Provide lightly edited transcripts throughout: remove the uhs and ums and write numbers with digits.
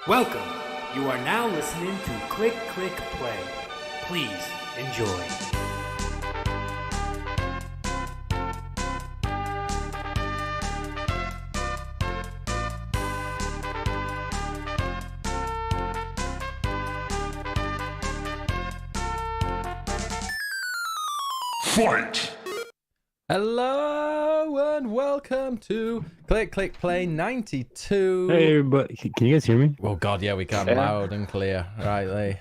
Welcome. You are now listening to Click Click Play. Please enjoy. Fight! Hello and welcome to Click Click Play 92. Hey, but can you guys hear me? Oh God, yeah, we can loud and clear. Right, Lee.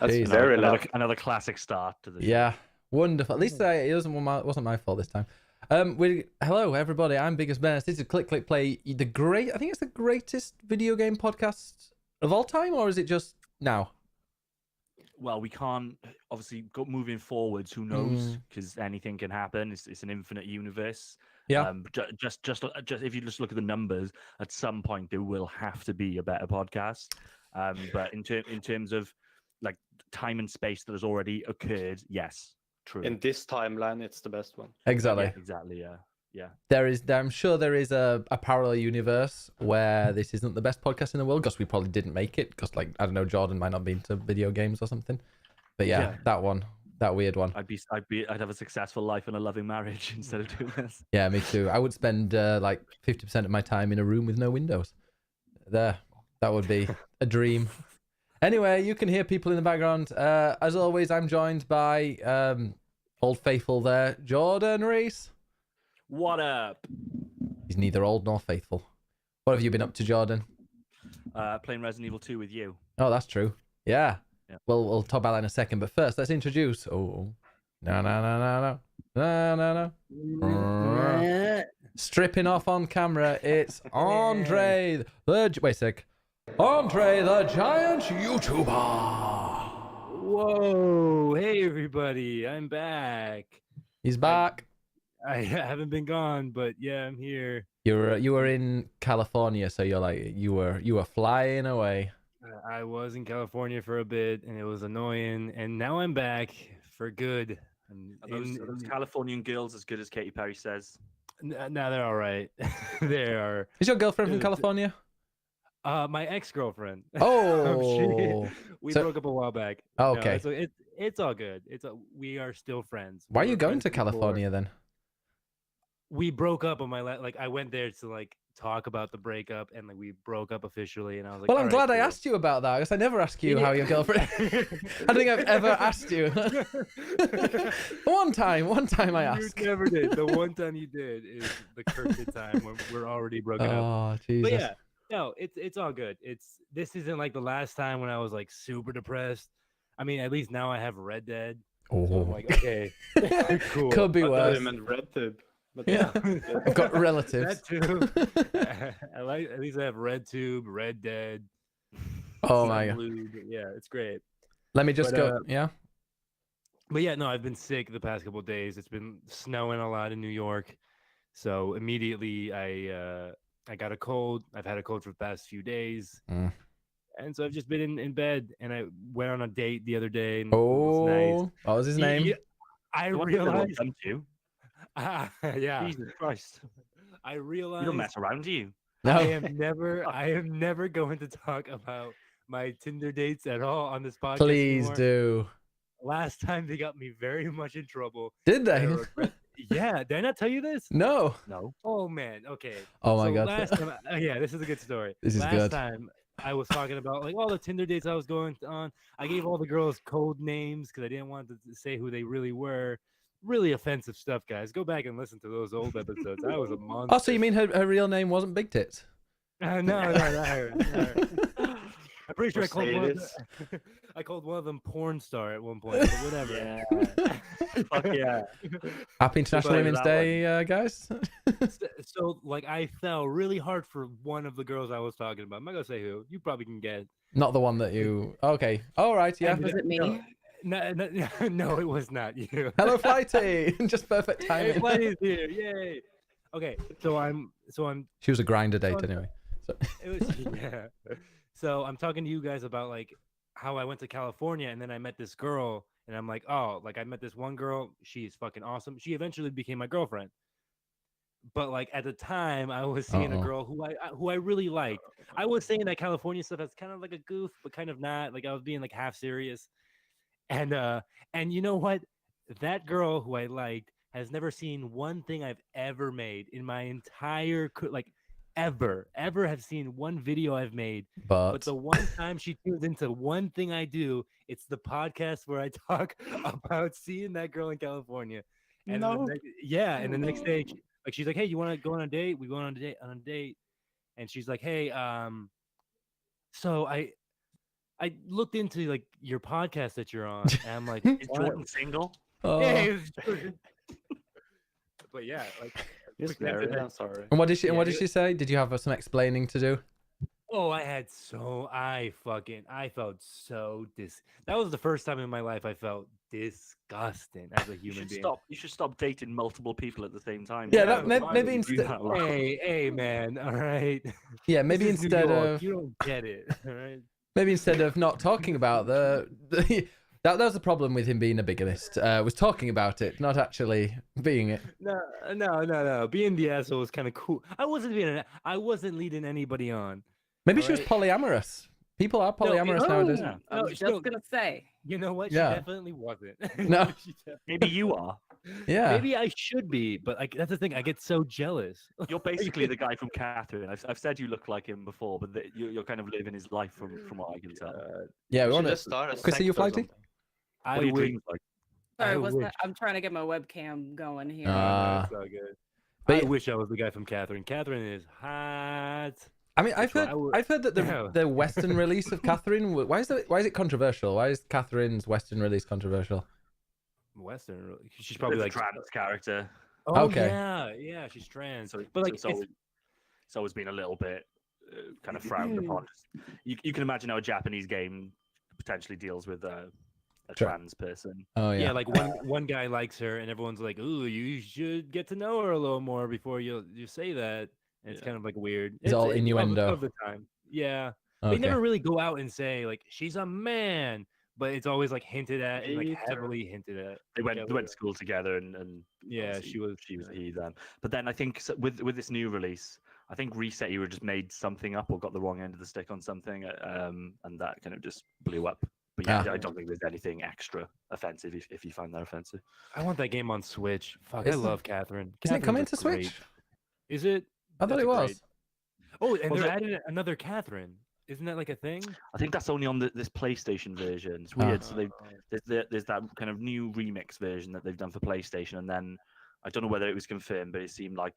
That's Jeez. very loud. Another classic start to the show. Yeah, wonderful. At least it wasn't my fault this time. Hello everybody. I'm Biggest Bears. This is Click Click Play. I think it's the greatest video game podcast of all time, or is it just now? Well, we can't obviously go moving forwards. Who knows? Because anything can happen. It's an infinite universe. Yeah. Just if you just look at the numbers, at some point there will have to be a better podcast. But in terms of like time and space that has already occurred, yes, true. In this timeline, it's the best one. Exactly. Yeah, exactly. Yeah. I'm sure there is a parallel universe where this isn't the best podcast in the world, because we probably didn't make it, because I don't know, Jordan might not be into video games or something. But yeah. that weird one. I'd have a successful life and a loving marriage instead of doing this. Yeah, me too. I would spend like 50% of my time in a room with no windows. That would be a dream. Anyway, you can hear people in the background. As always, I'm joined by old faithful there, Jordan Reese. What up? He's neither old nor faithful. What have you been up to, Jordan? Playing Resident Evil 2 with you. Oh, that's true. Yeah. Yeah. Well, we'll talk about that in a second. But first, let's introduce. Oh, no. Stripping off on camera, it's Andre Wait a sec. Andre the Giant YouTuber. Whoa! Hey everybody, I'm back. He's back. I haven't been gone, but yeah, I'm here. You were in California, so you were flying away. I was in California for a bit, and it was annoying. And now I'm back for good. Are those Californian girls as good as Katy Perry says? No, they're all right. They are. Is your girlfriend from California? My ex-girlfriend. Oh, we broke up a while back. Okay. No, so it's all good. We are still friends. Why are you We're going friends to before. California then? We broke up on my I went there to talk about the breakup, and we broke up officially, and I was like, Well, I'm "All glad right, I cool." asked you about that, because I never ask you how your girlfriend. I don't think I've ever asked you. One time I asked. You never did. The one time you did is the cursed time when we're already broken up. Oh Jesus! But yeah, no, it's all good. This isn't like the last time when I was super depressed. I mean, at least now I have Red Dead. So I'm like, okay, cool. Could be I thought worse. you meant RedTube. But Yeah, I've got relatives. That too. At least I have RedTube, Red Dead. Oh my God! Blue. Yeah, it's great. Let me just But, go. Yeah. But yeah, no, I've been sick the past couple of days. It's been snowing a lot in New York, so immediately I got a cold. I've had a cold for the past few days, and so I've just been in bed. And I went on a date the other day. And it was nice. What was his name? I What realized. them to? Yeah, Jesus Christ! I realized. You don't mess around, do you? No. I am never going to talk about my Tinder dates at all on this podcast. Please anymore. do. Last time they got me very much in trouble. Did I they? regret- Yeah, did I not tell you this? No. No. Oh man, okay. Oh my So God. Last time, yeah, this is a good story. This is last good. time I was talking about all the Tinder dates I was going on. I gave all the girls code names because I didn't want to say who they really were. Really offensive stuff, guys. Go back and listen to those old episodes. I was a monster. Oh, so you mean her real name wasn't Big Tits? No, not her. I'm pretty sure Mercedes. I called one of them porn star at one point, but whatever. Yeah. Fuck yeah. Happy International Play Women's that Day, guys. So I fell really hard for one of the girls I was talking about. I'm not gonna say who. You probably can get. Not the one that you. Okay. All right. Yeah. And- Was it me? No, it was not you. Hello, Flighty. Just perfect Hey, timing. Flighty's here! Yay! Okay, so I'm. She was a grinder date anyway. So. It was yeah. So I'm talking to you guys about how I went to California and then I met this girl and I'm like, oh, I met this one girl. She's fucking awesome. She eventually became my girlfriend. But like at the time, I was seeing a girl who I really liked. I was saying that California stuff as kind of like a goof, but kind of not. Like I was being like half serious. And you know what? That girl who I liked has never seen one thing I've ever made in my entire ever have seen one video I've made. But the one time she tunes into one thing I do, it's the podcast where I talk about seeing that girl in California. And and the next day, she's like, "Hey, you want to go on a date?" We go on a date, and she's like, "Hey, so I looked into like your podcast that you're on," and I'm like, Is Jordan single? Yeah, but yeah, like He's married. I'm sorry. And what did she say? Did you have some explaining to do? Oh, I felt so that was the first time in my life I felt disgusting as a human being. You should stop dating multiple people at the same time. Yeah, maybe instead. Hey, man, all right. Yeah, maybe This is instead New York. of You don't get it, all right. maybe instead of not talking about that was the problem with him being a bigamist. Was talking about it, not actually being it. No. Being the asshole was kind of cool. I wasn't leading anybody on. Maybe she was polyamorous. People are polyamorous nowadays. Yeah. I was just gonna say. You know what? Yeah. She definitely wasn't. No. Maybe you are. Yeah. Maybe I should be, but like that's the thing. I get so jealous. You're basically the guy from Catherine. I've said you look like him before, but you're kind of living his life from what I can tell. Yeah, we You want should just to. start a Chris, are you sect or Flighty? something. I What are your would. dreams like? Sorry, I what's wish. that? I'm trying to get my webcam going here. That's so good. But- I wish I was the guy from Catherine. Catherine is hot. I mean, I've That's heard right. that the Western release of Catherine. Why is it controversial? Why is Catherine's Western release controversial? Western. She's probably There's like a trans character, Oh Okay. yeah, she's trans. so but like, it's always been a little bit kind of frowned upon. You can imagine how a Japanese game potentially deals with a trans person. Oh yeah. yeah, like one guy likes her, and everyone's like, "Ooh, you should get to know her a little more before you say that." And it's kind of like weird. It's all innuendo. of the time. Yeah, Okay. they never really go out and say like she's a man, but it's always like hinted at, and like Hater. heavily hinted at. They went Yeah, to school together, and Yeah, obviously she was a he then. But then I think with this new release, I think Reset Hero just made something up or got the wrong end of the stick on something, and that kind of just blew up. But yeah, I don't think there's anything extra offensive if you find that offensive. I want that game on Switch. Fuck, Isn't- I love Catherine. Isn't it coming Catherine's to great. Switch? Is it? I thought That's it great. was. Oh, and Was they're it? adding another Catherine. Isn't that like a thing? I think that's only on this PlayStation version. It's weird. So there's that kind of new remix version that they've done for PlayStation, and then I don't know whether it was confirmed, but it seemed like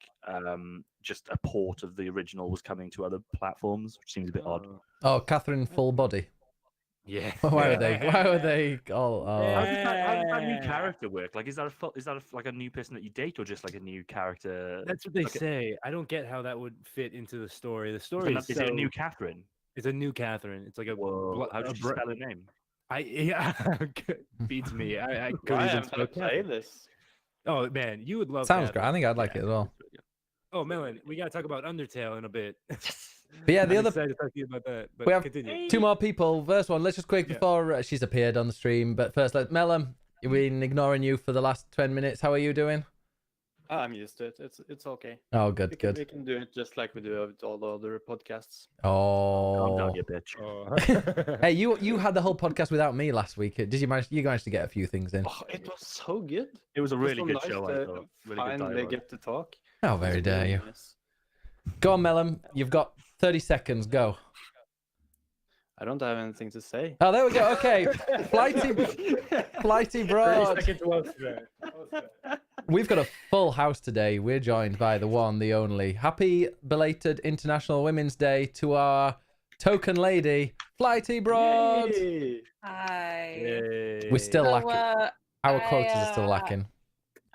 just a port of the original was coming to other platforms, which seems a bit odd. Oh, Catherine full body. Yeah. Why are they? Why are they all? Oh. How does that new character work? Like, is that like a new person that you date, or just like a new character? That's what they like say. I don't get how that would fit into the story. The story is it a new Catherine? It's a new Catherine. It's like a. Whoa! How did you spell her name? Yeah, beats me. I couldn't I even am spell gonna play Catherine. this. Oh man, you would love. Sounds Catherine. great. I think I'd like it as well. Oh, Mellom, we gotta talk about Undertale in a bit. But yeah, the I'm other excited to talk to you about that. But we have continue. two more people. First one, let's just quick before she's appeared on the stream. But first, Mellom, we've been ignoring you for the last 10 minutes. How are you doing? I'm used to it. It's okay. Oh, good, We good. can do it just like we do with all the other podcasts. Calm Oh. down, you bitch. Oh. Hey, you had the whole podcast without me last week. Did you manage? You managed to get a few things in. Oh, it was so good. It was a It really so good nice show. I to thought. Really good finally dialogue. get to talk. How very It was dare really you? nice. Go on, Mellom. You've got 30 seconds. Go. I don't have anything to say. Oh, there we go. Okay, Flighty Broad. We've got a full house today. We're joined by the one, the only. Happy belated International Women's Day to our token lady, Flighty Broad. Yay! Hi. We're still So, lacking. Our quotas are still lacking.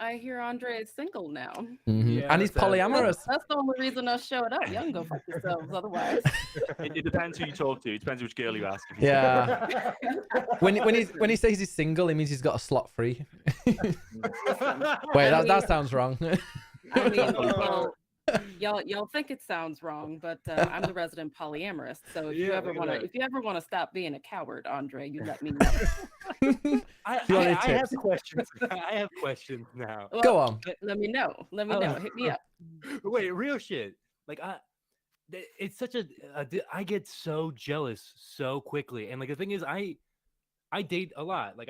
I hear Andre is single now. Mhm. Yeah, And he's that's polyamorous. That's the only reason I showed up. Y'all can go fuck yourselves otherwise. It depends who you talk to. It depends which girl you ask. Yeah. When he says he's single, it means he's got a slot free. Wait, that sounds wrong. I mean, Y'all think it sounds wrong, but I'm the resident polyamorous. So if you Yeah, ever look at want to, that. if you ever want to stop being a coward, Andre, you let me know. I, you want any I have tips? questions. I have questions now. Go Well, on. Let me know. Let me know. Hit me up. Wait, real shit. Like it's such I get so jealous so quickly, and like the thing is, I date a lot. Like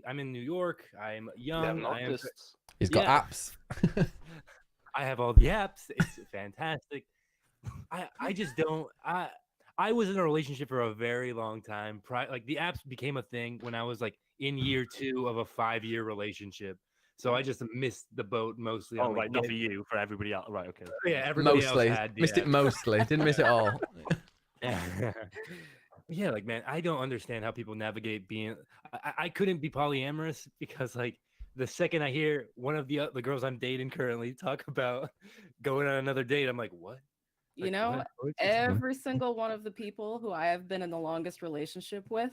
I'm in New York. I'm Yeah, I've young. I am. noticed. He's got Yeah. apps. I have all the apps. It's fantastic. I just don't. I was in a relationship for a very long time. Like the apps became a thing when I was like in year 2 of a 5-year relationship. So I just missed the boat mostly. Oh, on, like, right, not for you, for everybody else. Right, okay. Yeah, everybody Mostly. else had the Missed it apps. mostly. Didn't miss it all. Yeah, like man, I don't understand how people navigate being. I couldn't be polyamorous because like the second I hear one of the girls I'm dating currently talk about going on another date, I'm like, what? You Like, know, what? every single one of the people who I have been in the longest relationship with,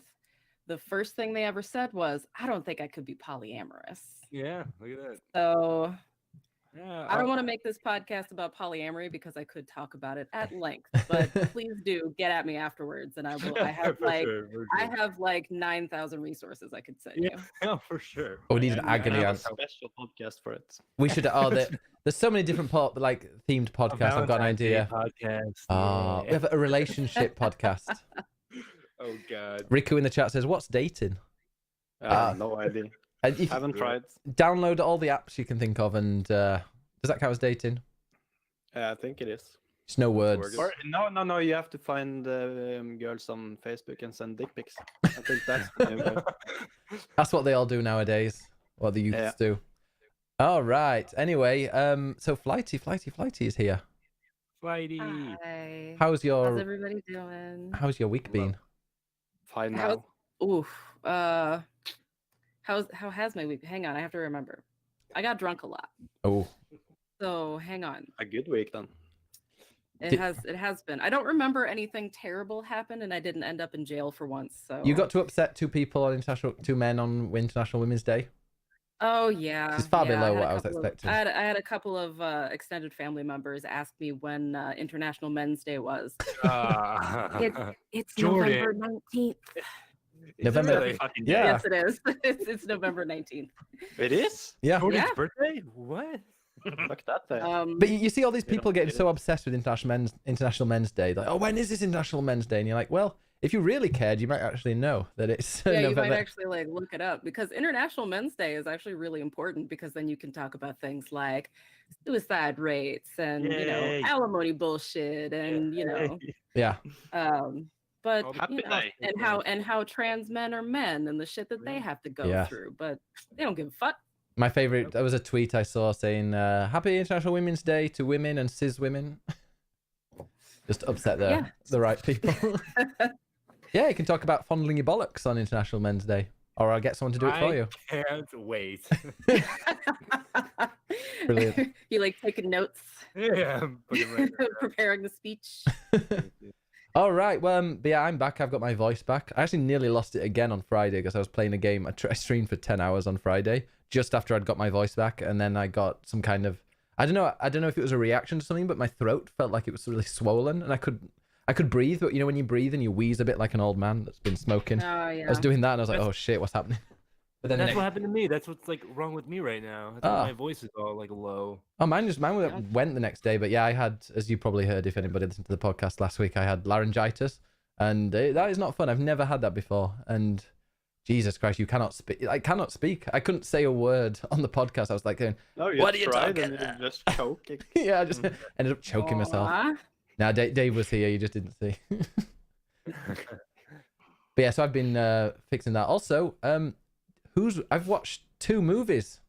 the first thing they ever said was, "I don't think I could be polyamorous." Yeah, look at that. So Yeah, I don't want to make this podcast about polyamory because I could talk about it at length, but please do get at me afterwards, and I will. I have for sure, for I sure. have like 9,000 resources I could send Yeah, you. no, for sure. Oh, we need an And we agony have a aunt. special podcast for it. We should. Oh, there's so many different like themed A podcasts. I've got an Valentine's Day idea. podcast. We have a relationship podcast. Oh God. Riku in the chat says, "What's dating?" No idea. And if I haven't tried. download all the apps you can think of, and does that count as dating? I think it is. Just no words. Or no. You have to find girls on Facebook and send dick pics. I think that's the new way. That's what they all do nowadays. What the youths Yeah. do. All right. Anyway, so Flighty is here. Flighty. Hi. How's How's everybody doing? how's your week been? Fine How's- now. Oof. How has my week? Hang on, I have to remember. I got drunk a lot. Oh, So hang on. A good week then. Did- It has been. I don't remember anything terrible happened, and I didn't end up in jail for once. So you got to upset two men on International Women's Day. Oh yeah. It's far yeah, below had a what I was couple of- expecting. I had a couple of extended family members ask me when International Men's Day was. It's Jordan. November 19th. November- Really? Fucking Yeah. Yes, it is. It's November 19th. It is? Yeah. Jordan's Yeah. birthday? What? Fuck that day. But you see all these people don't getting get so obsessed with International Men's Day. Like, oh, when is this International Men's Day? And you're like, well, if you really cared, you might actually know that it's yeah, you November. might actually like look it up because International Men's Day is actually really important because then you can talk about things like suicide rates and Yay. alimony bullshit and Yeah. but All the Happy day. and how trans men are men and the shit that they have to go Yeah. through, but they don't give a fuck. My favorite, there was a tweet I saw saying, Happy International Women's Day to women and cis women. Just upset Yeah. the right people. Yeah, you can talk about fondling your bollocks on International Men's Day. Or I'll get someone to do it for you. Can't wait. Brilliant. You like taking notes, Yeah, I'm putting it right there. preparing the speech. All right, well, but yeah, I'm back. I've got my voice back. I actually nearly lost it again on Friday because I was playing a game. I streamed for 10 hours on Friday just after I'd got my voice back, and then I got some kind of I don't know if it was a reaction to something, but my throat felt like it was really swollen, and I could breathe, but you know when you breathe and you wheeze a bit like an old man that's been smoking. Oh I yeah. was doing that, and I was like, oh shit, what's happening? But then That's what happened to me. That's what's like wrong with me right now. That's why Ah. my voice is all like low. Oh, mine went the next day, but yeah, I had, as you probably heard if anybody listened to the podcast last week, I had laryngitis, and that is not fun. I've never had that before, and Jesus Christ, you cannot speak. I cannot speak. I couldn't say a word on the podcast. I was like, going, No, you What are you tried talking and you just choking. yeah, I just ended up choking myself. Aw. Now Dave was here, you just didn't see. But yeah, so I've been fixing that. Also, I've watched 2 movies.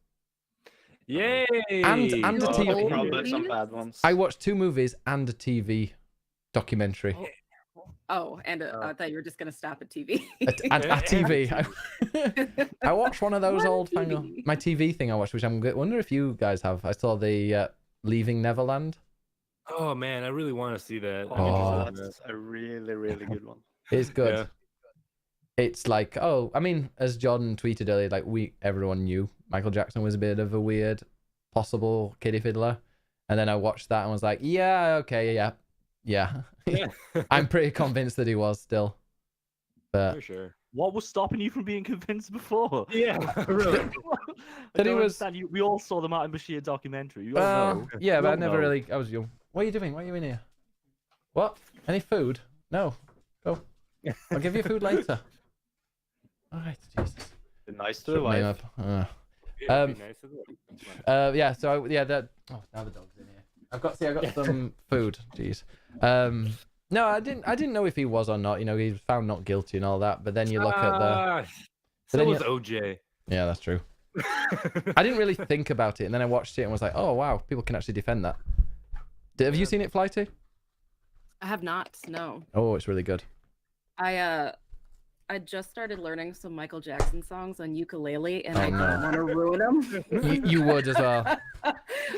Yay! And a Oh, TV. Probably some bad ones. I watched 2 movies and a TV documentary. Oh, and I thought you were just gonna stop at TV. And a TV. I watched one of those One old TV. my TV thing I watched, which I wonder if you guys have. I saw the Leaving Neverland. Oh man, I really want to see that. I'm Oh. interested in that. That's a really, really good one. It's good. Yeah. It's like, oh, I mean, as Jordan tweeted earlier, like everyone knew Michael Jackson was a bit of a weird, possible kiddie fiddler, And then I watched that and was like, yeah, okay, yeah. I'm pretty convinced that he was still. But For sure. What was stopping you from being convinced before? Yeah, really. I That he don't was- understand. We all saw the Martin Bashir documentary. You all well, know. yeah, We but I all never know. really. I was young. What are you doing? Why are you in here? What? Any food? No. Go. I'll give you food later. All right, Jesus. Nice to Shut the me wife. up. Yeah, it'd be nice as well. Yeah. So that. Oh, now the dog's in here. I've got some food. Jeez. No, I didn't know if he was or not. You know, he was found not guilty and all that. But then you look at the. So then was you- OJ. Yeah, that's true. I didn't really think about it, and then I watched it and was like, oh wow, people can actually defend that. Have you seen it, Flighty? I have not. No. Oh, it's really good. I just started learning some Michael Jackson songs on ukulele, and Oh, I no. don't want to ruin them. You would as well.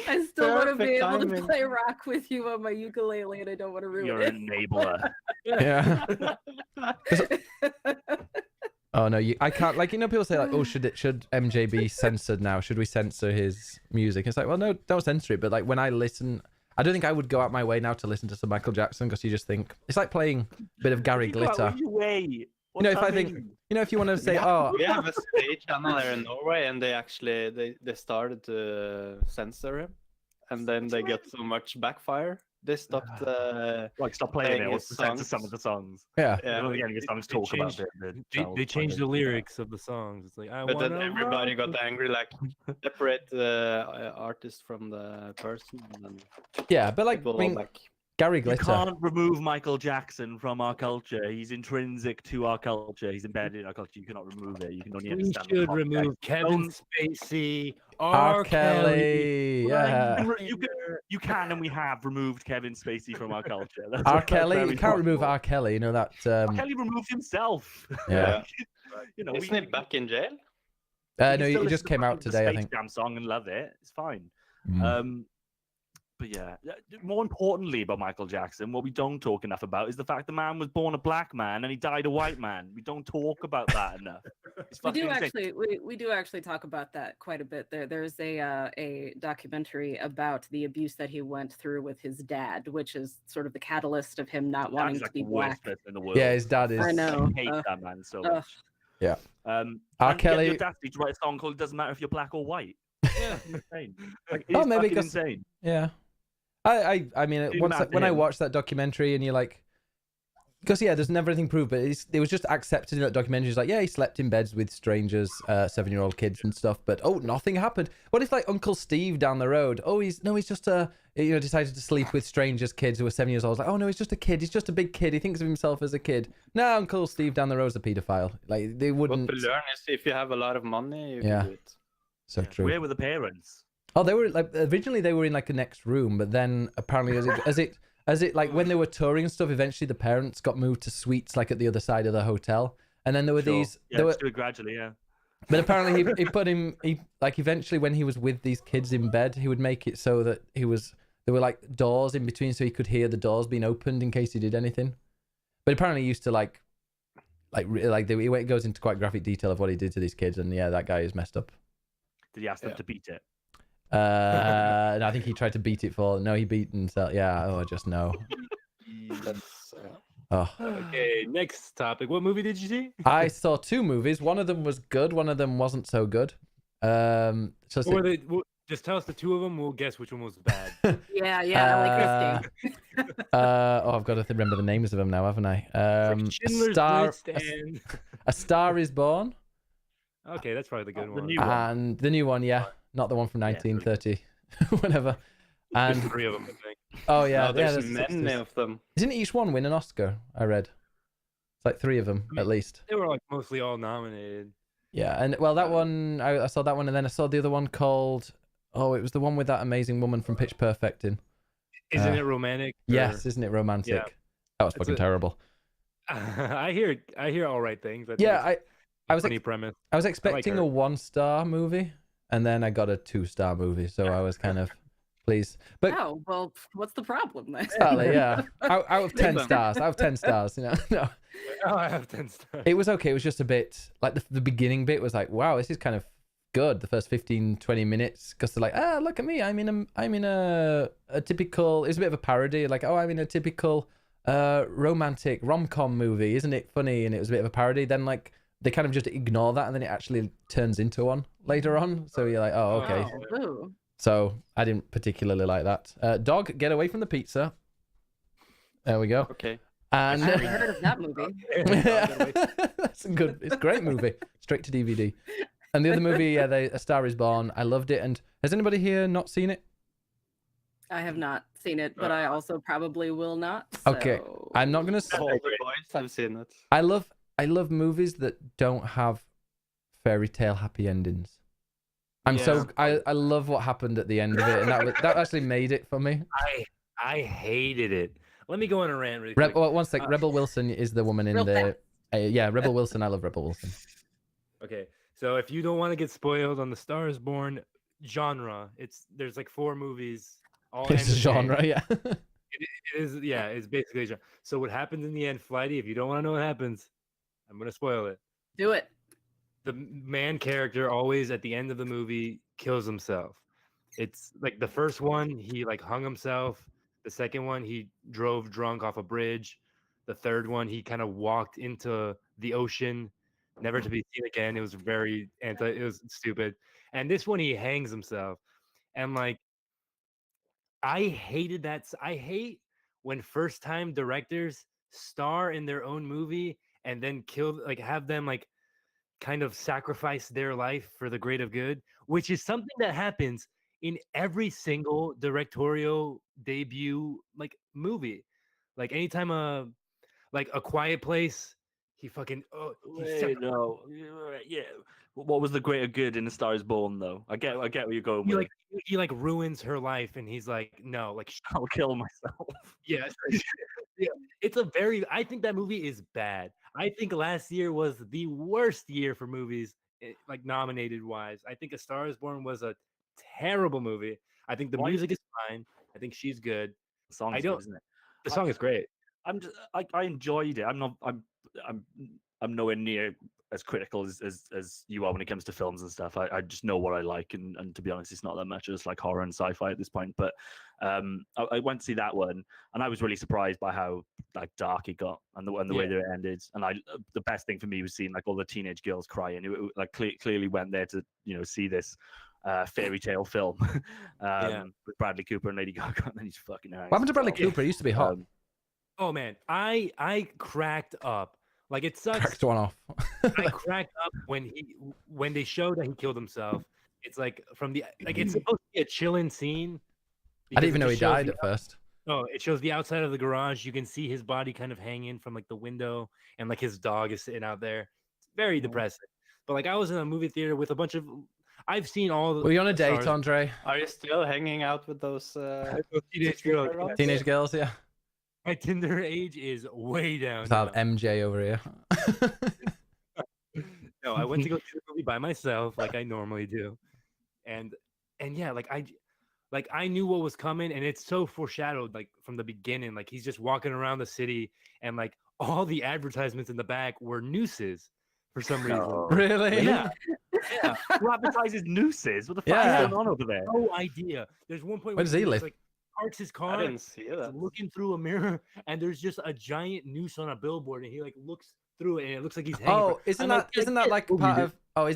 I still want to be Perfect able to timing. play rock with you on my ukulele, and I don't want to ruin You're it. an enabler. Yeah. Oh no, I can't. Like, you know, people say like, oh, should MJ be censored now? Should we censor his music? It's like, well, no, don't censor it. But like when I listen, I don't think I would go out my way now to listen to some Michael Jackson because you just think it's like playing a bit of Gary You go out Glitter. of your way. You know, if I think, you know, if you want to say, oh, We have a stage channel here in Norway, and they actually they started to censor him, and then they got so much backfire. They stopped. like stop playing playing it or his censor songs. some of the songs. yeah, I don't think any of the songs talk about changed- the They changed the lyrics of the songs. It's like, I But want then everybody got angry, like separate the artist from the person. And then yeah, but like, people I all mean, like, Gary You Glitter. can't remove Michael Jackson from our culture. He's intrinsic to our culture. He's embedded in our culture. You cannot remove it. You can only We understand the should context. remove Kevin Don't- Spacey, R. Kelly, yeah. You can and we have removed Kevin Spacey from our culture. That's R. that's Kelly, very you can't remove possible. R. Kelly. You know that. Kelly removed himself. Yeah. You know, isn't he back in jail? No, still he listen just to came the out today, I Space think. Jam song and love it. It's fine. Mm. But yeah, more importantly about Michael Jackson, what we don't talk enough about is the fact the man was born a black man and he died a white man. We don't talk about that enough. It's We do fucking insane. actually, we do actually talk about that quite a bit. There's a documentary about the abuse that he went through with his dad, which is sort of the catalyst of him not That wanting is to like be the worst black. person in the world. Yeah, his dad is. I know. I hate that man so ugh. much. Yeah. R. R. Kelly Kelly- the audacity to write a song called "It Doesn't Matter If You're Black or White." Yeah. Insane. Like, Oh, it's maybe fucking 'cause- insane. Yeah. I mean, Do once that to when I him. watched that documentary and you're like, because yeah, there's never anything proved, but it was just accepted in that documentary. It's like, yeah, he slept in beds with strangers, 7-year-old kids and stuff, but oh, nothing happened. What if like Uncle Steve down the road? Oh, he's just decided to sleep with strangers' kids who were 7 years old. It's like, oh no, he's just a kid. He's just a big kid. He thinks of himself as a kid. No, Uncle Steve down the road's a paedophile. Like they What wouldn't. to learn is if you have a lot of money, you Yeah. can do it. So true. Where were the parents? Oh, they were like originally they were in like the next room, but then apparently as it like when they were touring and stuff, eventually the parents got moved to suites like at the other side of the hotel, and then there were Sure. these. Yeah, There were, just do it gradually. Yeah. but apparently he put him. He like eventually when he was with these kids in bed, he would make it so that there were like doors in between, so he could hear the doors being opened in case he did anything. But apparently he used to he goes into quite graphic detail of what he did to these kids, and yeah, that guy is messed up. Did he ask them Yeah. to beat it? And I think he tried to beat it for. No, he beat himself. Yeah. Oh, I just know. That's, Oh. Okay, next topic. What movie did you see? I saw 2 movies. One of them was good. One of them wasn't so good. So Just tell us the two of them. We'll guess which one was bad. Yeah, I like risky. I've got to remember the names of them now, haven't I? Schindler's List and... A Star Is Born, Okay, that's probably the good The one. new one. and the new one, yeah, not the one from 1930, whatever. There's And 3 of them, I think. oh yeah, no, there's there's many of them. Didn't each one win an Oscar? I read. It's like 3 of them at least. They were like mostly all nominated. Yeah, and well, that one I saw that one, and then I saw the other one called. Oh, it was the one with that amazing woman from Pitch Perfect in. Isn't it romantic? or- Yes, isn't it romantic? Yeah. That was It's fucking a- terrible. I hear all right things. I think Yeah, it's I a was funny premise. I was expecting her. a 1-star movie, and then I got a 2-star movie, so I was kind of pleased. But Oh, well, what's the problem then? exactly, yeah, out of 10 them. stars, no, Oh, I have 10 stars. it was okay. It was just a bit like the beginning bit was like, wow, this is kind of good. The first 15-20 minutes, because they're like, look at me, I'm in a typical. It's a bit of a parody, like, oh, I'm in a typical romantic rom-com movie, isn't it funny? And it was a bit of a parody. Then like they kind of just ignore that, and then it actually turns into one later on. So you're like, oh, okay. Ooh. So I didn't particularly like that. Dog, get away from the pizza. There we go. Okay. And I haven't heard of that movie. that's a good. It's a great movie. Straight to DVD. And the other movie, A Star Is Born. I loved it. And has anybody here not seen it? I have not seen it, but I also probably will not. So... Okay, I'm not gonna. All the boys have seen it. I love movies that don't have fairy tale happy endings. I love what happened at the end of it, and that actually made it for me. I hated it. Let me go on a rant really quick. One sec. Rebel Wilson is the woman in the. Rebel Wilson. I love Rebel Wilson. Okay, so if you don't want to get spoiled on the Star Is Born genre, there's like 4 movies. All It's a genre, yeah. It is, yeah. It's basically a genre. So what happens in the end, Flighty? If you don't want to know what happens, I'm gonna spoil it. Do it. The man character always at the end of the movie kills himself. It's like the first one, he like hung himself. The second one, he drove drunk off a bridge. The third one, he kind of walked into the ocean, never to be seen again. It was it was stupid. And this one, he hangs himself. And like, I hated that. I hate when first time directors star in their own movie and then have them like kind of sacrifice their life for the greater good, which is something that happens in every single directorial debut like movie. Like anytime a Quiet Place, he fucking yeah. What was the greater good in A Star Is Born though? I get where you're going with. He like ruins her life, and he's like, no, like I'll kill myself. Yeah, yeah. I think that movie is bad. I think last year was the worst year for movies, like nominated wise. I think A Star Is Born was a terrible movie. I think the music is fine. I think she's good. The song is good, isn't it? The song is great. I enjoyed it. I'm nowhere near as critical as you are when it comes to films and stuff. I just know what I like, and to be honest, it's not that much. It's like horror and sci-fi at this point. But I went to see that one, and I was really surprised by how like dark it got and the way that it ended. And the best thing for me was seeing like all the teenage girls crying who like clearly went there to see this fairy tale film with Bradley Cooper and Lady Gaga, and then he's fucking. What happened to Bradley Cooper? He used to be hot. Oh man, I cracked up. Like it sucks. Cracked one off. I cracked up when they showed that he killed himself. It's like it's supposed to be a chilling scene. I didn't even know he died at first. No, it shows the outside of the garage. You can see his body kind of hanging from like the window, and like his dog is sitting out there. It's very depressing. But like I was in a movie theater with a bunch of. I've seen all. Were you on a date, Andre? Are you still hanging out with those teenage girls? Teenage girls, yeah. My Tinder age is way down. Without MJ over here. No, I went to go see the movie by myself, like I normally do, and yeah, like I knew what was coming, and it's so foreshadowed, like from the beginning. Like he's just walking around the city, and like all the advertisements in the back were nooses for some reason. Really? Yeah. Yeah. Who advertises nooses? What the fuck is going on over there? No idea. There's one point where does he live? Like, parks his car. I didn't see that. Looking through a mirror, and there's just a giant noose on a billboard, and he like looks through it, and it looks like he's hanging. Oh, isn't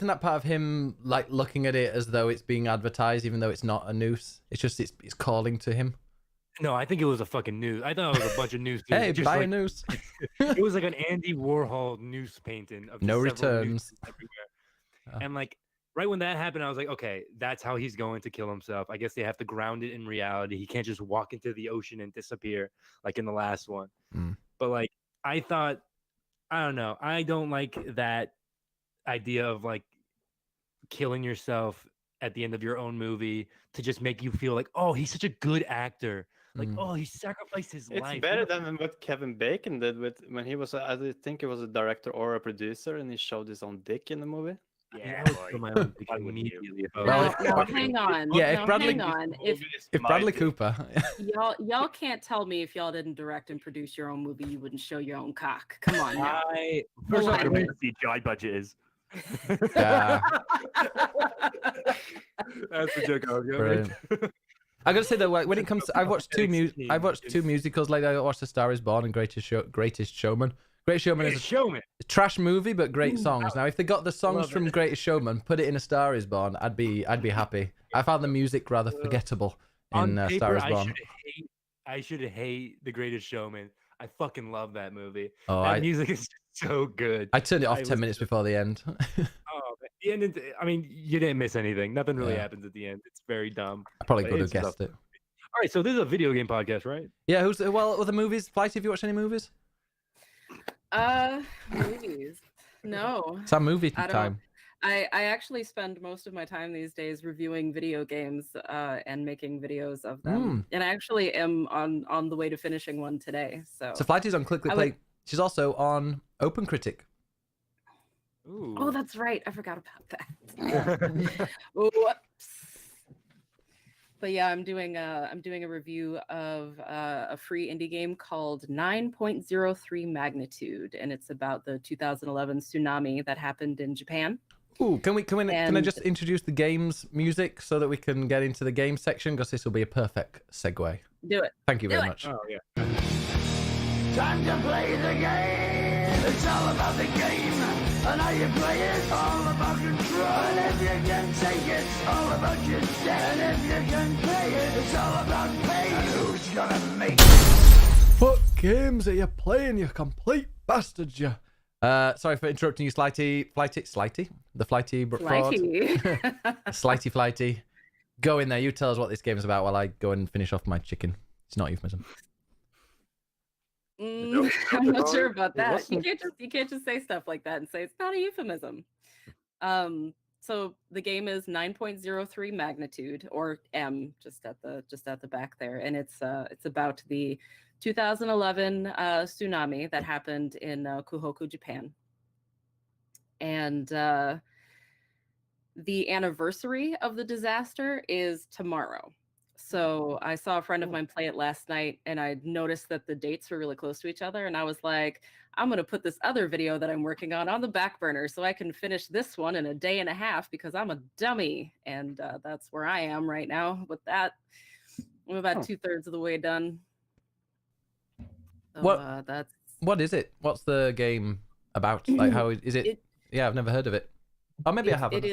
that part of him like looking at it as though it's being advertised, even though it's not a noose? It's just it's calling to him. No, I think it was a fucking noose. I thought it was a bunch of noose. Hey, buy a noose. It was like an Andy Warhol noose painting of no returns everywhere. And like right when that happened, I was like, okay, that's how he's going to kill himself. I guess they have to ground it in reality. He can't just walk into the ocean and disappear like in the last one. But like I thought, I don't know. I don't like that idea of like killing yourself at the end of your own movie to just make you feel like, oh, he's such a good actor. Like, oh, he sacrificed his life. It's better than what Kevin Bacon did when he was, I think he was a director or a producer, and he showed his own dick in the movie. Yeah, immediately. Well, Now, hang on. Yeah, Now, hang on. If Bradley Cooper. y'all can't tell me if y'all didn't direct and produce your own movie, you wouldn't show your own cock. Come on now. First of all, what the CGI budget is. Yeah. That's the joke I was going Brilliant. I gotta say though, like, when it comes to, I've watched two musicals lately. I watched The Star Is Born and Greatest Showman. Greatest Showman is a Showman. trash movie, but great songs. Now, if they got the songs love from it. Greatest Showman, put it in A Star Is Born, I'd be happy. I found the music rather forgettable in On Star paper, Is Born. I should hate The Greatest Showman. I fucking love that movie. Oh, That music is so good. I turned it off I 10 minutes before the end. Oh, man. The end. I mean, you didn't miss anything. Nothing really Yeah. happens at the end. It's very dumb. I probably But could have it's just guessed it. All right, so this is a video game podcast, right? Yeah, other movies? Flighty, have you watched any movies? Movies. No. It's our movie I don't- time. I actually spend most of my time these days reviewing video games and making videos of them. And I actually am on the way to finishing one today. So Flighty's on Click I Play. would- She's also on Open Critic. Ooh. Oh, that's right. I forgot about that. Whoops. But yeah, I'm doing a review of a free indie game called 9.03 Magnitude, and it's about the 2011 tsunami that happened in Japan. Ooh, can I And- just introduce the game's music so that we can get into the game section? Because this will be a perfect segue. Do it. Thank you Do very it. much. Oh yeah. Time to play the game. It's all about the game. And how you play it, all about control. And if you can take it, it's all about your debt. And if you can pay it, it's all about pain. And who's gonna make it? What games are you playing, you complete bastards, you? Sorry for interrupting you, Flighty. The Flighty fraud. Flighty. Slighty Flighty. Go in there. You tell us what this game is about while I go and finish off my chicken. It's not euphemism. I'm not sure about It that. You wasn't. can't just say stuff like that and say it's not a euphemism. So the game is 9.03 magnitude, or M, just at the back there, and it's about the 2011 tsunami that happened in Kuhoku, Japan, and the anniversary of the disaster is tomorrow. So I saw a friend of mine play it last night, and I noticed that the dates were really close to each other. And I was like, I'm going to put this other video that I'm working on the back burner so I can finish this one in a day and a half because I'm a dummy. And that's where I am right now with that. I'm about 2/3 of the way done. So, What is it? What's the game about? Like, how is it? Yeah, I've never heard of it. Or maybe I haven't.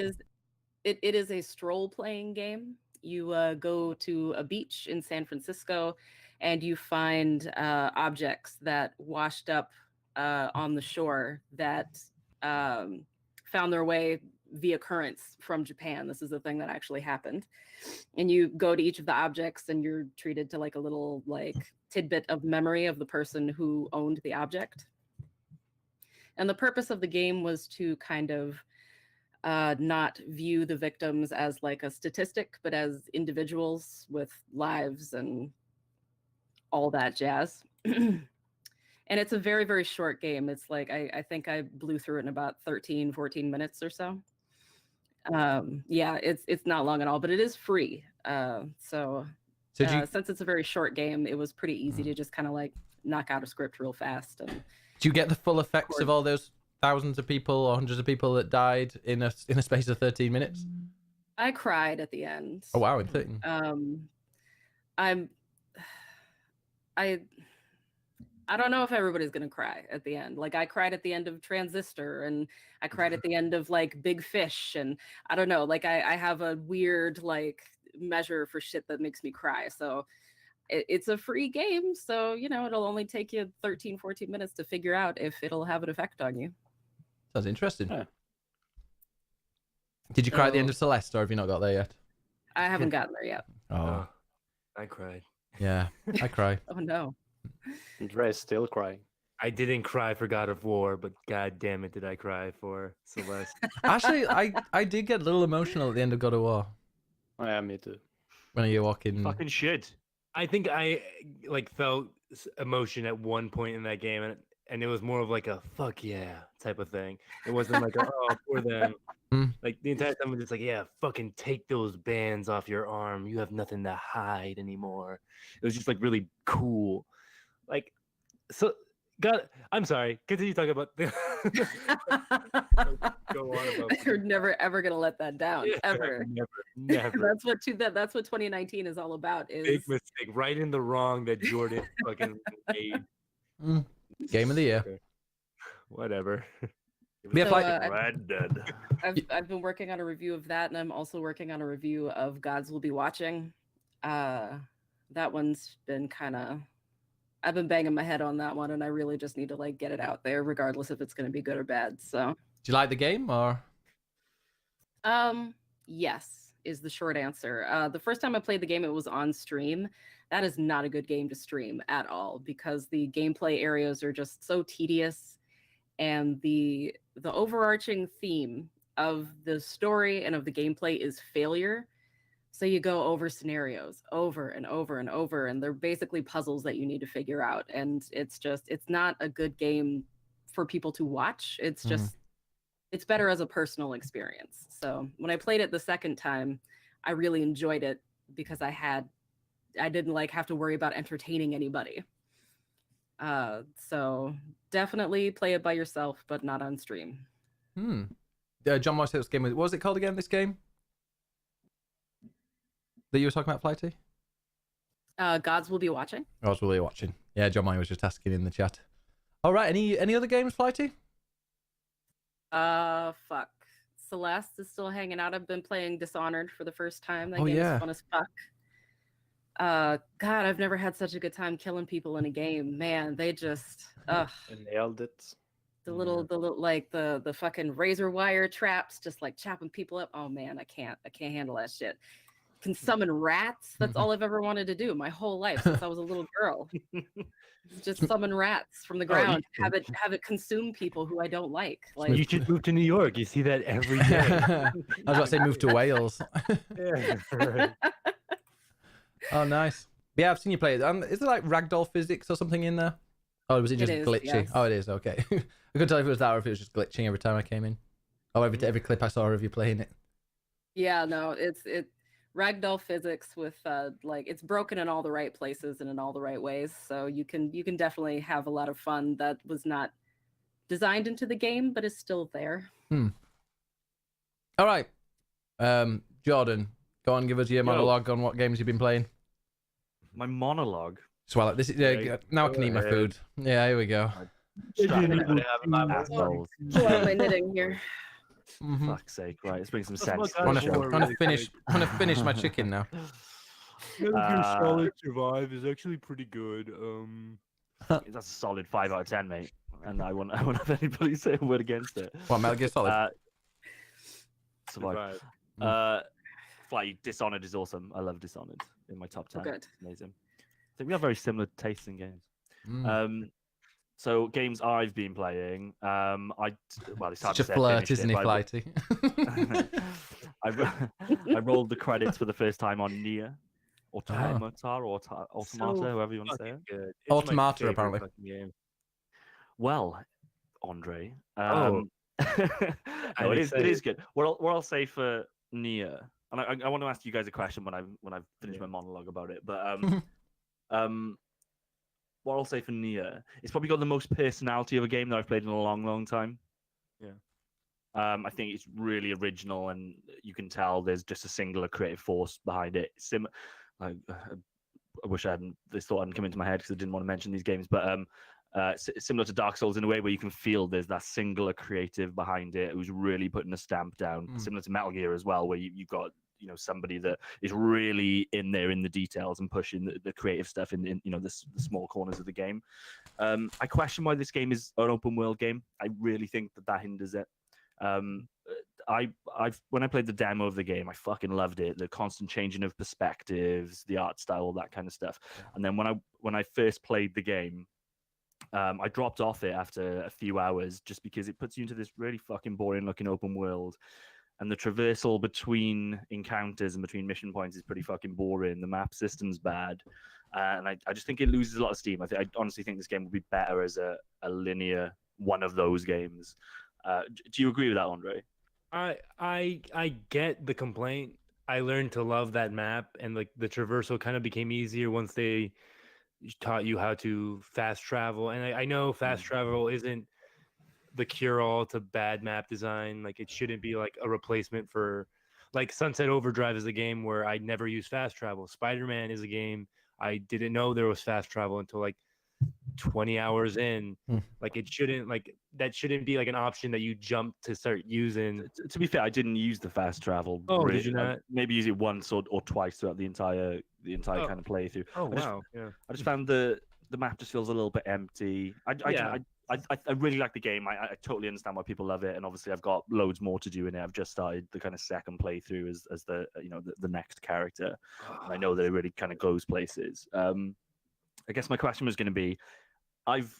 It is a stroll playing game. You go to a beach in San Francisco and you find objects that washed up on the shore that found their way via currents from Japan. This is a thing that actually happened. And you go to each of the objects and you're treated to like a little like tidbit of memory of the person who owned the object. And the purpose of the game was to kind of not view the victims as like a statistic, but as individuals with lives and all that jazz. And it's a very, very short game. It's like, I think I blew through it in about 13, 14 minutes or so. Yeah, it's not long at all, but it is free. So since it's a very short game, it was pretty easy to just kind of like knock out a script real fast. And do you get the full effects of all those thousands of people or hundreds of people that died in a space of 13 minutes? I cried at the end. Oh wow, in 13. I don't know if everybody's gonna cry at the end. Like I cried at the end of Transistor, and I cried at the end of like Big Fish, and I don't know. Like I have a weird like measure for shit that makes me cry. So it's a free game, so you know it'll only take you 13, 14 minutes to figure out if it'll have an effect on you. Sounds interesting. Yeah. Did you cry at the end of Celeste, or have you not got there yet? I haven't gotten there yet. Oh, I cried. yeah, I cry. Oh no. Dre's still crying. I didn't cry for God of War, but god damn it, did I cry for Celeste. Actually, I did get a little emotional at the end of God of War Oh, yeah, me too. when you're walking. Fucking should. I think I like felt emotion at one point in that game, and it was more of like a fuck yeah type of thing. It wasn't like oh poor them. Like the entire time was just like yeah, fucking take those bands off your arm. You have nothing to hide anymore. It was just like really cool. Like so, God, I'm sorry. Continue talking about. Go on about You're never ever gonna let that down, ever. never. That's what 2019 is all about. Big Is mistake, right in the wrong that Jordan fucking made. Game of the year. Okay. Whatever. Yeah, So, Flighty. Red Dead. I've been working on a review of that, and I'm also working on a review of Gods Will Be Watching. That one's been kind of, I've been banging my head on that one, and I really just need to like get it out there, regardless if it's going to be good or bad. So, Do you like the game or? yes is the short answer. The first time I played the game, it was on stream. That is not a good game to stream at all because the gameplay areas are just so tedious, and the overarching theme of the story and of the gameplay is failure. So you go over scenarios over and over and over, and they're basically puzzles that you need to figure out. And it's not a good game for people to watch. It's just, it's better as a personal experience. So when I played it the second time, I really enjoyed it because I didn't like have to worry about entertaining anybody. So definitely play it by yourself, but not on stream. John Moore said this game. What was it called again? This game that you were talking about, Flighty? Gods Will Be Watching. I was really watching. Yeah, John Moore was just asking in the chat. All right. Any other games, Flighty? Fuck. Celeste is still hanging out. I've been playing Dishonored for the first time. That Oh, game's yeah. fun as fuck. God, I've never had such a good time killing people in a game. Man, they just Nailed it. the little like the fucking razor wire traps, just like chopping people up. Oh man, I can't handle that shit. Can summon rats. That's all I've ever wanted to do my whole life since I was a little girl. Just summon rats from the ground. Have it consume people who I don't like. Like You should move to New York. You see that every day. I was about to say move to Wales. Yeah, right. Oh, nice. Yeah, I've seen you play it. Is there like ragdoll physics or something in there? Or was it just It is, glitchy? yes. Oh, it is. Okay. I couldn't tell if it was that or if it was just glitching every time I came in. Or every clip I saw of you playing it. yeah, no, it's ragdoll physics with like it's broken in all the right places and in all the right ways. So you can definitely have a lot of fun that was not designed into the game, but is still there. All right. Jordan, go on, give us your monologue on what games you've been playing. My monologue. Swallow. This is now I can eat my food. Yeah, here we go. Assholes. Pull out my knitting here. Fuck's sake! Right, let's bring some sense. I want to finish my chicken now. Metal Gear Solid Survive is actually pretty good. That's a solid 5 out of 10, mate. And I won't have anybody say a word against it. What, Metal Gear Solid? Survive. Flighty, Dishonored is awesome. I love Dishonored in my top 10. Good. It's amazing. I think we have very similar tastes in games. So games I've been playing, it's Such a flirt, isn't he, Flighty? I rolled the credits for the first time on Nier, Automata, or Automata, however you want to say it. Good. Automata, apparently. Well, Andre, Oh. no, it is good. What I'll say for Nier, and I want to ask you guys a question when I've finished my monologue about it, but what I'll say for Nier, it's probably got the most personality of a game that I've played in a long, long time. Yeah. I think it's really original, and you can tell there's just a singular creative force behind it. I wish this thought hadn't come into my head because I didn't want to mention these games, but similar to Dark Souls in a way where you can feel there's that singular creative behind it who's really putting a stamp down. Similar to Metal Gear as well, where you've got somebody that is really in there in the details and pushing the creative stuff in the small corners of the game. I question why this game is an open world game. I really think that hinders it. When I played the demo of the game, I fucking loved it. The constant changing of perspectives, the art style, all that kind of stuff. And then when I first played the game, I dropped off it after a few hours just because it puts you into this really fucking boring looking open world. And the traversal between encounters and between mission points is pretty fucking boring. The map system's bad. And I just think it loses a lot of steam. I honestly think this game would be better as a linear one of those games. Do you agree with that, Andre? I get the complaint. I learned to love that map, and like the traversal kind of became easier once they taught you how to fast travel. And I know fast travel isn't the cure-all to bad map design. Like, it shouldn't be like a replacement for, like, Sunset Overdrive is a game where I never use fast travel. Spider-Man is a game I didn't know there was fast travel until like 20 hours in. Like, it shouldn't, like, that shouldn't be like an option that you jump to start using. To be fair, I didn't use the fast travel. Oh, really. did you not? Maybe use it once or twice throughout the entire Oh. kind of playthrough. Oh, I just- wow. Yeah. I just found the map just feels a little bit empty. I really like the game. I totally understand why people love it, and obviously I've got loads more to do in it. I've just started the kind of second playthrough as the the next character, and I know that it really kind of goes places. I guess my question was going to be, I've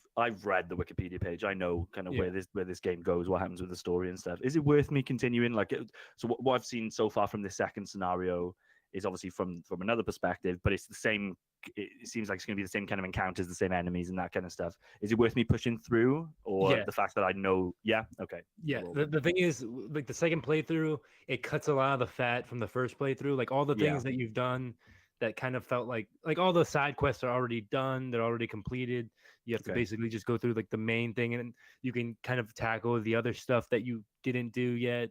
read the Wikipedia page. I know kind of where this game goes, what happens with the story and stuff. Is it worth me continuing? Like, so what I've seen so far from this second scenario is obviously from another perspective, but it's the same. It seems like it's going to be the same kind of encounters, the same enemies, and that kind of stuff. Is it worth me pushing through, or the fact that I know? Yeah, okay. Yeah, the thing is, like, the second playthrough, it cuts a lot of the fat from the first playthrough. Like, all the things that you've done that kind of felt like all the side quests are already done, they're already completed. You have to basically just go through like the main thing, and you can kind of tackle the other stuff that you didn't do yet.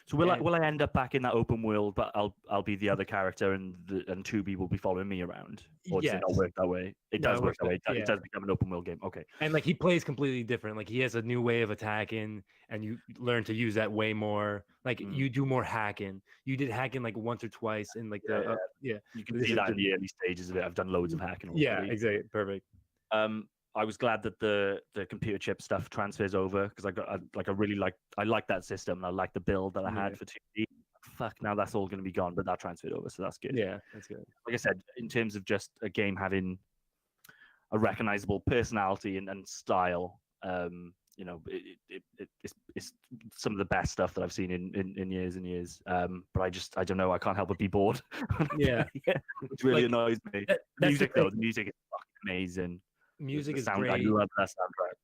So will I end up back in that open world, but I'll be the other character, and 2B will be following me around, or does it not work that way? It does work that way. It does become an open world game. Okay. And like, he plays completely different. Like, he has a new way of attacking, and you learn to use that way more. Like, you do more hacking. You did hacking like once or twice in like the You can see that in the early stages of it. I've done loads of hacking already. Yeah, exactly. Perfect. I was glad that the computer chip stuff transfers over, because I like that system, and I like the build that I had for 2D. Fuck, now that's all going to be gone, but that transferred over, so that's good. Yeah, that's good. Like I said, in terms of just a game having a recognizable personality and style, it's some of the best stuff that I've seen in years and years. But I don't know, I can't help but be bored. Yeah, which really annoys me. The music is fucking amazing. Music is great. great. I love that soundtrack.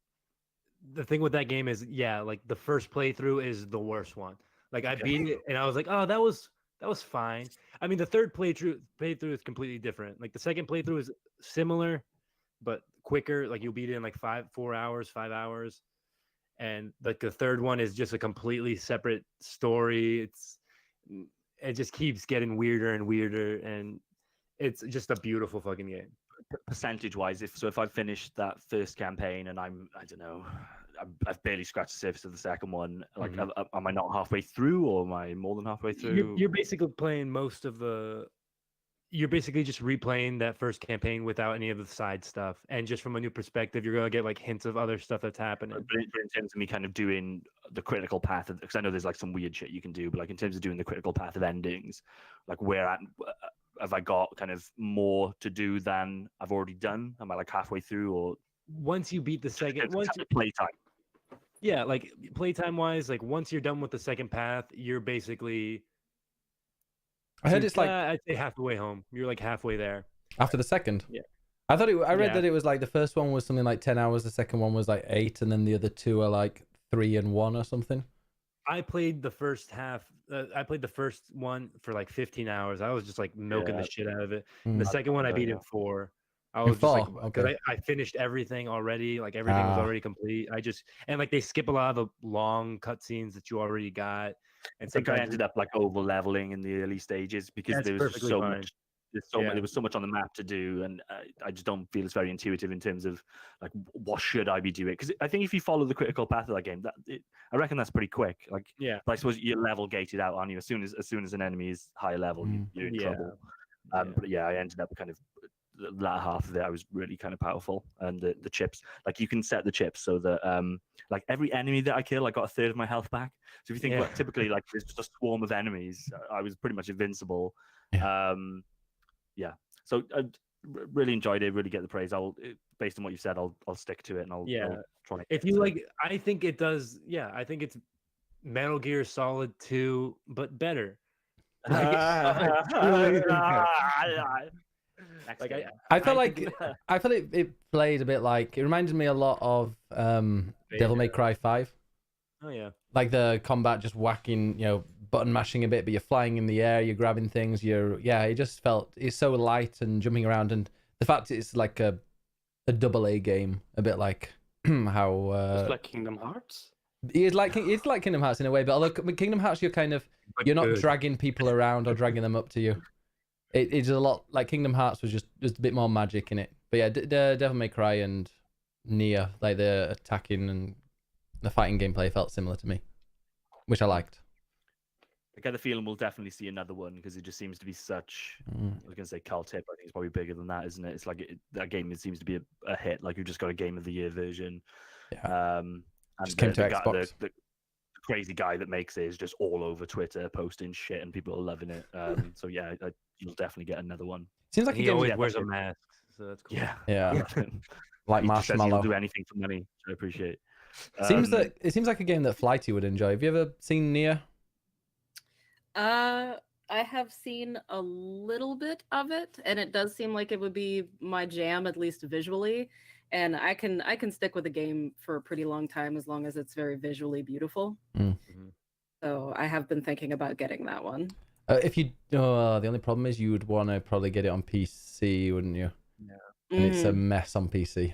The thing with that game is, like, the first playthrough is the worst one. Like, I beat it, and I was like, oh, that was fine. I mean, the third playthrough is completely different. Like, the second playthrough is similar, but quicker. Like, you'll beat it in like 5 hours. And like, the third one is just a completely separate story. It just keeps getting weirder and weirder, and it's just a beautiful fucking game. Percentage wise, if I finished that first campaign and I don't know, I've barely scratched the surface of the second one, like, am I not halfway through, or am I more than halfway through? You're basically playing you're basically just replaying that first campaign without any of the side stuff, and just from a new perspective, you're gonna get like hints of other stuff that's happening. But in terms of me kind of doing the critical path, because I know there's like some weird shit you can do, but like in terms of doing the critical path of endings, like, have I got kind of more to do than I've already done? Am I like halfway through, or once you beat the second, playtime? Yeah, like, playtime wise, like, once you're done with the second path, you're basically. I heard it's like I'd say halfway home. You're like halfway there after the second. Yeah. I read that it was like the first one was something like 10 hours, the second one was like 8, and then the other two are like 3 and 1 or something. I played the first half. I played the first one for like 15 hours. I was just like milking the shit out of it. The second one I beat in 4. I was just like, okay. I finished everything already. Like, everything was already complete. And like, they skip a lot of the long cutscenes that you already got. And I think I ended up like over leveling in the early stages, because there was so much. There was so much on the map to do, and I just don't feel it's very intuitive in terms of like, what should I be doing? Because I think if you follow the critical path of that game, I reckon that's pretty quick. Like, but I suppose you're level gated out, aren't you? As soon as an enemy is higher level, you're in trouble. But I ended up kind of the latter half of it. I was really kind of powerful, and the chips, like, you can set the chips so that like, every enemy that I kill, I got a third of my health back. So if you think about, typically, like, there's just a swarm of enemies, I was pretty much invincible. So I really enjoyed it. Really get the praise. Based on what you said, I'll stick to it, and I'll try. If you like, I think it does. Yeah, I think it's Metal Gear Solid 2, but better. I felt like it played a bit like, it reminded me a lot of Devil May Cry 5. Oh yeah, like the combat, just whacking, button mashing a bit, but you're flying in the air, you're grabbing things, it just felt, it's so light and jumping around, and the fact it's like a AA game, a bit like how it's like Kingdom Hearts. It's like Kingdom Hearts in a way, but although with Kingdom Hearts, you're not dragging people around or dragging them up to you. It's a lot like Kingdom Hearts was just a bit more magic in it. But yeah, Devil May Cry and Nier, like the attacking and the fighting gameplay felt similar to me, which I liked. I get the feeling we'll definitely see another one because it just seems to be such. I was gonna say cult hit, but I think it's probably bigger than that, isn't it? It's like that game. It seems to be a hit. Like you've just got a Game of the Year version. Yeah. And just came to Xbox. The crazy guy that makes it is just all over Twitter posting shit, and people are loving it. So yeah, you'll definitely get another one. Seems like he always wears a mask, so that's cool. Yeah. Like Marshmallow. He'll do anything for money. I appreciate. It seems like a game that Flighty would enjoy. Have you ever seen Nier? I have seen a little bit of it, and it does seem like it would be my jam, at least visually. And I can stick with a game for a pretty long time as long as it's very visually beautiful. So I have been thinking about getting that one. The only problem is you would want to probably get it on PC, wouldn't you? Yeah. And it's a mess on PC.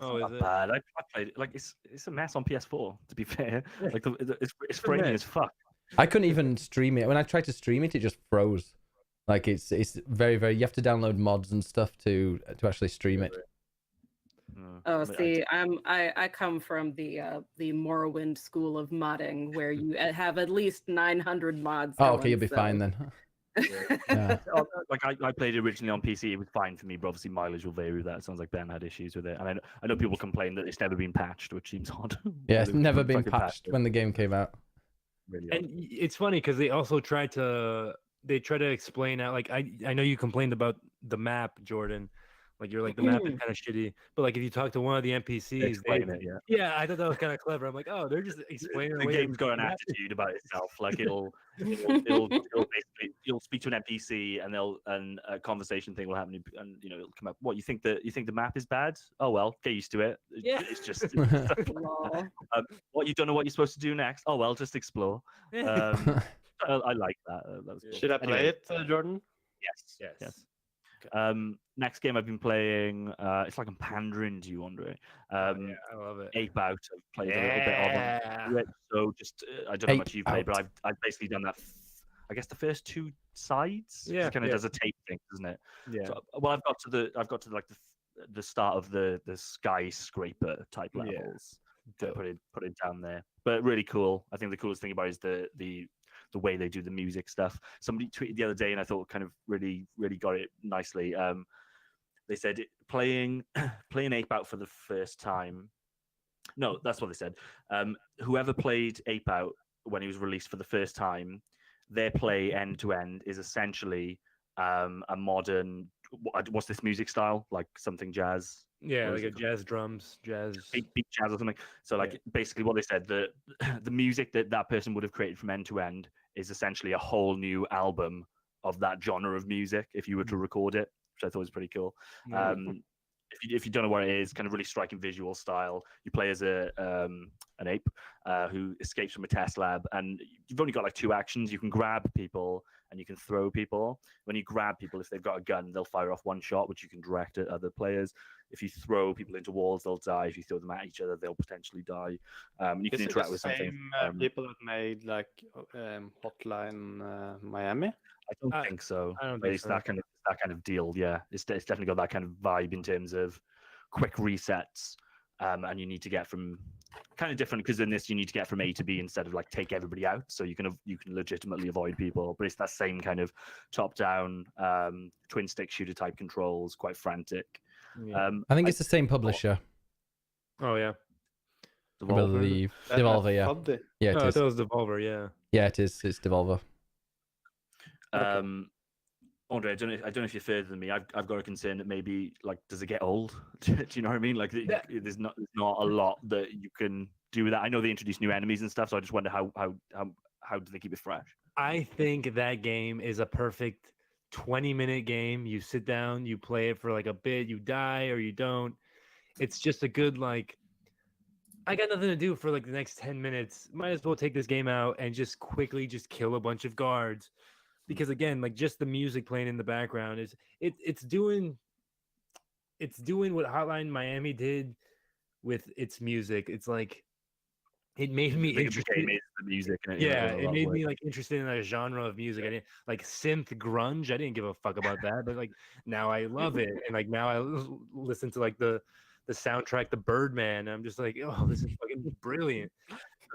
Oh, is not it? bad. I played it. Like it's a mess on PS4. To be fair, like it's framing as fuck. I couldn't even stream it. When I tried to stream it, it just froze. Like it's very, very. You have to download mods and stuff to actually stream it. Oh, see, I come from the Morrowind school of modding, where you have at least 900 mods. Oh, okay, you'll be fine then. Yeah. Like I played it originally on PC. It was fine for me, but obviously mileage will vary with that. It sounds like Ben had issues with it, and I know people complain that it's never been patched, which seems odd. Yeah, it's never been patched when the game came out. Really and it's funny because they also try to explain out. Like I know you complained about the map, Jordan. Like you're like the map is kind of shitty, but like if you talk to one of the NPCs, I thought that was kind of clever. I'm like, oh, they're just explaining. The game's got an attitude about itself. Like it'll basically you'll speak to an NPC and a conversation thing will happen, and it'll come up. What you think the map is bad? Oh well, get used to it. It's just what you don't know what you're supposed to do next. Oh well, just explore. I like that. That was cool. Should I play it, Jordan? Yes. Next game I've been playing, it's like I'm pandering to you, Andre. I love it. Ape Out. I've played a little bit of it. So just I don't know how much you've played, but I've basically done that. I guess the first two sides. Yeah, it kind of does a tape thing, doesn't it? Yeah. So, well, I've got to like the start of the skyscraper type levels. To put it down there, but really cool. I think the coolest thing about it is the way they do the music stuff. Somebody tweeted the other day, and I thought kind of really, really got it nicely. They said playing Ape Out for the first time. No, that's what they said. Whoever played Ape Out when he was released for the first time, their play end to end is essentially a modern. What's this music style? Like something jazz. Yeah, like a jazz drums, jazz beat jazz or something. So like basically what they said, the music that person would have created from end to end is essentially a whole new album of that genre of music if you were to record it, which I thought was pretty cool. If you don't know what it is, kind of really striking visual style. You play as an ape who escapes from a test lab, and you've only got like two actions. You can grab people and you can throw people. When you grab people, if they've got a gun, they'll fire off one shot, which you can direct at other players. If you throw people into walls, they'll die. If you throw them at each other, they'll potentially die. You can interact with something. People that made like Hotline Miami. I don't think so. I don't think it's that kind of deal. Yeah, it's definitely got that kind of vibe in terms of quick resets, and you need to get from kind of different because in this you need to get from A to B instead of like take everybody out, so you can legitimately avoid people. But it's that same kind of top down twin stick shooter type controls, quite frantic. Yeah. I think it's the same publisher. Oh yeah, Devolver. I believe Devolver. Yeah, yeah, it is. It was Devolver. Yeah, yeah, it is. It's Devolver. Andre, I don't know if you're further than me. I've got a concern that maybe like does it get old? Do you know what I mean? Like there's not a lot that you can do with that. I know they introduce new enemies and stuff, so I just wonder how do they keep it fresh? I think that game is a perfect 20-minute game. You sit down, you play it for like a bit, you die or you don't. It's just a good like. I got nothing to do for like the next 10 minutes. Might as well take this game out and just quickly just kill a bunch of guards. Because again, like just the music playing in the background is it's doing what Hotline Miami did with its music. It's like it made me The interested. game is the music. Yeah, it made me like interested in a genre of music. I didn't like synth grunge. I didn't give a fuck about that, but like now I love it, and like now I listen to like the soundtrack, the Birdman. And I'm just like, oh, this is fucking brilliant.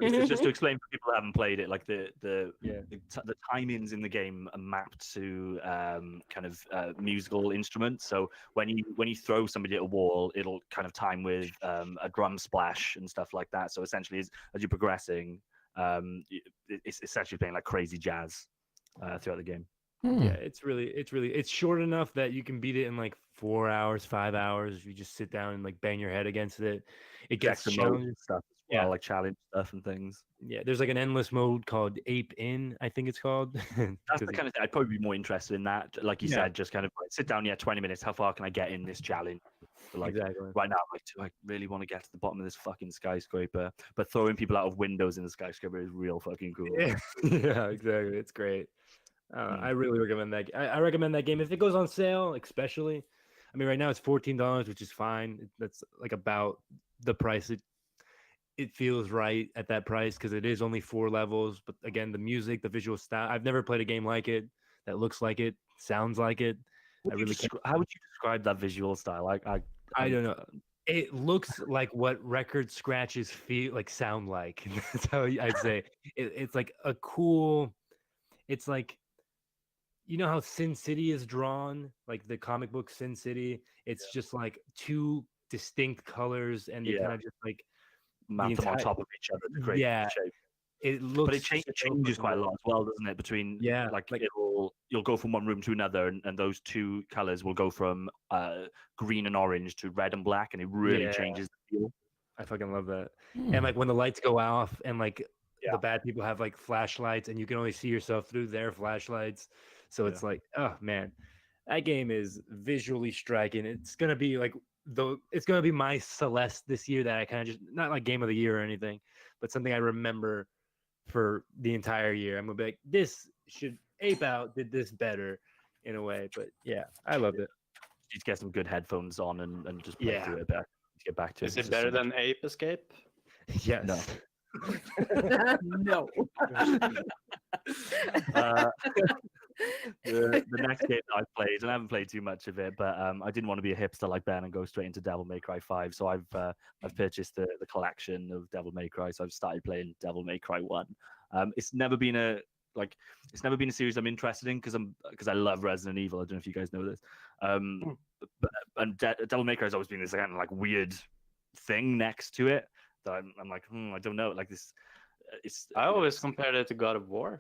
Just to explain for people who haven't played it, like the Yeah. the timings in the game are mapped to kind of musical instruments. So when you throw somebody at a wall, it'll kind of time with a drum splash and stuff like that. So essentially, as you're progressing, it's essentially playing like crazy jazz throughout the game. Yeah, it's short enough that you can beat it in like 4 hours, 5 hours. You just sit down and like bang your head against it. It gets Extra mode challenging. and stuff as well, like challenge stuff and things. Yeah, there's like an endless mode called Ape In, I think it's called. That's the kind of thing I'd probably be more interested in that. Like you Yeah. said, just kind of like, sit down, 20 minutes. How far can I get in this challenge? But like Exactly. right now, I'm like, do I really want to get to the bottom of this fucking skyscraper? But throwing people out of windows in the skyscraper is real fucking cool. Yeah, yeah, exactly. It's great. I really recommend that. I recommend that game if it goes on sale, especially. I mean, right now it's $14, which is fine. That's like about the price. It feels right at that price because it is only 4 levels. But again, the music, the visual style. I've never played a game like it that looks like it, sounds like it. How would you describe that visual style? I don't know. It looks like what record scratches sound like. That's how I'd say. It's like a cool. It's like, you know how Sin City is drawn, like the comic book Sin City. It's just like 2 distinct colors, and they kind of just like map them on top of each other to create the shape. It looks, but it changes quite a lot as well, doesn't it? Between like you'll go from one room to another, and those 2 colors will go from green and orange to red and black, and it really changes the feel. I fucking love that. And like when the lights go off, and like the bad people have like flashlights, and you can only see yourself through their flashlights. So it's like, oh man, that game is visually striking. It's gonna be like it's gonna be my Celeste this year that I kind of just, not like game of the year or anything, but something I remember for the entire year. I'm gonna be like, this should Ape Out did this better in a way. But yeah, I loved it. You just get some good headphones on and just play through it back. Get back to it. Is it better than Ape Escape? Yes. No. No. The next game that I've played, and I haven't played too much of it, but I didn't want to be a hipster like Ben and go straight into Devil May Cry 5. So I've purchased the collection of Devil May Cry. So I've started playing Devil May Cry 1. It's never been a series I'm interested in because I love Resident Evil. I don't know if you guys know this. Devil May Cry has always been this kind of like weird thing next to it that I'm like, I don't know, like this. I always compared it to God of War.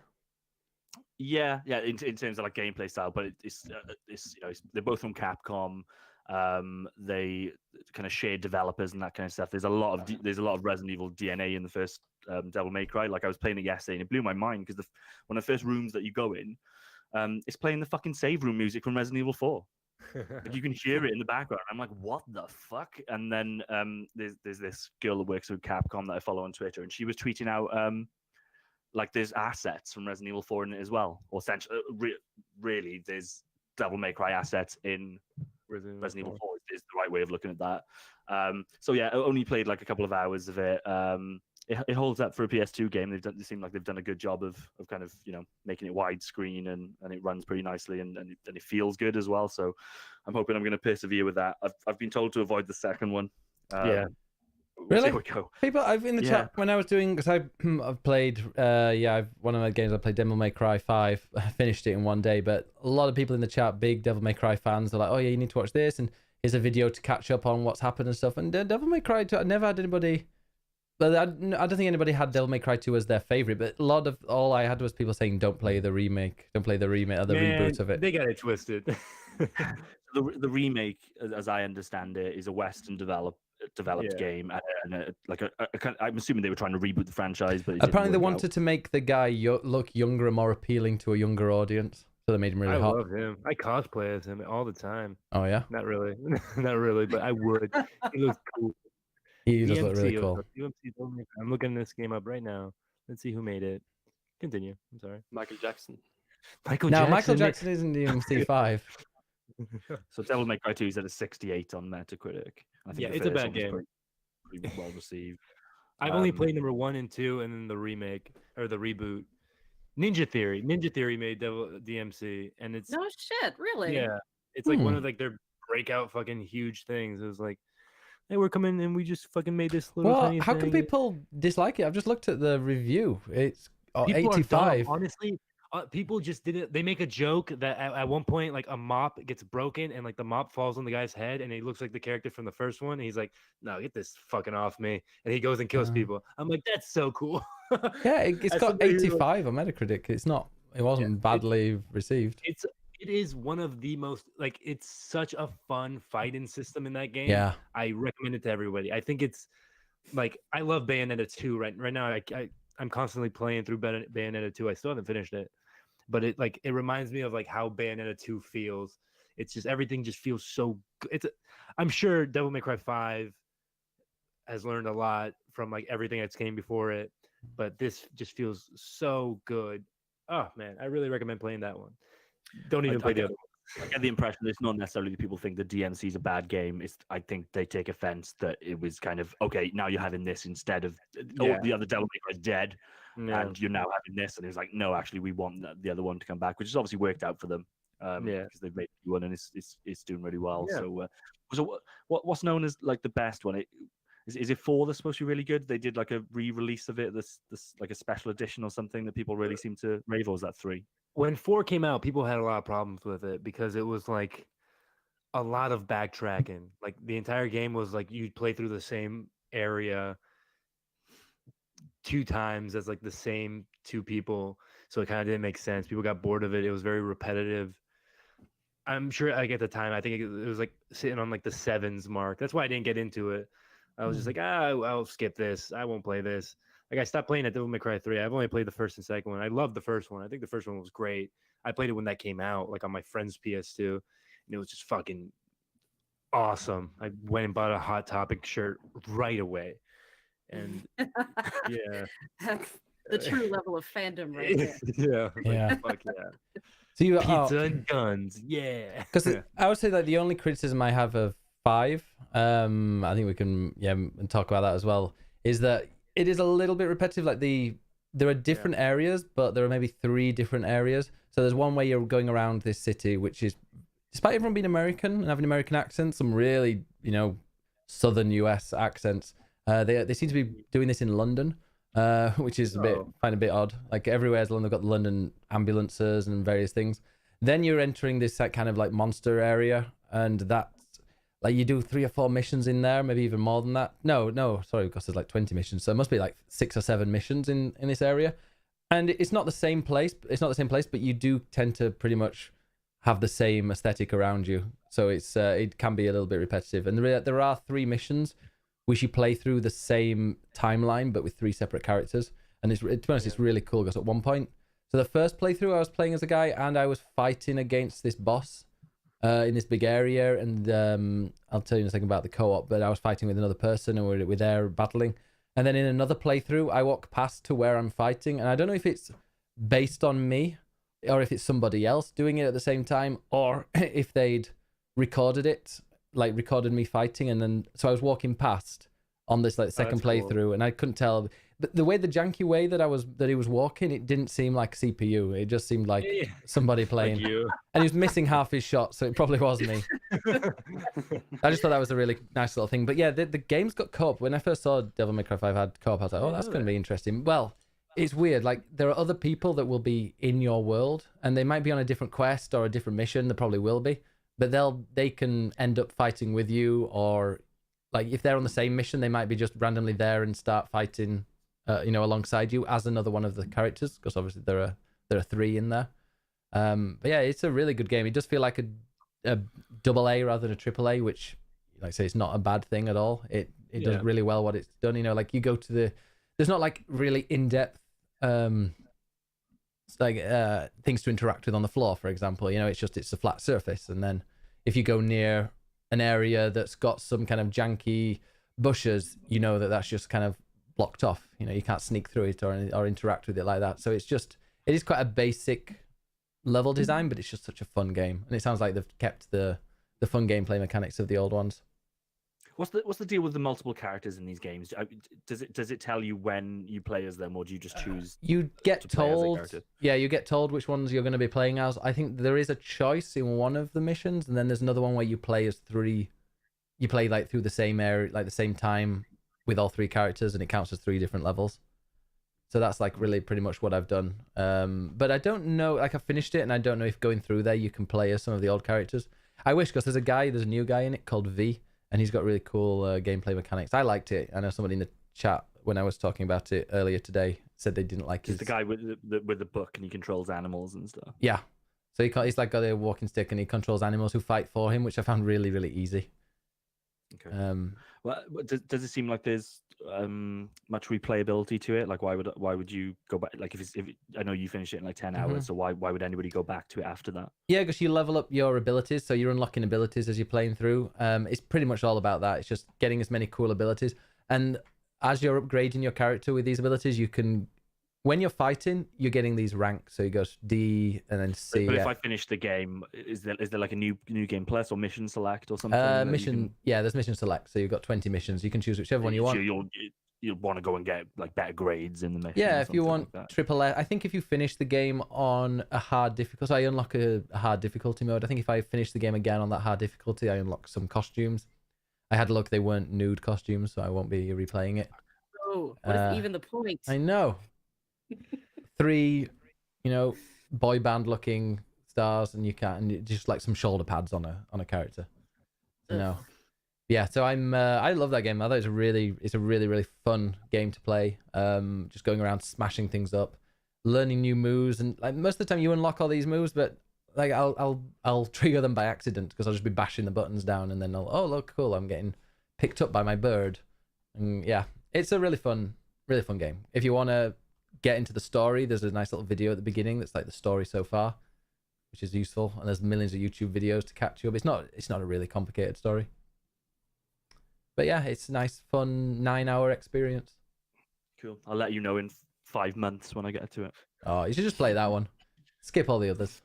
Yeah, in terms of like gameplay style, but it's they're both from Capcom. They kind of share developers and that kind of stuff. There's a lot of Resident Evil DNA in the first Devil May Cry. Like I was playing it yesterday, and it blew my mind because one of the first rooms that you go in, it's playing the fucking save room music from Resident Evil 4. Like you can hear it in the background. I'm like, what the fuck? And then there's this girl that works with Capcom that I follow on Twitter, and she was tweeting out like there's assets from Resident Evil 4 in it as well. Or essentially, really, there's Devil May Cry assets in Resident Evil 4 is the right way of looking at that. So yeah, I only played like a couple of hours of it. It holds up for a PS2 game. They seem like they've done a good job of kind of making it widescreen and it runs pretty nicely and it feels good as well. So I'm hoping I'm going to persevere with that. I've been told to avoid the second one. Really? We go. People, I've in the chat when I was doing, because I've played, one of my games I played, Devil May Cry 5. I finished it in one day, but a lot of people in the chat, big Devil May Cry fans, are like, oh yeah, you need to watch this, and here's a video to catch up on what's happened and stuff. And Devil May Cry 2, I never had anybody, but I don't think anybody had Devil May Cry 2 as their favorite. But a lot of all I had was people saying, don't play the remake or the reboot of it. They got it twisted. The remake, as I understand it, is a Western developed game, and I'm assuming they were trying to reboot the franchise, but apparently they wanted to make the guy look younger and more appealing to a younger audience, so they made him really hot. I love him. I cosplay as him all the time. Oh yeah? Not really, but I would. He looks cool. He does look really cool. I'm looking this game up right now. Let's see who made it. Continue. I'm sorry. Michael Jackson. Michael Jackson isn't the MC5. So Devil May Cry 2 is at a 68 on Metacritic. I think it's a bad game. Pretty well received. I've only played number 1 and 2, and then the remake or the reboot. Ninja Theory made DMC, and it's No shit, really? yeah, it's like one of like their breakout fucking huge things. It was like, hey, we're coming and we just fucking made this little Well, tiny how thing. can people dislike it? I've just looked at the review. It's People are 85. dumb, honestly. People just did it. They make a joke that at one point, like a mop gets broken and like the mop falls on the guy's head, and he looks like the character from the first one. And he's like, "No, get this fucking off me!" And he goes and kills people. I'm like, that's so cool. Yeah, it's got 85 on Metacritic. It's not. It wasn't badly received. It is one of the most like. It's such a fun fighting system in that game. Yeah. I recommend it to everybody. I think it's like I love Bayonetta 2 right now. I'm constantly playing through Bayonetta 2. I still haven't finished it. But it reminds me of like how Bayonetta 2 feels. It's just everything just feels so good. I'm sure Devil May Cry 5 has learned a lot from like everything that's came before it, but this just feels so good. Oh man, I really recommend playing that one. Don't even play the other one. I get the impression that it's not necessarily that people think the DMC is a bad game. I think they take offense that it was kind of okay. Now you're having this instead of the other Devil May Cry is dead. Yeah. And you're now having this, and it was like, no, actually, we want the other one to come back, which has obviously worked out for them, because they've made one and it's doing really well. Yeah. So what's known as like the best one? Is it 4 that's supposed to be really good? They did like a re-release of it, this like a special edition or something that people really seem to rave. Or was that 3? When 4 came out, people had a lot of problems with it because it was like a lot of backtracking. Like the entire game was like you'd play through the same area 2 times as like the same 2 people, so it kind of didn't make sense. People got bored of it. It was very repetitive. I'm sure like at the time I think it was like sitting on like the 7s mark. That's why I didn't get into it. I was just like, I'll skip this. I won't play this. Like I stopped playing at Devil May Cry 3. I've only played the first and second one. I loved the first one. I think the first one was great. I played it when that came out, like on my friend's PS2, and it was just fucking awesome. I went and bought a Hot Topic shirt right away. And yeah, That's the true level of fandom right there. yeah. Fuck yeah. So you Pizza and guns, yeah. Because I would say that the only criticism I have of 5, I think we can talk about that as well, is that it is a little bit repetitive. Like there are different areas, but there are maybe 3 different areas. So there's one where you're going around this city, which is, despite everyone being American and having American accents, some really southern US accents. They seem to be doing this in London, which is find a bit odd. Like everywhere's London, they've got London ambulances and various things. Then you're entering this kind of like monster area, and that's like you do 3 or 4 missions in there, maybe even more than that. No, sorry, because there's like 20 missions, so it must be like 6 or 7 missions in this area. And it's not the same place. It's not the same place, but you do tend to pretty much have the same aesthetic around you. So it can be a little bit repetitive. And there are 3 missions which you play through the same timeline, but with 3 separate characters. And to be honest, it's really cool, because at one point, so the first playthrough, I was playing as a guy, and I was fighting against this boss in this big area. And I'll tell you in a second about the co-op, but I was fighting with another person, and we're there battling. And then in another playthrough, I walk past to where I'm fighting, and I don't know if it's based on me, or if it's somebody else doing it at the same time, or if they'd recorded it, like recorded me fighting, and then so I was walking past on this like second playthrough, cool. And I couldn't tell, but the janky way that he was walking, it didn't seem like CPU. It just seemed like somebody playing, like you. And he was missing half his shot, so it probably was me. I just thought that was a really nice little thing. But yeah, the game's got co-op. When I first saw Devil May Cry 5 had co-op, I was like, oh, that's going to be interesting. Well, it's weird. Like there are other people that will be in your world, and they might be on a different quest or a different mission. They probably will be. But they can end up fighting with you, or like if they're on the same mission, they might be just randomly there and start fighting, alongside you as another one of the characters, because obviously there are 3 in there. But yeah, it's a really good game. It does feel like a double A rather than a triple A, which, like I say, it's not a bad thing at all. It does really well what it's done. Like you go to there's not like really in depth things to interact with on the floor, for example. It's a flat surface, and then if you go near an area that's got some kind of janky bushes, that's just kind of blocked off. You can't sneak through it or interact with it like that. So it is quite a basic level design, but it's just such a fun game, and it sounds like they've kept the fun gameplay mechanics of the old ones. What's the deal with the multiple characters in these games? Does it tell you when you play as them, or do you just choose? You get to play as a told, character? yeah, you get told which ones you're going to be playing as. I think there is a choice in one of the missions, and then there's another one where you play as three. You play like through the same area, like the same time with all three characters, and it counts as 3 different levels. So that's like really pretty much what I've done. But I don't know, like I finished it, and I don't know if going through there you can play as some of the old characters. I wish, because there's a new guy in it called V, and he's got really cool gameplay mechanics. I liked it. I know somebody in the chat when I was talking about it earlier today said they didn't like He's the guy with the book, and he controls animals and stuff. Yeah, so he's like got a walking stick, and he controls animals who fight for him, which I found really, really easy. Okay. Well, does it seem like there's much replayability to it? Like, why would you go back? Like, if I know you finished it in like 10 hours, so why would anybody go back to it after that? Yeah, because you level up your abilities, so you're unlocking abilities as you're playing through. It's pretty much all about that. It's just getting as many cool abilities, and as you're upgrading your character with these abilities, you can. When you're fighting, you're getting these ranks. So you go D and then C. But if I finish the game, is there like a new game plus or mission select or something? Mission, yeah, there's mission select. So you've got 20 missions. You can choose whichever one you want. You'll want to go and get like better grades in the mission. Yeah, if you want like triple I think if you finish the game on a hard difficulty, I unlock a hard difficulty mode. I think if I finish the game again on that hard difficulty, I unlock some costumes. I had a look; they weren't nude costumes, so I won't be replaying it. Oh, what is even the point? I know. 3, boy band looking stars, and you can just like some shoulder pads on a character. No, yeah. So I love that game. I thought it's a really fun game to play. Just going around smashing things up, learning new moves, and like most of the time you unlock all these moves, but like I'll trigger them by accident because I'll just be bashing the buttons down, and then look cool, I'm getting picked up by my bird, and yeah, it's a really fun game. If you want to get into the story, there's a nice little video at the beginning that's like the story so far, which is useful, and there's millions of YouTube videos to catch you up. It's not a really complicated story, but yeah, it's a nice fun 9-hour experience. Cool. I'll let you know in 5 months when I get to it. Oh, you should just play that one, skip all the others.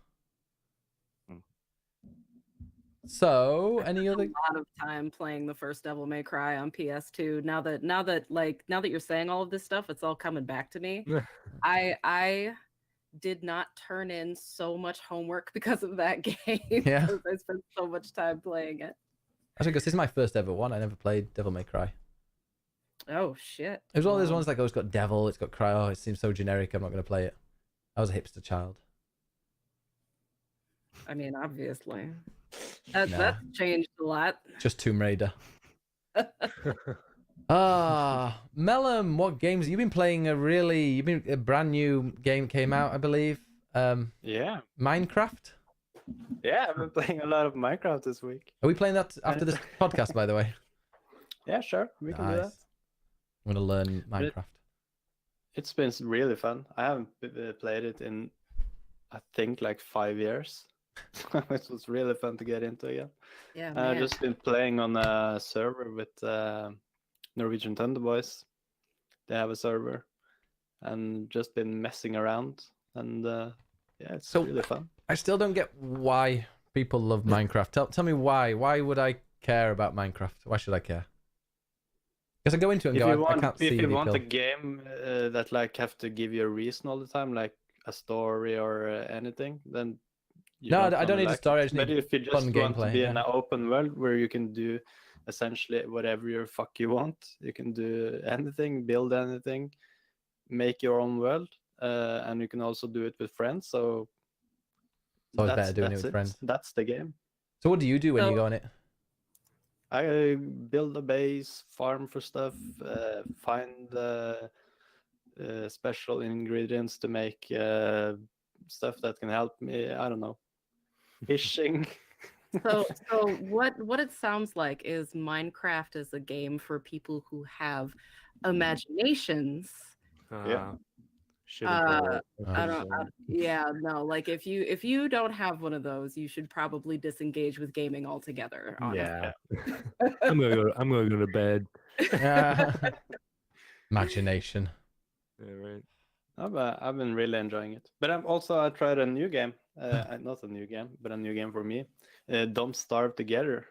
So, any other? A lot of time playing the first Devil May Cry on PS2. Now that you're saying all of this stuff, it's all coming back to me. I did not turn in so much homework because of that game. Yeah, because I spent so much time playing it. Actually, because this is my first ever one. I never played Devil May Cry. Oh shit! It was one of those ones like, oh, it's got devil, it's got cry. Oh, it seems so generic. I'm not going to play it. I was a hipster child. I mean, obviously. That's changed a lot. Just Tomb Raider. Mellom, what games you've been playing? A brand new game came out, I believe. Yeah. Minecraft. Yeah, I've been playing a lot of Minecraft this week. Are we playing that after this podcast, by the way? Yeah, sure. We can do that. I'm gonna learn Minecraft. It's been really fun. I haven't played it in, I think, like 5 years. It was really fun to get into again. Yeah, I've just been playing on a server with Norwegian Thunder Boys. They have a server, and just been messing around. And yeah, it's really fun. I still don't get why people love Minecraft. Tell me why. Why would I care about Minecraft? Why should I care? Because I go into it and I can't see. If you want a game that like have to give you a reason all the time, like a story or anything, then I don't need a story. I just need but if you just fun want gameplay, to be in an open world where you can do essentially whatever your fuck you want, you can do anything, build anything, make your own world, and you can also do it with friends. So it's always better doing it with friends. That's the game. So what do you do when you go on it? I build a base, farm for stuff, find special ingredients to make stuff that can help me. I don't know, fishing. So what it sounds like is Minecraft is a game for people who have imaginations. Like if you don't have one of those, you should probably disengage with gaming altogether. Honestly. Yeah. I'm gonna go to bed. Imagination. Yeah, right. I've been really enjoying it. But I tried a new game. Not a new game, but a new game for me. Don't Starve Together.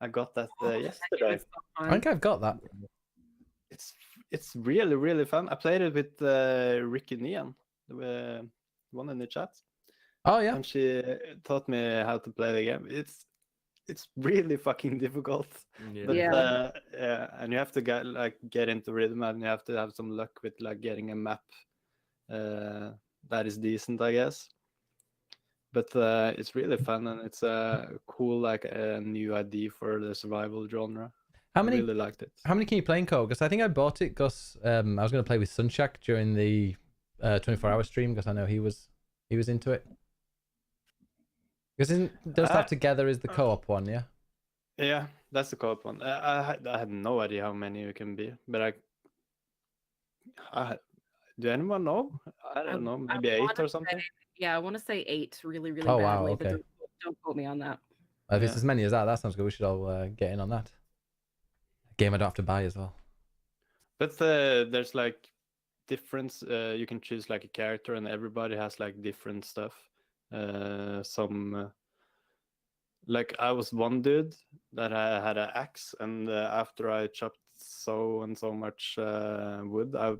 I got that That game yesterday. is so I fun. think I've got that. It's really really fun. I played it with Ricky Nian, the one in the chat, Oh yeah. and she taught me how to play the game. It's really fucking difficult, but Yeah. yeah, and you have to get into rhythm, and you have to have some luck with like getting a map that is decent, I guess. But it's really fun, and it's a cool like a new idea for the survival genre. How I many? really liked it. How many can you play in co? Because I think I bought it because I was going to play with Sunshak during the 24-hour stream because I know he was into it. Because isn't Don't Starve Together is the co-op one, yeah? Yeah, that's the co-op one. I had no idea how many you can be, but do anyone know? I don't know, maybe 8 wanna or something. Yeah, I want to say 8 really, really Oh, wow, badly, okay. but don't quote me on that. If it's Yeah. as many as that sounds good. We should all get in on that. A game I don't have to buy as well. But there's like difference. You can choose like a character, and everybody has like different stuff. Like I was one dude that I had an axe, and after I chopped so and so much wood, I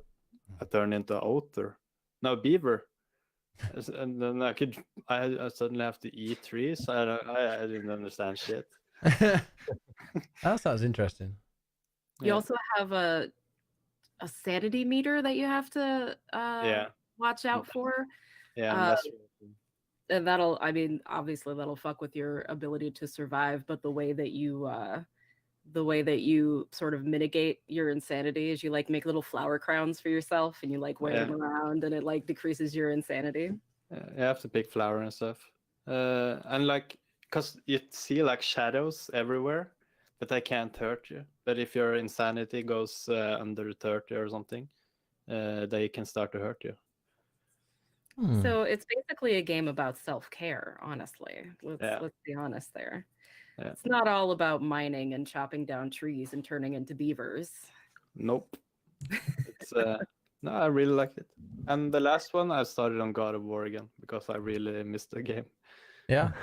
turned into an otter. No, beaver. And then I suddenly have to eat trees. I didn't understand shit. That sounds interesting. You Yeah. also have a sanity meter that you have to Yeah, watch out for. yeah, and Uh, that's and obviously that'll fuck with your ability to survive, but the way that you sort of mitigate your insanity is you like make little flower crowns for yourself and you like wear them around, and it like decreases your insanity. you have to pick flower and stuff. And like, cause you see like shadows everywhere, but they can't hurt you. But if your insanity goes under 30 or something, they can start to hurt you. So it's basically a game about self-care, honestly. Yeah. Let's be honest there. Yeah. It's not all about mining and chopping down trees and turning into beavers. Nope. It's no, I really liked it. And the last one I started on God of War again because I really missed the game. Yeah.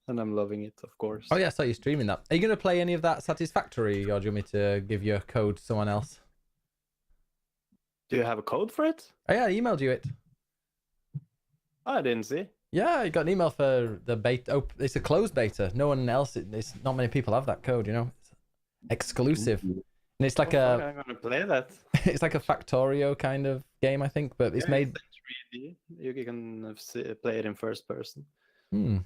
And I'm loving it, of course. Oh yeah, I saw you streaming that. Are you going to play any of that Satisfactory, or do you want me to give your code to someone else? Do you have a code for it? Oh yeah, I emailed you it. Oh, I didn't see. Yeah, I got an email for the beta. Oh, it's a closed beta. No one else. It's not many people have that code. You know, it's exclusive, and it's like I'm gonna play that. it's like a Factorio kind of game, I think. But it's made. It's 3D. You can play it in first person. You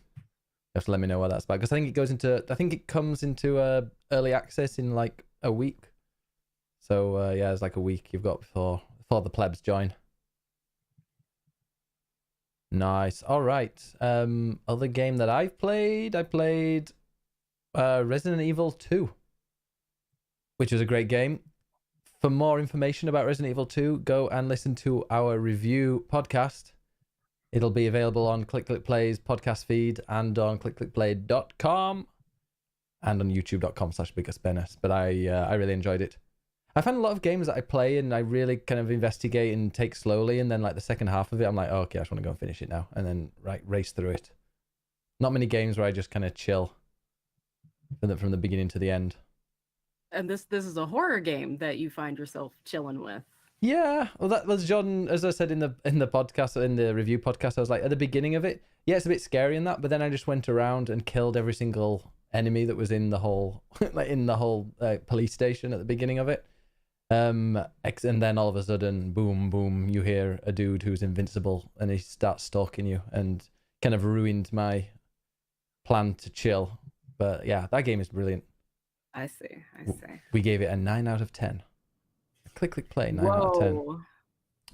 have to let me know what that's about because I think it goes into. I think it comes into early access in like a week. So yeah, it's like a week you've got before the plebs join. Nice. All right. Other game that I played Resident Evil 2, which was a great game. For more information about Resident Evil 2, go and listen to our review podcast. It'll be available on Click Click Play's podcast feed and on clickclickplay.com and on youtube.com/biggestbennis. But I really enjoyed it. I find a lot of games that I play and I really kind of investigate and take slowly, and then like the second half of it, I'm like, oh, okay, I just want to go and finish it now, and then race through it. Not many games where I just kind of chill from the beginning to the end. And this is a horror game that you find yourself chilling with. Yeah, well, that was John, as I said in the podcast, in the review podcast, I was like, at the beginning of it, yeah, it's a bit scary in that, but then I just went around and killed every single enemy that was in the whole police station at the beginning of it. And then all of a sudden, boom, boom, you hear a dude who's invincible and he starts stalking you and kind of ruined my plan to chill. But yeah, that game is brilliant. I see. We gave it a 9 out of 10. Click, click, play, 9 out of 10.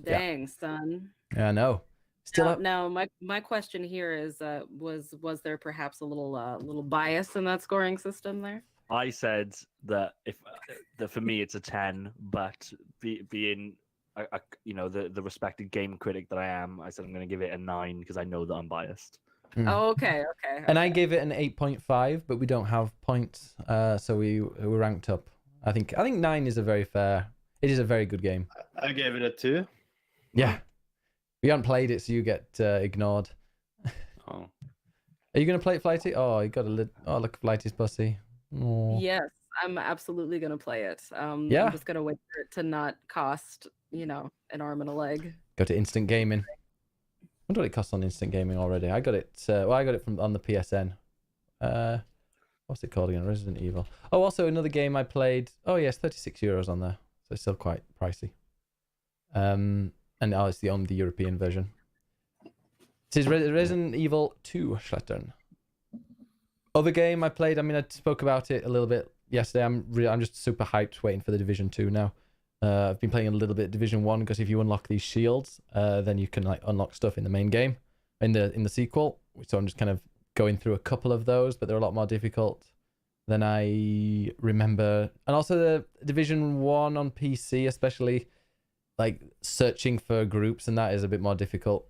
Dang, son. Yeah, I know. Still up. Now, my question here is, was there perhaps a little bias in that scoring system there? I said that that for me it's a 10, but being the respected game critic that I am, I said I'm going to give it a 9 because I know that I'm biased. Oh, okay. And I gave it an 8.5, but we don't have points, so we were ranked up. I think 9 is a very fair. It is a very good game. I gave it a 2. Yeah, we haven't played it, so you get ignored. Oh. Are you gonna play it, Flighty? Oh, you got a oh, look, Flighty's pussy. Oh. Yes, I'm absolutely gonna play it. Yeah. I'm just gonna wait for it to not cost, an arm and a leg. Go to Instant Gaming. I wonder what it costs on Instant Gaming already. I got it. I got it from on the PSN. What's it called again? Resident Evil. Oh, also another game I played. Oh yes, €36 on there. So it's still quite pricey. And it's the only European version. It is Resident Evil 2 Schlettern. Other game I played. I mean, I spoke about it a little bit yesterday. I'm just super hyped, waiting for the Division 2 now. I've been playing a little bit Division 1 because if you unlock these shields, then you can like unlock stuff in the main game, in the sequel. So I'm just kind of going through a couple of those, but they're a lot more difficult than I remember. And also the Division 1 on PC, especially like searching for groups, and that is a bit more difficult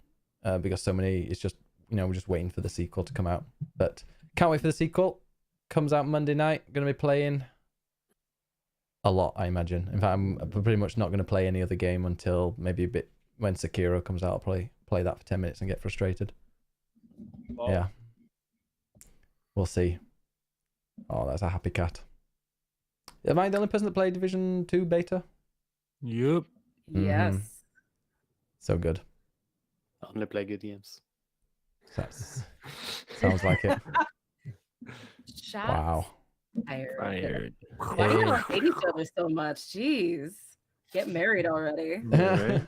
because so many. It's just we're just waiting for the sequel to come out. But can't wait for the sequel. Comes out Monday night. Going to be playing a lot, I imagine. In fact, I'm pretty much not going to play any other game until maybe a bit when Sekiro comes out. I'll probably play that for 10 minutes and get frustrated. Oh. Yeah. We'll see. Oh, that's a happy cat. Am I the only person that played Division 2 beta? Yep. Yes. So good. I only play good games. Sounds like it. Shots Wow. fired. Why do you hate each other so much? Jeez. Get married already. I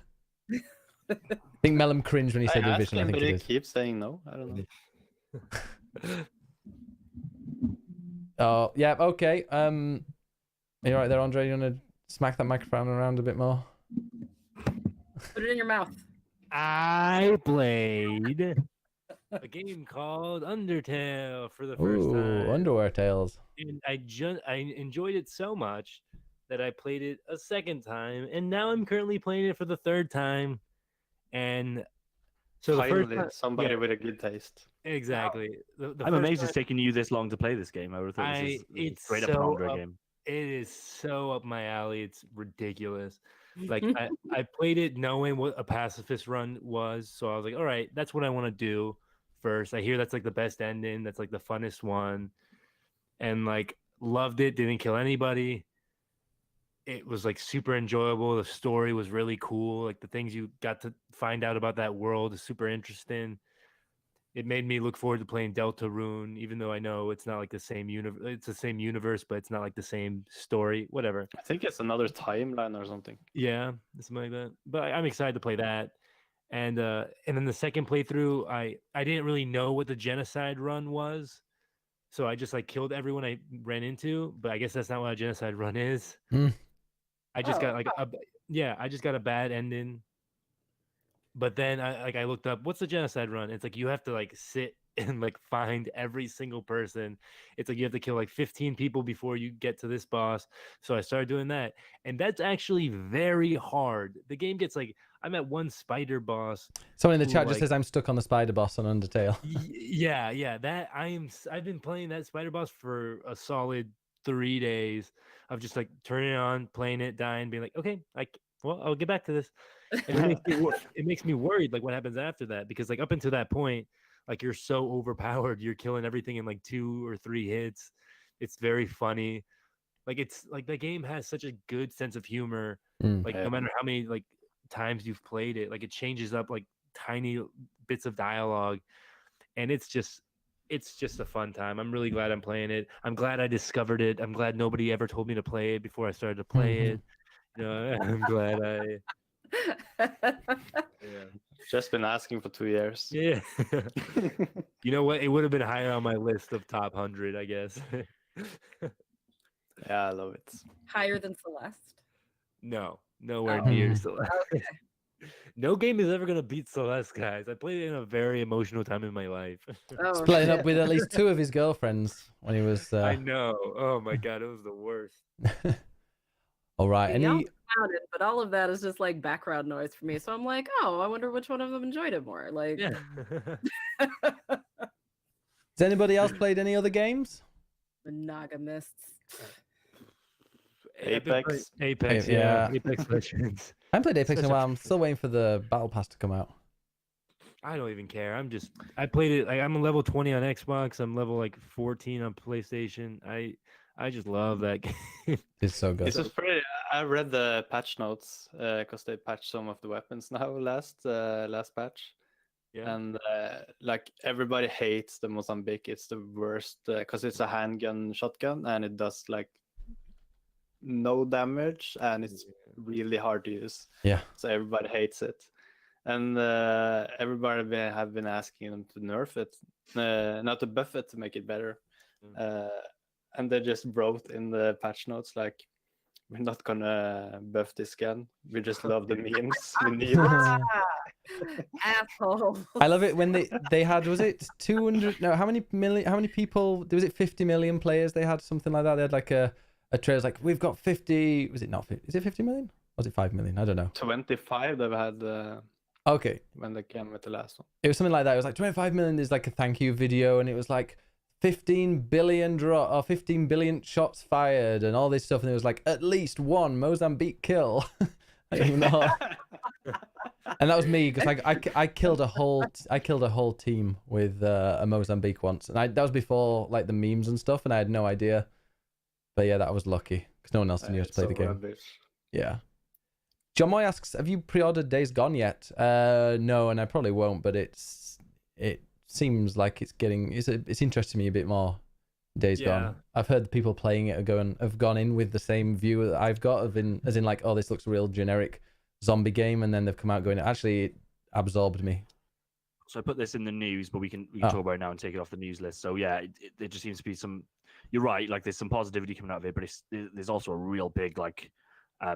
think Mellom cringed when he said I Division. I asked him, think but it he is. keeps saying no. I don't know. Oh, yeah, okay. You right there, Andre? You want to smack that microphone around a bit more? Put it in your mouth. I played a game called Undertale for the first time. Underwear Tales. And I enjoyed it so much that I played it a second time, and now I'm currently playing it for the third time. And so Finally, the first somebody with a good taste. exactly. The I'm first amazed time- it's taken you this long to play this game. I would have thought this is it's straight up so an Andre up- game. It is so up my alley. It's ridiculous. Like I played it knowing what a pacifist run was, so I was like, all right, that's what I want to do first. I hear that's like the best ending. That's like the funnest one, and like loved it. Didn't kill anybody. It was like super enjoyable. The story was really cool. Like the things you got to find out about that world is super interesting. It made me look forward to playing Deltarune, even though I know it's not like the same universe. It's the same universe, but it's not like the same story. Whatever. I think it's another timeline or something. Yeah, something like that. But I'm excited to play that. And then the second playthrough, I didn't really know what the genocide run was, so I just like killed everyone I ran into. But I guess that's not what a genocide run is. I just got like I just got a bad ending. But then I looked up what's the genocide run. It's like you have to like sit and like find every single person. It's like you have to kill like 15 people before you get to this boss. So I started doing that, and that's actually very hard. The game gets like I'm at one spider boss. Someone in the who, chat just like- says I'm stuck on the spider boss on Undertale. Yeah. That I've been playing that spider boss for a solid 3 days of just like turning it on, playing it, dying, being like, okay, I'll get back to this. And it makes me worried, like what happens after that, because like up until that point, like you're so overpowered, you're killing everything in like 2 or 3 hits. It's very funny. Like it's like the game has such a good sense of humor. Like no matter how many like times you've played it, like it changes up like tiny bits of dialogue, and it's just a fun time. I'm really glad I'm playing it. I'm glad I discovered it. I'm glad nobody ever told me to play it before I started to play it. You know, I'm glad I. Yeah. Just been asking for 2 years. Yeah. You know what? It would have been higher on my list of top 100, I guess. Yeah, I love it. Higher than Celeste. No, nowhere Oh. near Celeste. No game is ever gonna beat Celeste, guys. I played it in a very emotional time in my life. Oh, Splitting up shit. with at least 2 of his girlfriends when he was. I know. Oh my god, it was the worst. All right. Y'all Any? found it, but all of that is just like background noise for me. So I'm like, oh, I wonder which one of them enjoyed it more. Like, Yeah. Has anybody else played any other games? monogamists. Apex. Apex, Yeah. yeah. Apex Legends. I haven't played Apex in Such a a- while. I'm still waiting for the Battle Pass to come out. I don't even care. I played it. Like, I'm a level 20 on Xbox. I'm level like 14 on PlayStation. I just love that game. It's so good. This is pretty. I read the patch notes because they patched some of the weapons now last patch. Yeah. And like everybody hates the Mozambique. It's the worst because it's a handgun shotgun and it does like no damage and it's really hard to use. Yeah. So everybody hates it, and everybody have been asking them to nerf it, not to buff it to make it better. And they just wrote in the patch notes like, we're not gonna buff this gun. We just love the memes. We need it. Asshole. I love it when they had, was it 200? No, how many people? Was it 50 million players? They had something like that. They had like a trailer like, we've got 50. Was it not 50? Is it 50 million? Or was it 5 million? I don't know. 25 they've had. Okay. When they came with the last one. It was something like that. It was like 25 million is like a thank you video, and it was like 15 billion or 15 billion shots fired and all this stuff, and it was like at least one Mozambique kill. I don't even know. And that was me because I killed a whole team with a Mozambique once, and that was before like the memes and stuff, and I had no idea. But yeah, that was lucky because no one else knew how to play the game. Rubbish. Yeah. John Moy asks, have you pre-ordered Days Gone yet? No, and I probably won't, but it seems like it's interesting me a bit more. Days Gone. I've heard the people playing it have gone in with the same view that I've got as in like, oh, this looks a real generic zombie game, and then they've come out going, actually it absorbed me. So I put this in the news, but we can talk about it now and take it off the news list. So yeah, it just seems to be some. You're right, like there's some positivity coming out of it, but there's also a real big like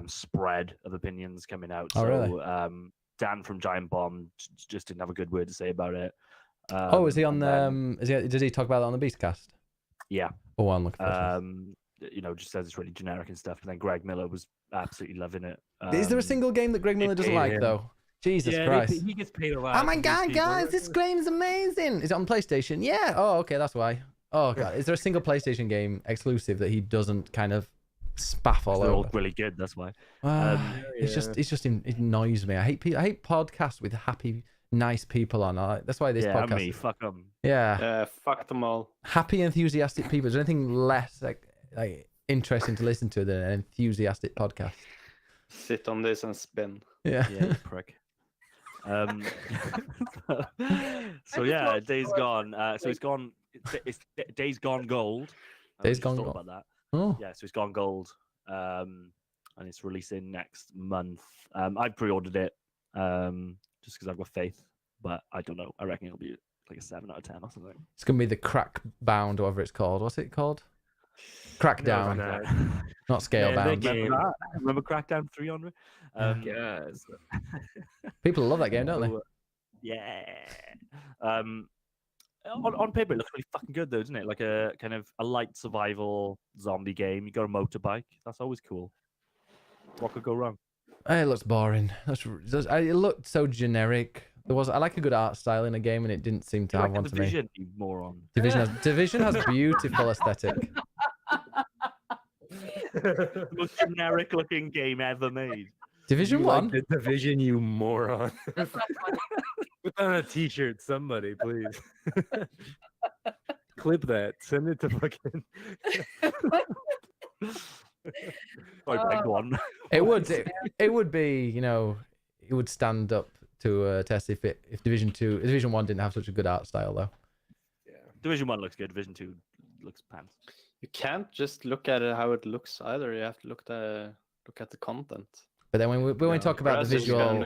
spread of opinions coming out. Oh, so really? Dan from Giant Bomb just didn't have a good word to say about it. Is he on the? Did he talk about that on the Beastcast? Yeah. Oh, I'm looking for just says it's really generic and stuff. And then Greg Miller was absolutely loving it. Is there a single game that Greg Miller doesn't like though? Jesus Christ! He gets paid a lot. Oh my God, guys, this game's amazing. Is it on PlayStation? Yeah. Oh, okay, that's why. Oh God, is there a single PlayStation game exclusive that he doesn't kind of spaff all They're over? all really good. That's why. It annoys me. I hate podcasts with happy, nice people on. That's why this podcast. Me, fuck them. Yeah. Fuck them all. Happy, enthusiastic people. Is there anything less like interesting to listen to than an enthusiastic podcast? Sit on this and spin. Yeah. Yeah, you prick. So yeah, Days Gone. So it's gone. It's Days Gone Gold. Days Gone Gold. About that. Oh. Yeah, so it's gone gold. And it's releasing next month. I pre-ordered it just because I've got faith, but I don't know. I reckon it'll be like a 7 out of 10 or something. It's gonna be the crack bound, whatever it's called. What's it called? Crackdown, not scale bound. Remember Crackdown 3 on it? Yes. People love that game, don't they? Yeah. On paper, it looks really fucking good, though, doesn't it? Like a kind of a light survival zombie game. You got a motorbike. That's always cool. What could go wrong? It looks boring. It looked so generic. I like a good art style in a game, and it didn't seem to have one to me. Division, you moron. Division has beautiful aesthetic. The most generic looking game ever made. Division 1? Like the Division, you moron. Put on a t-shirt, somebody, please. Clip that. Send it to fucking... Go on. It would be, it would stand up to a test if Division 1 didn't have such a good art style, though. Yeah. Division 1 looks good. Division 2 looks pants. You can't just look at it how it looks either. You have to look at the content. But then when we talk about the visual,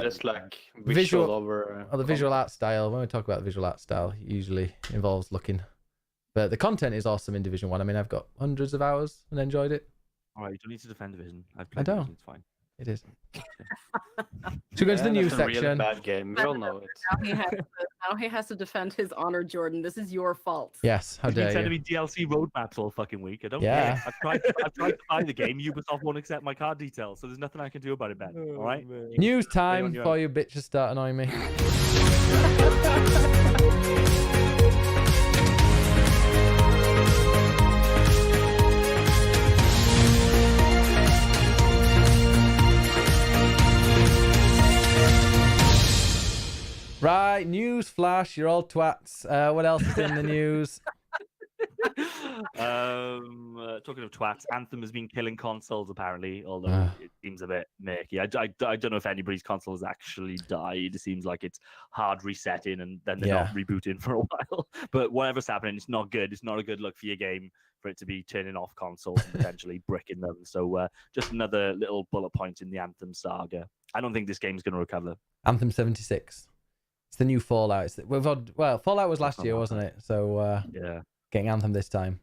just like visual over the visual art style. When we talk about the visual art style, it usually involves looking. But the content is awesome in Division 1. I mean, I've got hundreds of hours and enjoyed it. All right, you don't need to defend Division. I don't. Division, it's fine. It is. Should we go to the news section? Really bad game. We all know it. Now he has to defend his honor, Jordan. This is your fault. Yes. How dare you? Sending me DLC roadmaps all fucking week. I don't Yeah. care. I've tried to buy the game. Ubisoft won't accept my card details, so there's nothing I can do about it, Ben. All right. News time before you bitches start annoying me. Right, news flash. You're all twats. What else is in the news? Talking of twats, Anthem has been killing consoles apparently, although it seems a bit murky. I don't know if anybody's console has actually died. It seems like it's hard resetting and then they're not rebooting for a while. But whatever's happening, it's not good. It's not a good look for your game for it to be turning off consoles and potentially bricking them. So just another little bullet point in the Anthem saga. I don't think this game's going to recover. Anthem 76. It's the new Fallout. Fallout was last year, wasn't it? So yeah. Getting Anthem this time.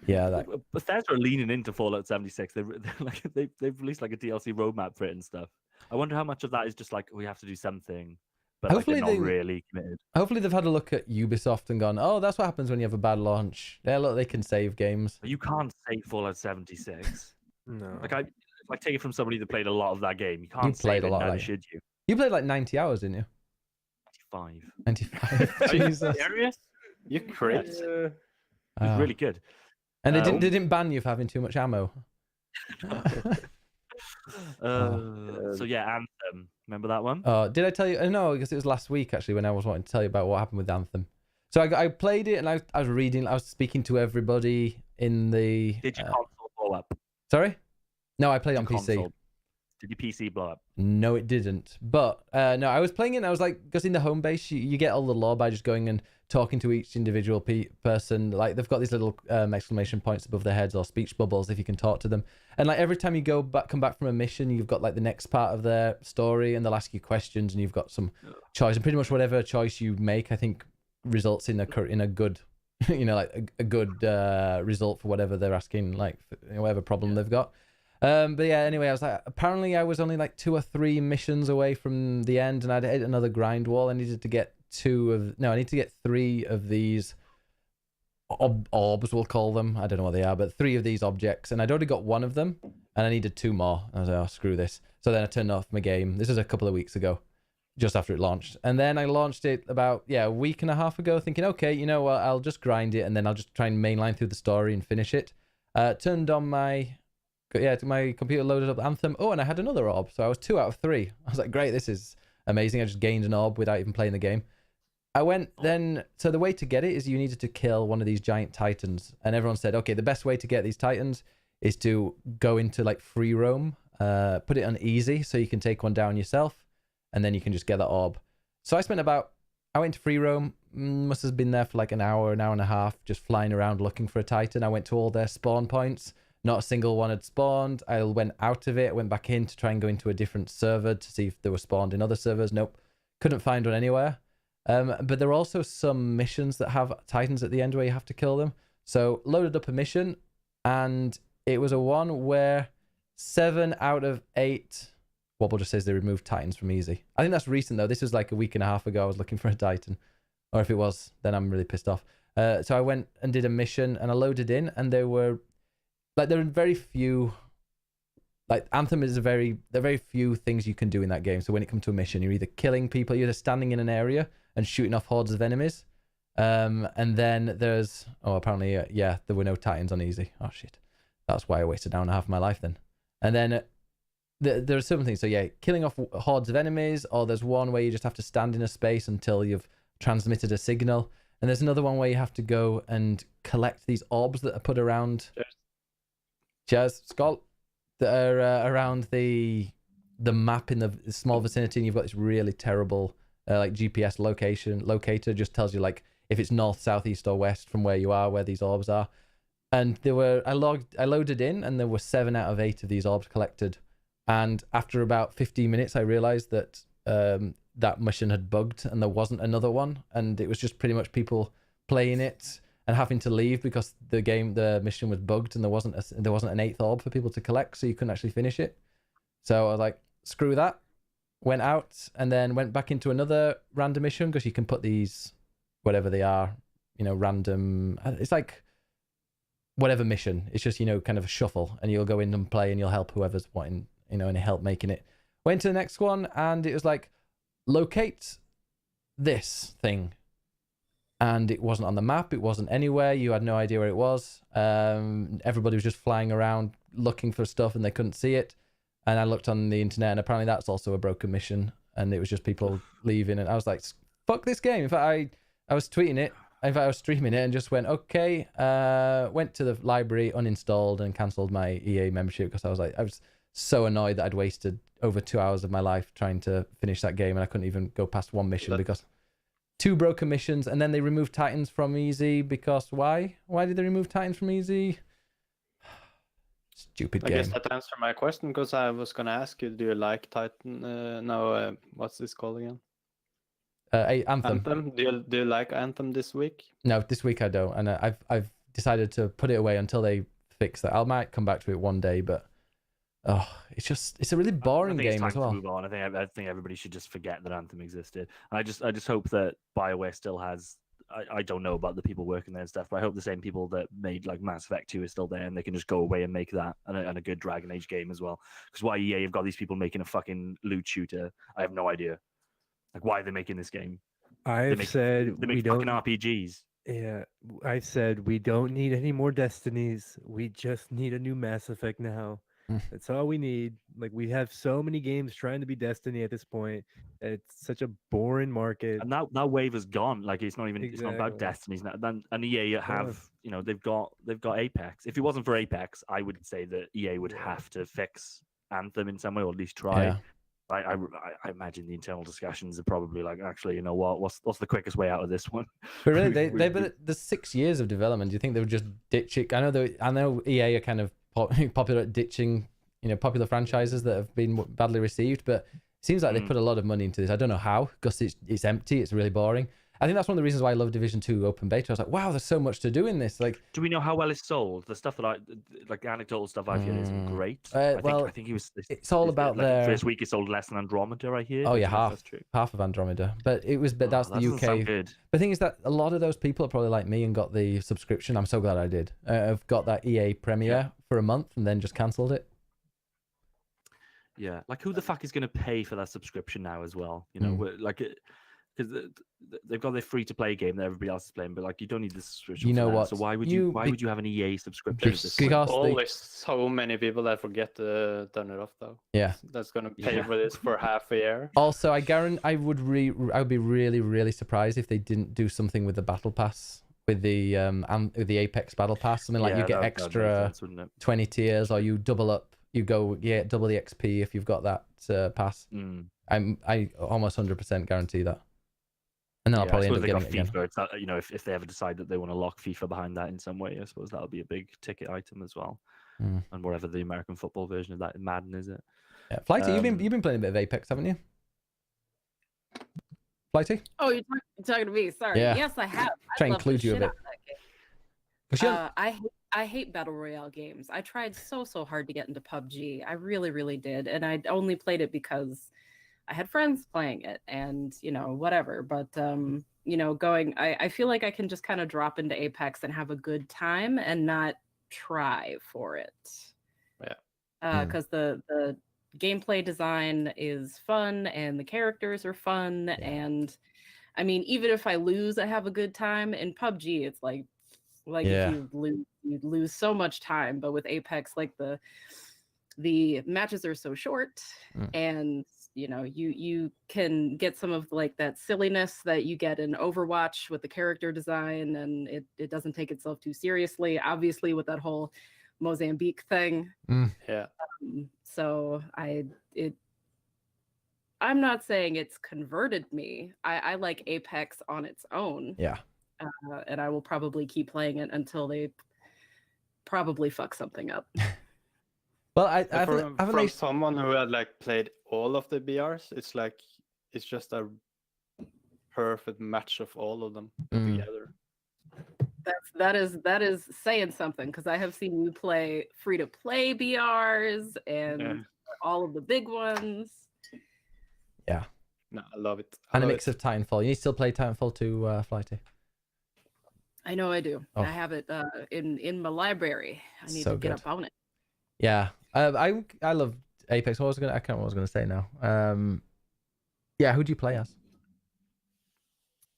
Yeah, Bethesda are leaning into Fallout 76. They've released like a DLC roadmap for it and stuff. I wonder how much of that is just like we have to do something, but hopefully they're not really committed. Hopefully they've had a look at Ubisoft and gone, oh, that's what happens when you have a bad launch. Yeah, look, they can save games. You can't save Fallout 76. No. I take it from somebody that played a lot of that game. You can't You played save a it, lot. neither should you. You played like 90 hours, didn't you? 95. Jesus. Serious? You're crazy. It's really good. And they didn't ban you for having too much ammo. So yeah, Anthem. Remember that one? Did I tell you? No, I guess it was last week actually when I was wanting to tell you about what happened with Anthem. So I played it and I was reading. I was speaking to everybody in the. Did your console blow up? Sorry? No, I played on PC. Console. Did your PC blow up? No, it didn't. But no, I was playing it and I was like, because in the home base, you get all the lore by just going and talking to each individual person. Like they've got these little exclamation points above their heads or speech bubbles if you can talk to them. And like every time you come back from a mission, you've got like the next part of their story and they'll ask you questions and you've got some choice. And pretty much whatever choice you make, I think results in a good, like a good result for whatever they're asking, like whatever problem they've got. But yeah, anyway, I was like, apparently I was only like 2 or 3 missions away from the end and I'd hit another grind wall. I needed to get 3 of these orbs, we'll call them. I don't know what they are, but 3 of these objects. And I'd already got 1 of them and I needed 2 more. I was like, oh, screw this. So then I turned off my game. This was a couple of weeks ago, just after it launched. And then I launched it about, a week and a half ago thinking, okay, you know what, I'll just grind it and then I'll just try and mainline through the story and finish it. Turned on my computer, loaded up Anthem. Oh, and I had another orb. So I was 2 out of 3. I was like, great, this is amazing. I just gained an orb without even playing the game. I went then, so the way to get it is you needed to kill one of these giant titans. And everyone said, okay, the best way to get these titans is to go into like free roam, put it on easy so you can take one down yourself. And then you can just get that orb. So I went to free roam, must have been there for like an hour and a half, just flying around looking for a titan. I went to all their spawn points. Not a single one had spawned. I went out of it, went back in to try and go into a different server to see if they were spawned in other servers. Nope. Couldn't find one anywhere. But there are also some missions that have titans at the end where you have to kill them. So loaded up a mission and it was a one where 7 out of 8... Wobble just says they removed titans from easy. I think that's recent though. This was like a week and a half ago. I was looking for a titan. Or if it was, then I'm really pissed off. So I went and did a mission and I loaded in and there are very few, like Anthem is there are very few things you can do in that game. So when it comes to a mission, you're either killing people, you're either standing in an area and shooting off hordes of enemies. And then there's, apparently, there were no titans on easy. Oh shit. That's why I wasted an hour and a half of my life then. And then there are some things. So yeah, killing off hordes of enemies, or there's one where you just have to stand in a space until you've transmitted a signal. And there's another one where you have to go and collect these orbs that are put around. Cheers, Scott. That are around the map in the small vicinity, and you've got this really terrible like GPS locator. Just tells you like if it's north, south, east, or west from where you are, where these orbs are. And I loaded in, and there were 7 out of 8 of these orbs collected. And after about 15 minutes, I realized that that mission had bugged, and there wasn't another one, and it was just pretty much people playing it and having to leave because the mission was bugged and there wasn't an 8th orb for people to collect, so you couldn't actually finish it. So I was like, screw that. Went out and then went back into another random mission because you can put these, whatever they are, random. It's like whatever mission. It's just, kind of a shuffle, and you'll go in and play and you'll help whoever's wanting, any help making it. Went to the next one and it was like, locate this thing. And it wasn't on the map. It wasn't anywhere. You had no idea where it was. Everybody was just flying around looking for stuff and they couldn't see it. And I looked on the internet and apparently that's also a broken mission. and it was just people leaving, and I was like, fuck this game. In fact, I was tweeting it. In fact, I was streaming it and just went, okay. Went to the library, uninstalled, and cancelled my EA membership because I was so annoyed that I'd wasted over 2 hours of my life trying to finish that game, and I couldn't even go past one mission because 2 broken missions, and then they removed Titans from easy because why? Why did they remove Titans from easy? Stupid game. I guess that answered my question because I was gonna ask you, do you like Titan? No, what's this called again? Anthem. Do you like Anthem this week? No, this week I don't, and I've decided to put it away until they fix that. I might come back to it one day, but it's a really boring I think game it's as time well. to move on. I think everybody should just forget that Anthem existed. I just hope that BioWare still has. I don't know about the people working there and stuff, but I hope the same people that made like Mass Effect 2 are still there, and they can just go away and make that and a good Dragon Age game as well. Because why EA have got these people making a fucking loot shooter, I have no idea. Like, why are they making this game? I've said they we make don't. fucking RPGs. Yeah, I've said we don't need any more Destinies. We just need a new Mass Effect now. That's all we need. Like, we have so many games trying to be Destiny at this point. It's such a boring market. And that wave is gone. Like, it's not even. It's not about Exactly. Destinies now. And EA have, they've got Apex. If it wasn't for Apex, I would say that EA would have to fix Anthem in some way, or at least try. Yeah. I imagine the internal discussions are probably like, actually, you know what? What's the quickest way out of this one? But really, but the 6 years of development. Do you think they would just ditch it? I know EA are kind of popular at ditching, popular franchises that have been badly received, but it seems like they put a lot of money into this. I don't know how, because it's empty. It's really boring. I think that's one of the reasons why I love Division 2 open beta. I was like, wow, there's so much to do in this. Like, do we know how well it's sold? The stuff that like anecdotal stuff I've heard isn't great. I think it was. It's all about their first week. It sold less than Andromeda. I hear. Oh yeah, that's true. half of Andromeda. But that's the that UK. good. The thing is that a lot of those people are probably like me and got the subscription. I'm so glad I did. I've got that EA Premiere for a month and then just cancelled it. Yeah, like who the fuck is going to pay for that subscription now as well? Like, because they've got their free to play game that everybody else is playing, but like you don't need the subscription. You know for that. what? So why would you have an EA subscription? Because always so many people that forget to turn it off though. Yeah, that's gonna pay for this for half a year. Also, I guarantee I would be really, really surprised if they didn't do something with the battle pass, with the Apex battle pass. Something like you get extra 20 tiers, or you double up. You go double the XP if you've got that pass. I almost 100% guarantee that. And then I'll probably end up getting it again. It's not, if they ever decide that they want to lock FIFA behind that in some way, I suppose that'll be a big ticket item as well. And whatever the American football version of that, Madden, is it? Yeah, Flighty, you've been playing a bit of Apex, haven't you? Flighty? Oh, you're talking to me. Sorry. Yeah. Yes, I have. Try and include you a bit. I hate battle royale games. I tried so hard to get into PUBG. I really, really did, and I only played it because I had friends playing it, and whatever. But I feel like I can just kind of drop into Apex and have a good time and not try for it. Yeah. Because the gameplay design is fun and the characters are fun, and I mean, even if I lose, I have a good time. In PUBG, it's like if you lose so much time. But with Apex, like the matches are so short, and you can get some of like that silliness that you get in Overwatch with the character design, and it doesn't take itself too seriously, obviously, with that whole Mozambique thing. Yeah. So I'm not saying it's converted me. I like Apex on its own. Yeah. And I will probably keep playing it until they probably fuck something up. Well, from someone who had like played all of the BRs, it's just a perfect match of all of them together. That is saying something, because I have seen you play free to play BRs and all of the big ones. Yeah. No, I love it. And a mix of Titanfall. You still play Titanfall 2, Flighty? I know I do. Oh. I have it in my library. I need to get up on it. Yeah. I love Apex. I can't remember what I was gonna say now. Yeah, who do you play as?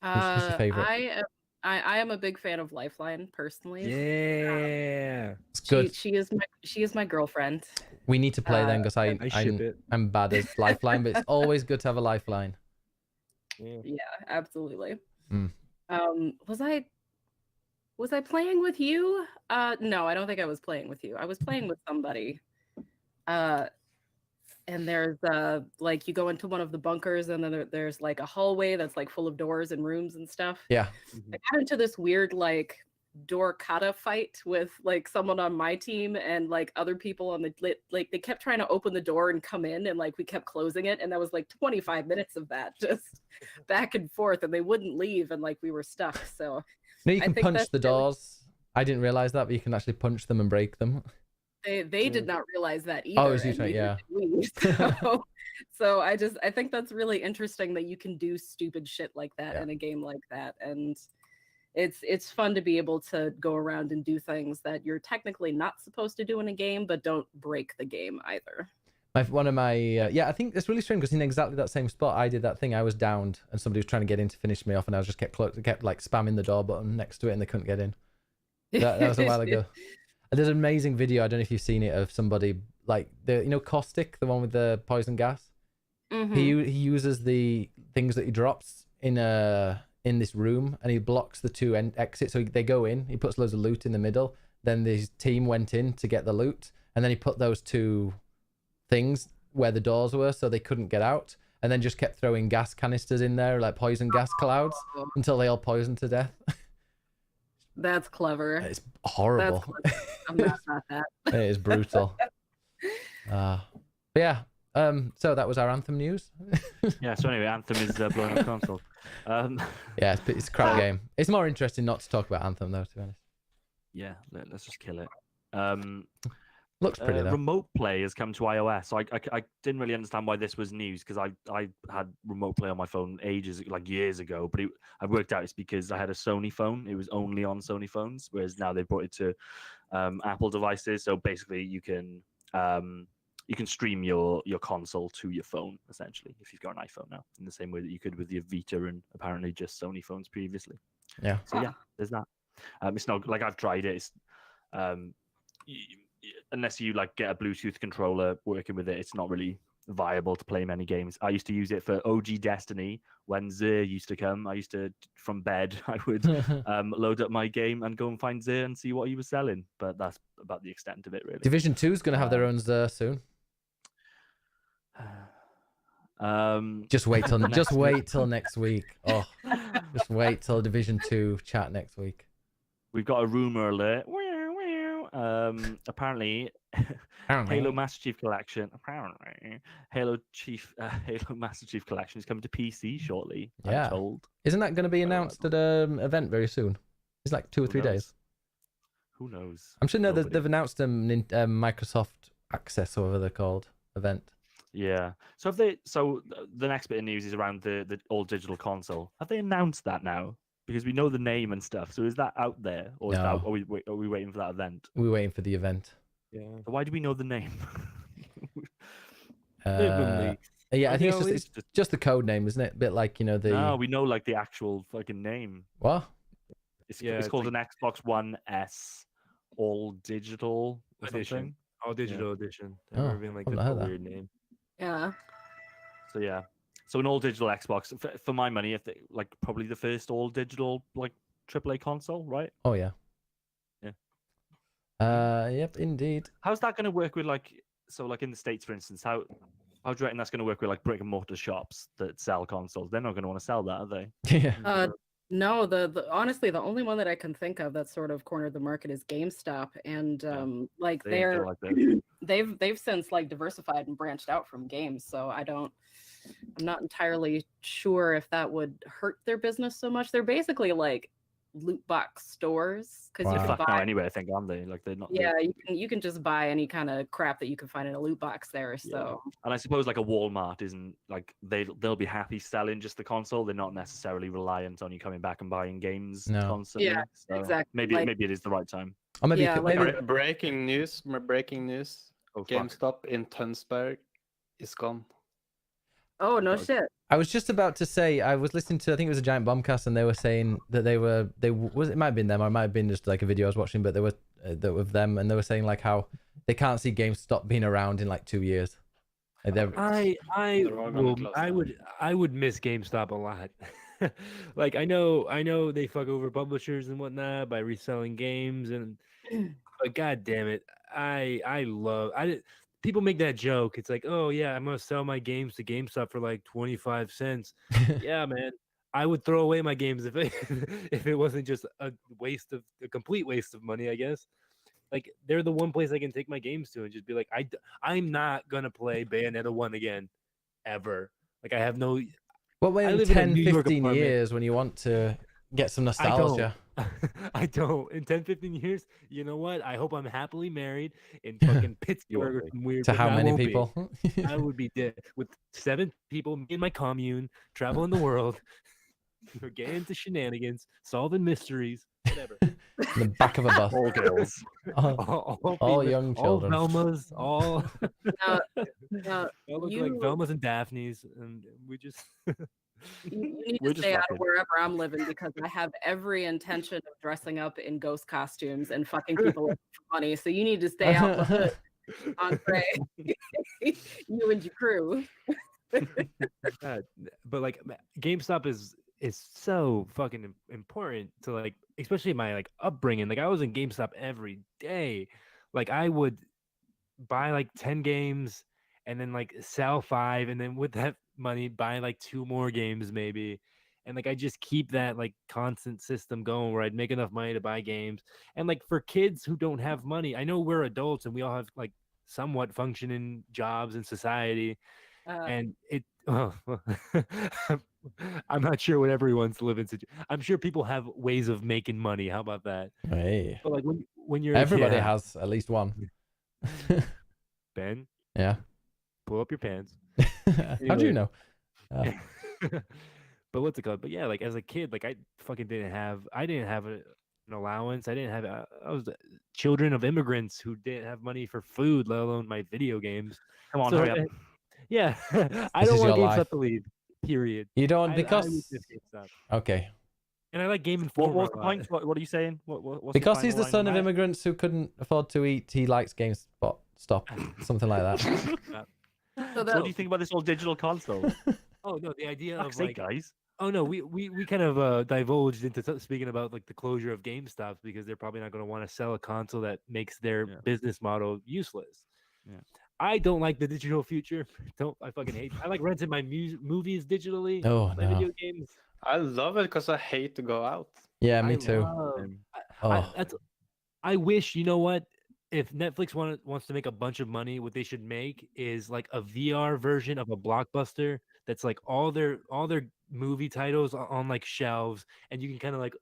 Who's your favorite? I am a big fan of Lifeline personally. Yeah. It's good. She is my girlfriend. We need to play then because I ship it. I'm bad as Lifeline, but it's always good to have a Lifeline. Yeah, absolutely. Mm. Was I playing with you? No, I don't think I was playing with you. I was playing with somebody. And there's like you go into one of the bunkers and then there's like a hallway that's like full of doors and rooms and stuff. Yeah. I got into this weird like door kata fight with like someone on my team and like other people on the like they kept trying to open the door and come in and like we kept closing it and that was like 25 minutes of that just back and forth and they wouldn't leave and like we were stuck. So No, you I can think punch that's the really- doors. I didn't realize that, but you can actually punch them and break them. they did not realize that either. Oh, it was you and trying, neither yeah. did we. So I think that's really interesting that you can do stupid shit like that in a game like that, and it's fun to be able to go around and do things that you're technically not supposed to do in a game, but don't break the game either. One of my yeah, I think it's really strange because in exactly that same spot, I did that thing. I was downed and somebody was trying to get in to finish me off, and I was just kept like spamming the door button next to it, and they couldn't get in. That was a while ago. There's an amazing video. I don't know if you've seen it of somebody like Caustic, the one with the poison gas. Mhm. He uses the things that he drops in this room, and he blocks the two exits. So they go in. He puts loads of loot in the middle. Then his team went in to get the loot, and then he put those two things where the doors were, so they couldn't get out. And then just kept throwing gas canisters in there, like poison gas clouds, until they all poisoned to death. That's clever. It's horrible. That's clever. I'm not that. It is brutal. But yeah. So that was our Anthem news. Yeah. So anyway, Anthem is blowing up console. Yeah, it's a crap game. It's more interesting not to talk about Anthem though, to be honest. Yeah. Let's just kill it. Looks pretty though. Remote play has come to iOS. So I didn't really understand why this was news because I had remote play on my phone years ago. But I worked out it's because I had a Sony phone. It was only on Sony phones, whereas now they've brought it to Apple devices. So basically, you can stream your console to your phone essentially if you've got an iPhone now, in the same way that you could with your Vita and apparently just Sony phones previously. Yeah. So yeah, there's that. It's not like I've tried it. It's, unless you like get a Bluetooth controller working with it, it's not really viable to play many games. I used to use it for OG Destiny when Zer used to come. I used to, from bed, I would load up my game and go and find Zer and see what he was selling. But that's about the extent of it, really. Division 2 is going to have their own Zer soon. Just wait till next week. Oh, just wait till Division 2 chat next week. We've got a rumor alert. Apparently, Halo Master Chief Collection. Apparently, Halo Master Chief Collection is coming to PC shortly. Yeah. I'm told. Isn't that going to be announced at an event very soon? It's like 2 or 3 days. Who knows? I'm sure they've announced Microsoft Access, or whatever they're called, event. Yeah. So the next bit of news is around the all digital console. Have they announced that now? Because we know the name and stuff. So is that out there, or No. are we waiting for that event? We're waiting for the event. Yeah. Why do we know the name? Yeah, I think it's just the code name, isn't it? A bit like the. No, we know like the actual fucking name. What? It's called an Xbox One S all digital or edition. something. All digital edition. Oh, Never been like I've that's not a heard that. weird name. Yeah. So yeah. So an all digital Xbox for my money, if probably the first all digital like AAA console, right? Oh yeah. Yeah. Yep, indeed. How's that going to work with in the States, for instance? How do you reckon that's going to work with like brick and mortar shops that sell consoles? They're not going to want to sell that, are they? Yeah. No, the honestly the only one that I can think of that sort of cornered the market is GameStop, and They're like that. they've since like diversified and branched out from games, so I'm not entirely sure if that would hurt their business so much. They're basically like loot box stores because you Wow. can Fuck now buy. anyway, I think, aren't they? Like they're not. Yeah, you can just buy any kind of crap that you can find in a loot box there. So And I suppose like a Walmart isn't like they'll be happy selling just the console. They're not necessarily reliant on you coming back and buying games No. constantly. Yeah, So exactly. Maybe Like- maybe it is the right time. Or maybe, Yeah, like- maybe Breaking news. Oh, fuck. Oh, GameStop in Tønsberg is gone. Oh no Dog. shit. I was just about to say, I was listening to, I think it was a Giant Bombcast, and they were saying that it might have been them, or it might have been just like a video I was watching, but they were of them, and they were saying like how they can't see GameStop being around in like 2 years. Like, I They're all gonna will close I down. would miss GameStop a lot. Like I know they fuck over publishers and whatnot by reselling games but god damn it, I love people make that joke. It's like, oh yeah, I'm gonna sell my games to GameStop for like 25 cents. Yeah, man. I would throw away my games if it if it wasn't just a complete waste of money, I guess. Like they're the one place I can take my games to and just be like, I'm not gonna play Bayonetta 1 again, ever. Like I have no. well, wait, I in live in a 10, New York 15 apartment. years when you want to get some I don't. nostalgia. I don't. In 10, 15 years, you know what? I hope I'm happily married in fucking Pittsburgh or be. some weird. To but how I many won't be. people? I would be dead with 7 people, me and my commune, traveling the world, getting into shenanigans, solving mysteries, whatever. In the back of a bus. All girls. All female- young children. all Velmas, all Now, now all look like you, Velmas and Daphnes, and we just. you need We're to just stay out fucking. of wherever I'm living because I have every intention of dressing up in ghost costumes and fucking people up for money. So you need to stay out the hood, Andre. You and your crew. But like GameStop is so fucking important to like, especially my like upbringing. Like I was in GameStop every day. Like I would buy like 10 games and then like sell 5, and then with that money buy like 2 more games maybe. And like I just keep that like constant system going where I'd make enough money to buy games. And like for kids who don't have money, I know we're adults and we all have like somewhat functioning jobs in society, and it I'm not sure what everyone's living situation. I'm sure people have ways of making money. How about that? Hey, But like when you're everybody yeah, has at least one. Ben, Yeah. pull up your pants. How do you Anyway. know? But what's it called? But yeah, like as a kid, like I didn't have an allowance. I didn't have I was children of immigrants who didn't have money for food, let alone my video games. Come on, So, hurry up. yeah, I This don't is want your GameStop life. to leave. Period. You don't I because would miss GameStop. okay. And I like Game What Informer. was a the lot. point? What are you saying? What's Because the he's the final son line of on immigrants who couldn't afford to eat, he likes GameSpot. Stop. Something like that. that? So So that, what do you think about this whole digital console? Oh no, the idea Fuck's of sake, like guys. oh no, we kind of divulged into speaking about like the closure of GameStops because they're probably not going to want to sell a console that makes their Yeah. business model useless. Yeah. I don't like the digital future. I fucking hate. I like renting my movies digitally. Oh My no. video games. I love it because I hate to go out. Yeah, me I too. love- Oh. I wish, you know what? If Netflix wants to make a bunch of money, what they should make is like a VR version of a blockbuster that's like all their movie titles on like shelves, and you can kind of like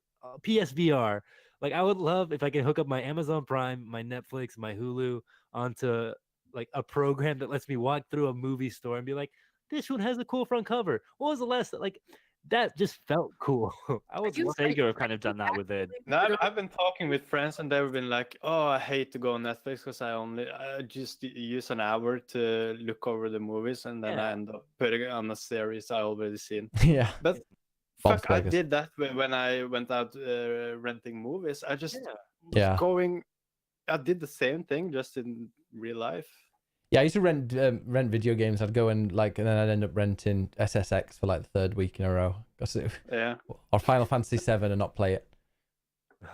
PSVR. Like I would love if I can hook up my Amazon Prime, my Netflix, my Hulu onto like a program that lets me walk through a movie store and be like, this one has a cool front cover. What was the last like? That just felt cool. I was you Sega have kind of done that with their. No, I've been talking with friends and they've been like, "Oh, I hate to go on Netflix because I just use an hour to look over the movies and then I Yeah. end up putting it on a series I already seen." Yeah. But Bob's fuck, I Burgers. did that when I went out renting movies. I just Yeah. was Yeah. going. I did the same thing just in real life. Yeah, I used to rent video games. I'd go and like, and then I'd end up renting SSX for like the 3rd week in a row. Yeah. Or Final Fantasy 7 and not play it.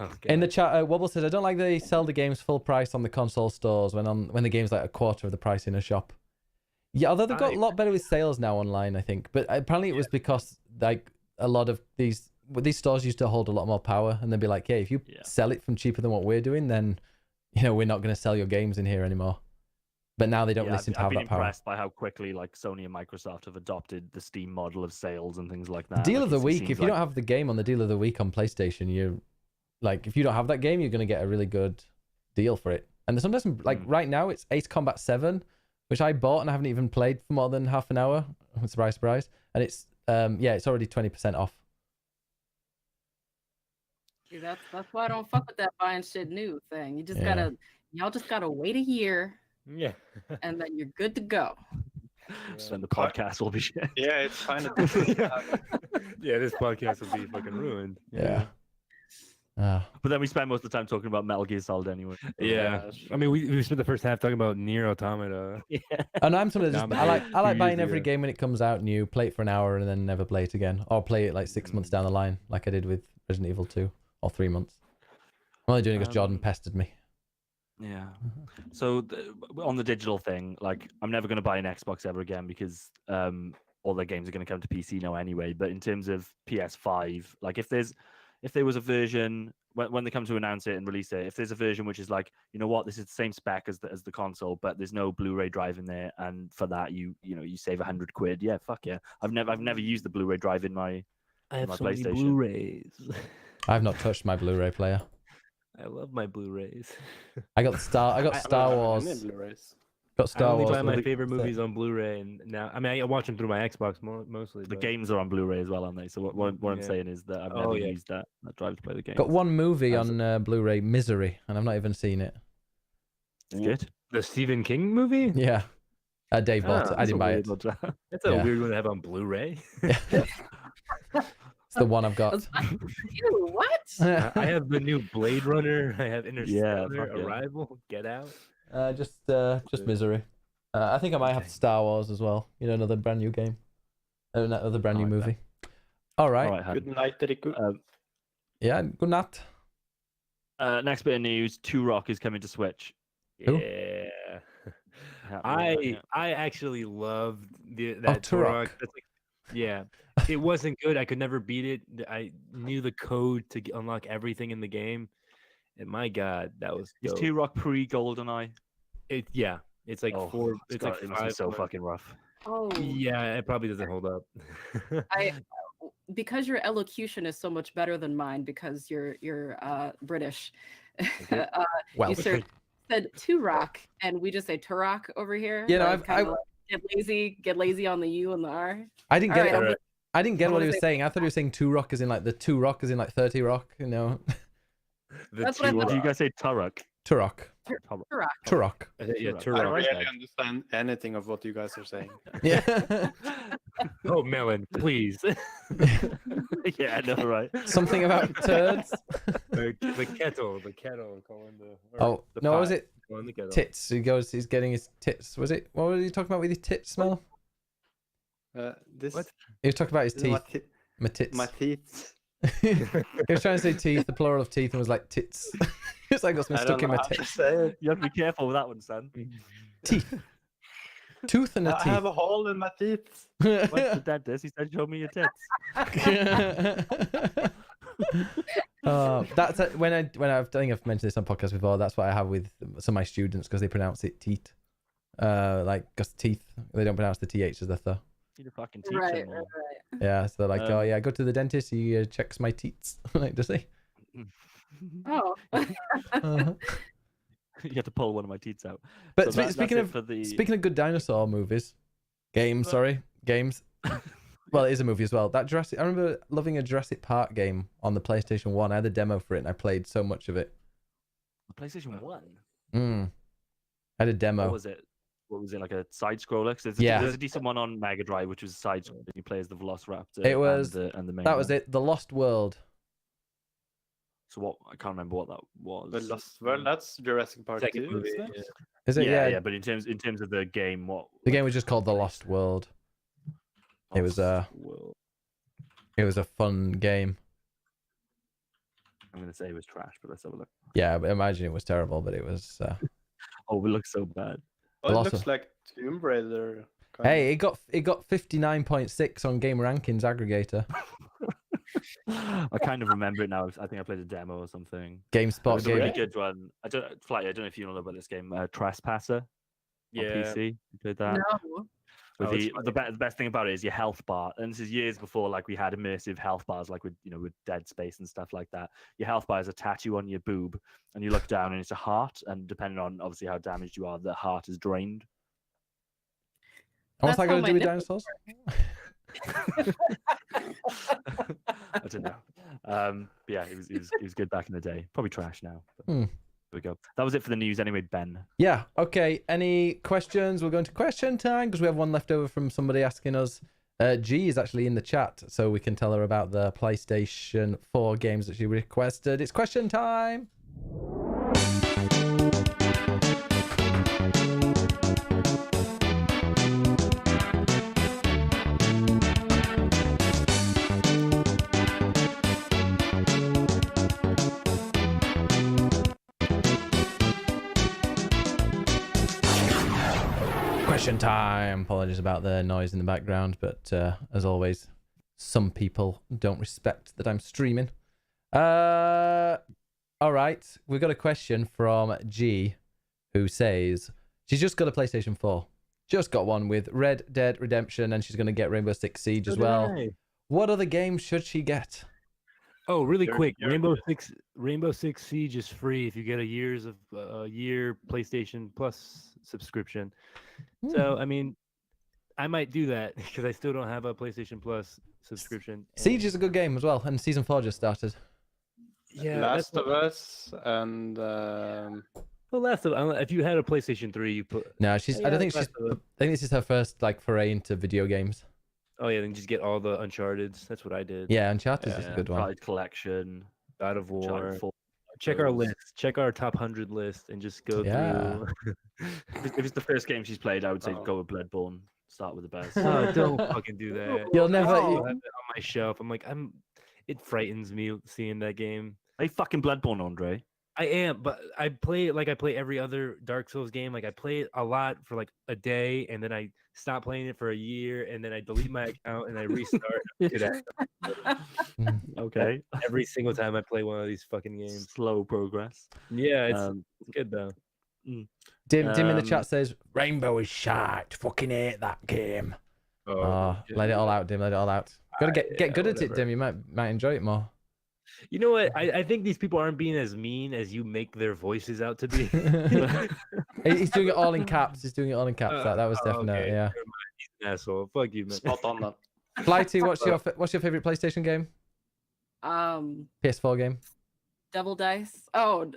Okay. In the chat, Wobble says, I don't like they sell the games full price on the console stores when the game's like a quarter of the price in a shop. Yeah, although they've got a lot better with sales now online, I think. But apparently it was because like a lot of these stores used to hold a lot more power, and they'd be like, hey, if you sell it from cheaper than what we're doing, then we're not going to sell your games in here anymore. But now they don't listen to I've have been that power. impressed by how quickly like Sony and Microsoft have adopted the Steam model of sales and things like that. Deal Like, of the it week. seems If you don't have the game on the deal of the week on PlayStation, you're like, if you don't have that game, you're going to get a really good deal for it. And sometimes, like right now, it's Ace Combat 7, which I bought and I haven't even played for more than half an hour. Surprise, surprise. And it's it's already 20% off. See, that's why I don't fuck with that buying shit new thing. You just Yeah. y'all just gotta wait a year Yeah. and then you're good to go. So then the podcast will be shit. Yeah, it's kind of Yeah, this podcast will be fucking ruined. Yeah. Ah. But then we spend most of the time talking about Metal Gear Solid anyway. Yeah. I mean, we spent the first half talking about Nier Automata. Yeah. And I'm somebody that just, I like Few buying years every ago. game when it comes out new, play it for an hour and then never play it again, or play it like 6 months down the line, like I did with Resident Evil 2, or 3 months. I'm only doing it because Jordan pestered me. Yeah. So on the digital thing, like I'm never going to buy an Xbox ever again because all their games are going to come to PC now anyway. But in terms of PS5, like if there was a version when they come to announce it and release it, if there's a version which is like, you know what, this is the same spec as the console, but there's no Blu-ray drive in there, and for that you save £100. Yeah, fuck yeah. I've never used the Blu-ray drive in my PlayStation. Blu-rays. I've not touched my Blu-ray player. I love my Blu-rays. I got Star Wars. Got I Star only Wars. buy my with- favorite movies on Blu-ray, and now I watch them through my Xbox mostly. The but- games are on Blu-ray as well, aren't they? So what I'm Yeah. saying is that I've Oh, never yeah. used that drive to play the game. Got one movie How's on Blu-ray, Misery, and I've not even seen it. It's good. The Stephen King movie. Yeah. Dave bought it. I That's didn't a buy weird it. one to have. That's a Yeah. weird one to have on Blu-ray. It's the one I've got. Ew, what? I have the new Blade Runner. I have Interstellar, fuck yeah. Arrival, Get Out. Just Misery. I think I might have Star Wars as well. You know, another brand new game. Another brand new I like that. movie. All right. All right, Good hun. night, Riku. Yeah, good night. Next bit of news: Rock is coming to Switch. Who? Yeah. Happy with that, I actually loved that Turok. Turok. That's like, yeah, it wasn't good. I could never beat it. I knew the code to unlock everything in the game, and my God, that was Is dope. Rock pre-GoldenEye? Yeah, it's like four. It's like it must be 5 so months. fucking rough. Oh, Yeah, it probably doesn't hold up. because your elocution is so much better than mine because you're British. Well, you said Turok, and we just say Turok over here. Yeah, no, like, kinda like, get lazy on the U and the R. I didn't get All right, it. I didn't get I'm what he gonna was say- saying. I thought he was saying 2 rock as in like the 2 rock as in like 30 rock, you know. That's what I two- What do you guys say, Turok? Turok. Turok. Turok. Yeah, Turok. I Turok. don't right. really understand anything of what you guys are saying. Yeah. Oh, Mellon, please. Yeah, I know, right? Something about turds. the kettle, calling the. Oh, the no, what was pot, it? calling the kettle. Tits. He's getting his tits. Was it? What was he talking about with his tits smell? This What? He was talking about his this is my, teeth. My tits. my teeth. He was trying to say teeth, the plural of teeth, and was like tits. It's like got something I stuck don't in know my how to tits. say it. You have to be careful with that one, son. Teeth. Tooth and a I have a hole in my teeth. Went to teeth. the dentist. He said, "Show me your tits." That's when I think I've mentioned this on podcast before. That's what I have with some of my students because they pronounce it teeth. Like just teeth. They don't pronounce the th as the th. Your fucking teeth. Right, anymore. right. Yeah, so they're like, oh Um, yeah, I go to the dentist. He checks my teats. Like, does he? Oh, Uh-huh. You have to pull one of my teeth out. But So that's speaking it of for the good dinosaur movies, games. Sorry, games. Well, it is a movie as well. That Jurassic. I remember loving a Jurassic Park game on the PlayStation 1. I had a demo for it, and I played so much of it. PlayStation 1. I had a demo. What was it? What was it, like a side scroller? 'Cause Yeah. there's a decent one on Mega Drive, which was a side scroller. You play as the Velociraptor. It was- and the main. That was one. it. The Lost World. So what? I can't remember what that was. The Lost World, that's Jurassic Park Second 2. movie. isn't Yeah. it? Is it? yeah, but in terms of the game, what The game was just called The Lost World. It was Well, It was a fun game. I'm gonna say it was trash, but let's have a look. Yeah, but imagine it was terrible, but it was. Oh, we look so bad. Oh, it Lost looks of- like Tomb Raider. kind Hey, it got 59.6 on Game Rankings aggregator. I kind of remember it now. I think I played a demo or something. GameSpot It was a gave really it. good one. Flighty, I don't know if you know about this game, Trespasser. On Yeah. PC. You played that? no. With Oh, it's the best thing about it is your health bar, and this is years before like we had immersive health bars like with with Dead Space and stuff like that. Your health bar is a tattoo on your boob, and you look down and it's a heart, and depending on obviously how damaged you are, the heart is drained. And what's that That's how got to do my with nipples dinosaurs? I don't know. But yeah, it was good back in the day. Probably trash now. But, Hmm. we go. That was it for the news anyway, Ben. Yeah. Okay. Any questions? We'll go into question time because we have one left over from somebody asking us. G is actually in the chat, so we can tell her about the PlayStation 4 games that she requested. It's question time. Question time. Apologies about the noise in the background, but as always, some people don't respect that I'm streaming. All right, we've got a question from G, who says she's just got a PlayStation 4, just got one with Red Dead Redemption, and she's going to get Rainbow Six Siege as well. What other games should she get? Oh, really You're- quick! you're- Rainbow Six Siege is free if you get a year PlayStation Plus subscription. So I mean, I might do that because I still don't have a PlayStation Plus subscription. Siege is a good game as well, and season 4 just started. Yeah, Last of Us and well, Last of if you had a PlayStation 3, you put. No, she's. I don't think she's. Last of Us. I think this is her first like foray into video games. Oh yeah, then just get all the Uncharted's. That's what I did. Yeah, Uncharted is a good one. Pride Collection, God of War. Uncharted 4. Check our those. list. Check our top 100 list and just go Yeah. through. If it's the first game she's played, I would say Oh. go with Bloodborne. Start with the best. Oh, don't fucking do that. You'll never. I still have it on my shelf. I'm like, it frightens me seeing that game. Hey, fucking Bloodborne, Andre. I am, but I play it like I play every other Dark Souls game. Like I play it a lot for like a day, and then I stop playing it for a year, and then I delete my account and I restart. Okay. Every single time I play one of these fucking games. Slow progress. Yeah, it's Um, good though. Dim in the Um, chat says Rainbow is shite. Fucking hate that game. Oh, let it all out, Dim. Let it all out. Gotta get good at it, whatever. Dim. You might enjoy it more. You know what? I think these people aren't being as mean as you make their voices out to be. He's doing it all in caps. He's doing it all in caps. That was definitely okay. yeah. Never mind. He's an asshole. Fuck you, man. spot on that. Flighty, what's your favorite PlayStation game? PS4 game. Devil Dice. Oh,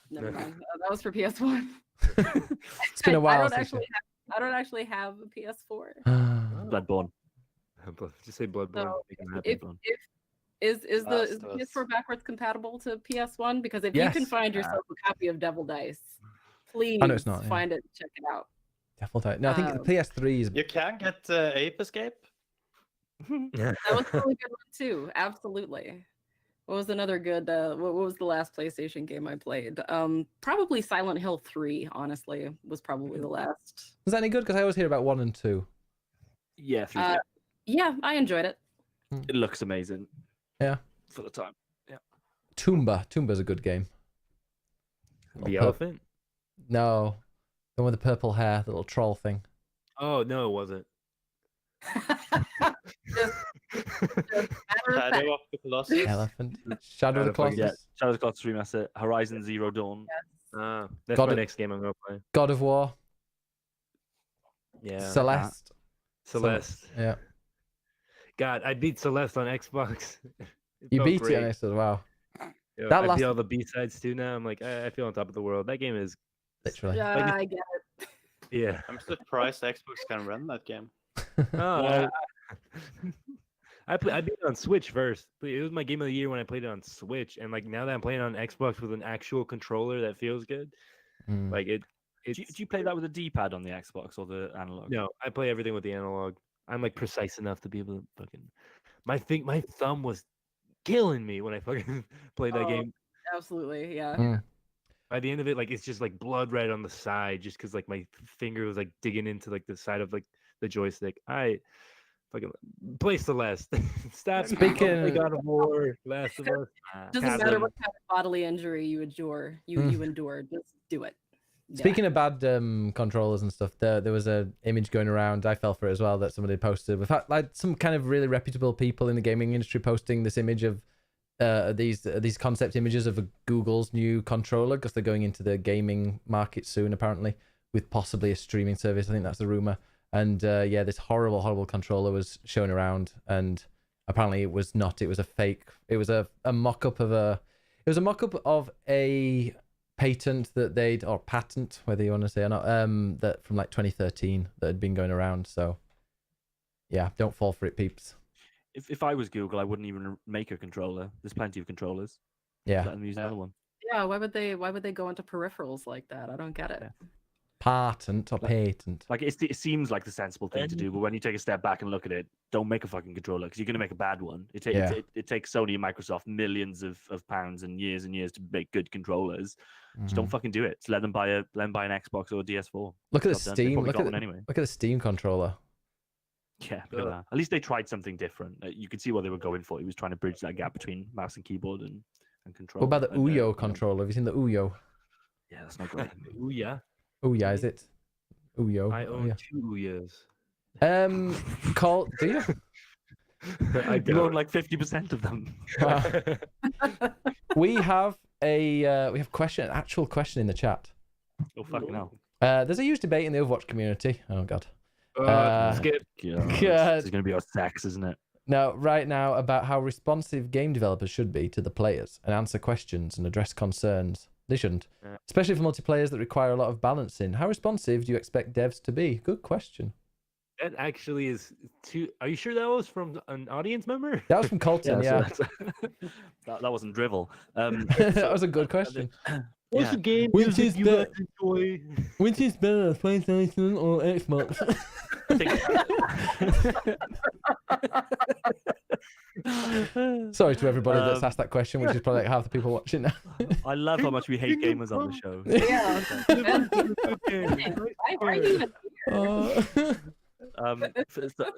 never mind. That was for PS1. It's been a while. since I don't actually have a PS4. Bloodborne. Just say Bloodborne. So, Make him happy. If is the Last is of the Us. PS4 backwards compatible to PS1? Because if you can Yes. find yourself a copy of Devil Dice, please it's not, yeah. find it, check it out. Devil Dice. No, I think the PS3 is. You can get Ape Escape. That was a really good one too. Absolutely. What was another good? What was the last PlayStation game I played? Probably Silent Hill 3. Honestly, was probably the last. Was that any good? Because I always hear about 1 and 2. Yeah, Yeah, I enjoyed it. it looks amazing. Yeah. For the time. Toomba's a good game. The Little elephant? No, the one with the purple hair, the little troll thing. Oh no, it wasn't. Just matter of fact, Shadow of the Colossus. Elephant. Shadow of the Shadow of the- Yeah, Colossus. Shadow's Colossus remaster, Horizon Zero Dawn. That's God my of- next game I'm gonna play. God of War. Yeah. Celeste. Celeste. Yeah. God, I beat Celeste on Xbox. You felt beat great. it on it as well. Yeah, That I last- beat all the B-sides too now. I'm like, I feel on top of the world. That game is, Literally. yeah, I get it. yeah. I'm surprised Xbox can run that game. Oh, I beat it on Switch first. It was my game of the year when I played it on Switch, and like now that I'm playing on Xbox with an actual controller that feels good, Mm. like it. Do you play that with a D-pad on the Xbox or the analog? No, I play everything with the analog. I'm like precise enough to be able to fucking. My thumb was killing me when I fucking played that Oh. game. Absolutely, yeah. Mm. By the end of it, like it's just like blood red on the side, just because like my finger was like digging into like the side of like the joystick. I fucking play Celeste. Stop. Speaking- Play God of War, Last of Us. Doesn't matter Chasm. what kind of bodily injury you endure, you endure. Just do it. Yeah. Speaking of bad controllers and stuff, there was a image going around. I fell for it as well that somebody posted. We've had like some kind of really reputable people in the gaming industry posting this image of these concept images of Google's new controller because they're going into the gaming market soon, apparently, with possibly a streaming service. I think that's the rumor. And yeah, this horrible controller was shown around, and apparently it was not. It was a fake. It was a mock-up of a. It was a mock-up of a patent that they'd, or patent, whether you want to say or not, that from like 2013 that had been going around. So yeah, don't fall for it, peeps. If I was Google, I wouldn't even make a controller. There's plenty of controllers. Yeah. Let them use another one. Yeah, why would they go into peripherals like that? I don't get it. Patent or patent. Like it seems like the sensible thing to do, but when you take a step back and look at it, don't make a fucking controller because you're gonna make a bad one. It takes Sony and Microsoft millions of pounds and years to make good controllers. Just don't fucking do it. Just let them buy an Xbox or a DS4. Look at the Job done. They Steam. probably Look got at one anyway. Look at the Steam controller. Yeah, look at that. At least they tried something different. You could see what they were going for. He was trying to bridge that gap between mouse and keyboard and control. What about the Uyo controller? Have you seen the Uyo? Yeah, that's not great. Ouya. Ouya, is it? Uyo. I own 2 Ouyas. Call. Do you? I You own don't. like 50% of them. Wow. We have an actual question in the chat. Oh fucking hell! There's a huge debate in the Overwatch community. Oh god. Skip. This is gonna be our sex, isn't it? No, right now about how responsive game developers should be to the players and answer questions and address concerns. They shouldn't, especially for multiplayers that require a lot of balancing. How responsive do you expect devs to be? Good question. That actually is too. Are you sure that was from an audience member? That was from Colton. Yeah, so that wasn't drivel. that was a good question. What's the game Which music is you the- guys enjoy? Which is better, PlayStation or Xbox? Sorry to everybody that's asked that question, which is probably like half the people watching now. I love how much we hate gamers on the show. Yeah. Why are you even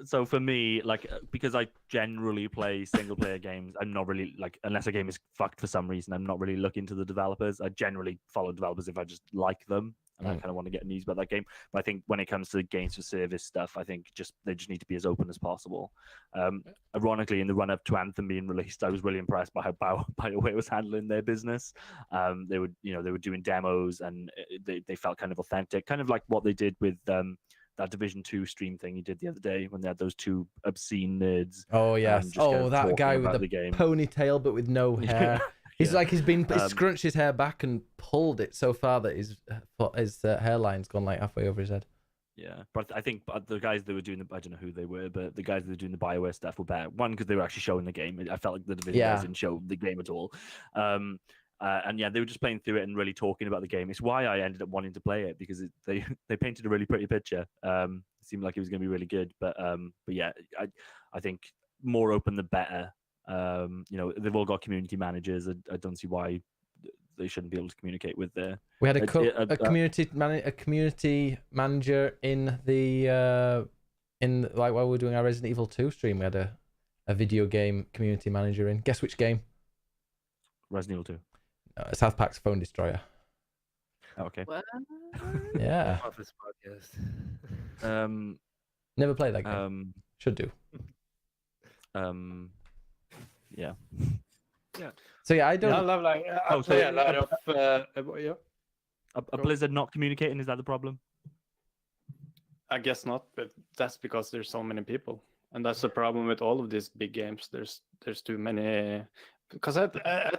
So for me, like, because I generally play single player games, I'm not really like, unless a game is fucked for some reason, I'm not really looking to the developers. I generally follow developers if I just like them and I kind of want to get news about that game. But I think when it comes to games for service stuff, I think they just need to be as open as possible. Ironically, in the run up to Anthem being released, I was really impressed by how BioWare was handling their business. They were doing demos and they felt kind of authentic, kind of like what they did with that Division 2 stream thing he did the other day when they had those two obscene nerds. Oh yes. just kind of That talking guy with about the game. ponytail but with no hair. He's like he's scrunched his hair back and pulled it so far that his hairline's gone like halfway over his head. Yeah, but I think the guys that were doing I don't know who they were, but the guys that were doing the BioWare stuff were better. One, because they were actually showing the game. I felt like the Division guys didn't show the game at all. And yeah, they were just playing through it and really talking about the game. It's why I ended up wanting to play it, because they painted a really pretty picture. It seemed like it was going to be really good. But yeah, I think more open the better. They've all got community managers. I don't see why they shouldn't be able to communicate with their. We had a community manager in the while we were doing our Resident Evil 2 stream. We had a video game community manager in. Guess which game? Resident Evil 2. South Park's Phone Destroyer. Oh, okay. What? Yeah. Office podcast. Never played that game. Should do. Yeah. So yeah, I don't. Yeah, I love like I play a lot of yeah. A Blizzard not communicating, is that the problem? I guess not, but that's because there's so many people, and that's the problem with all of these big games. There's too many, because I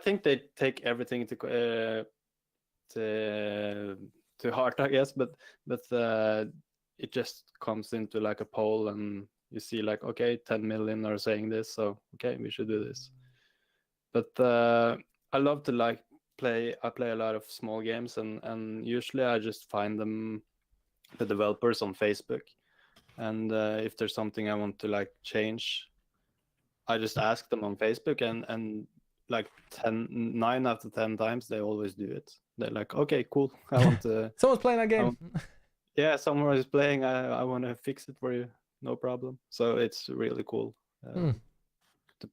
think they take everything to heart, I guess, but it just comes into like a poll, and you see like, okay, 10 million are saying this, so okay, we should do this. But I love to play a lot of small games, and usually I just find the developers on Facebook, and if there's something I want to change, I just ask them on Facebook, and like 9 out of 10 times they always do it. They're like, okay, cool, I want to Someone's playing that game. yeah, someone is playing, I want to fix it for you, no problem. So it's really cool to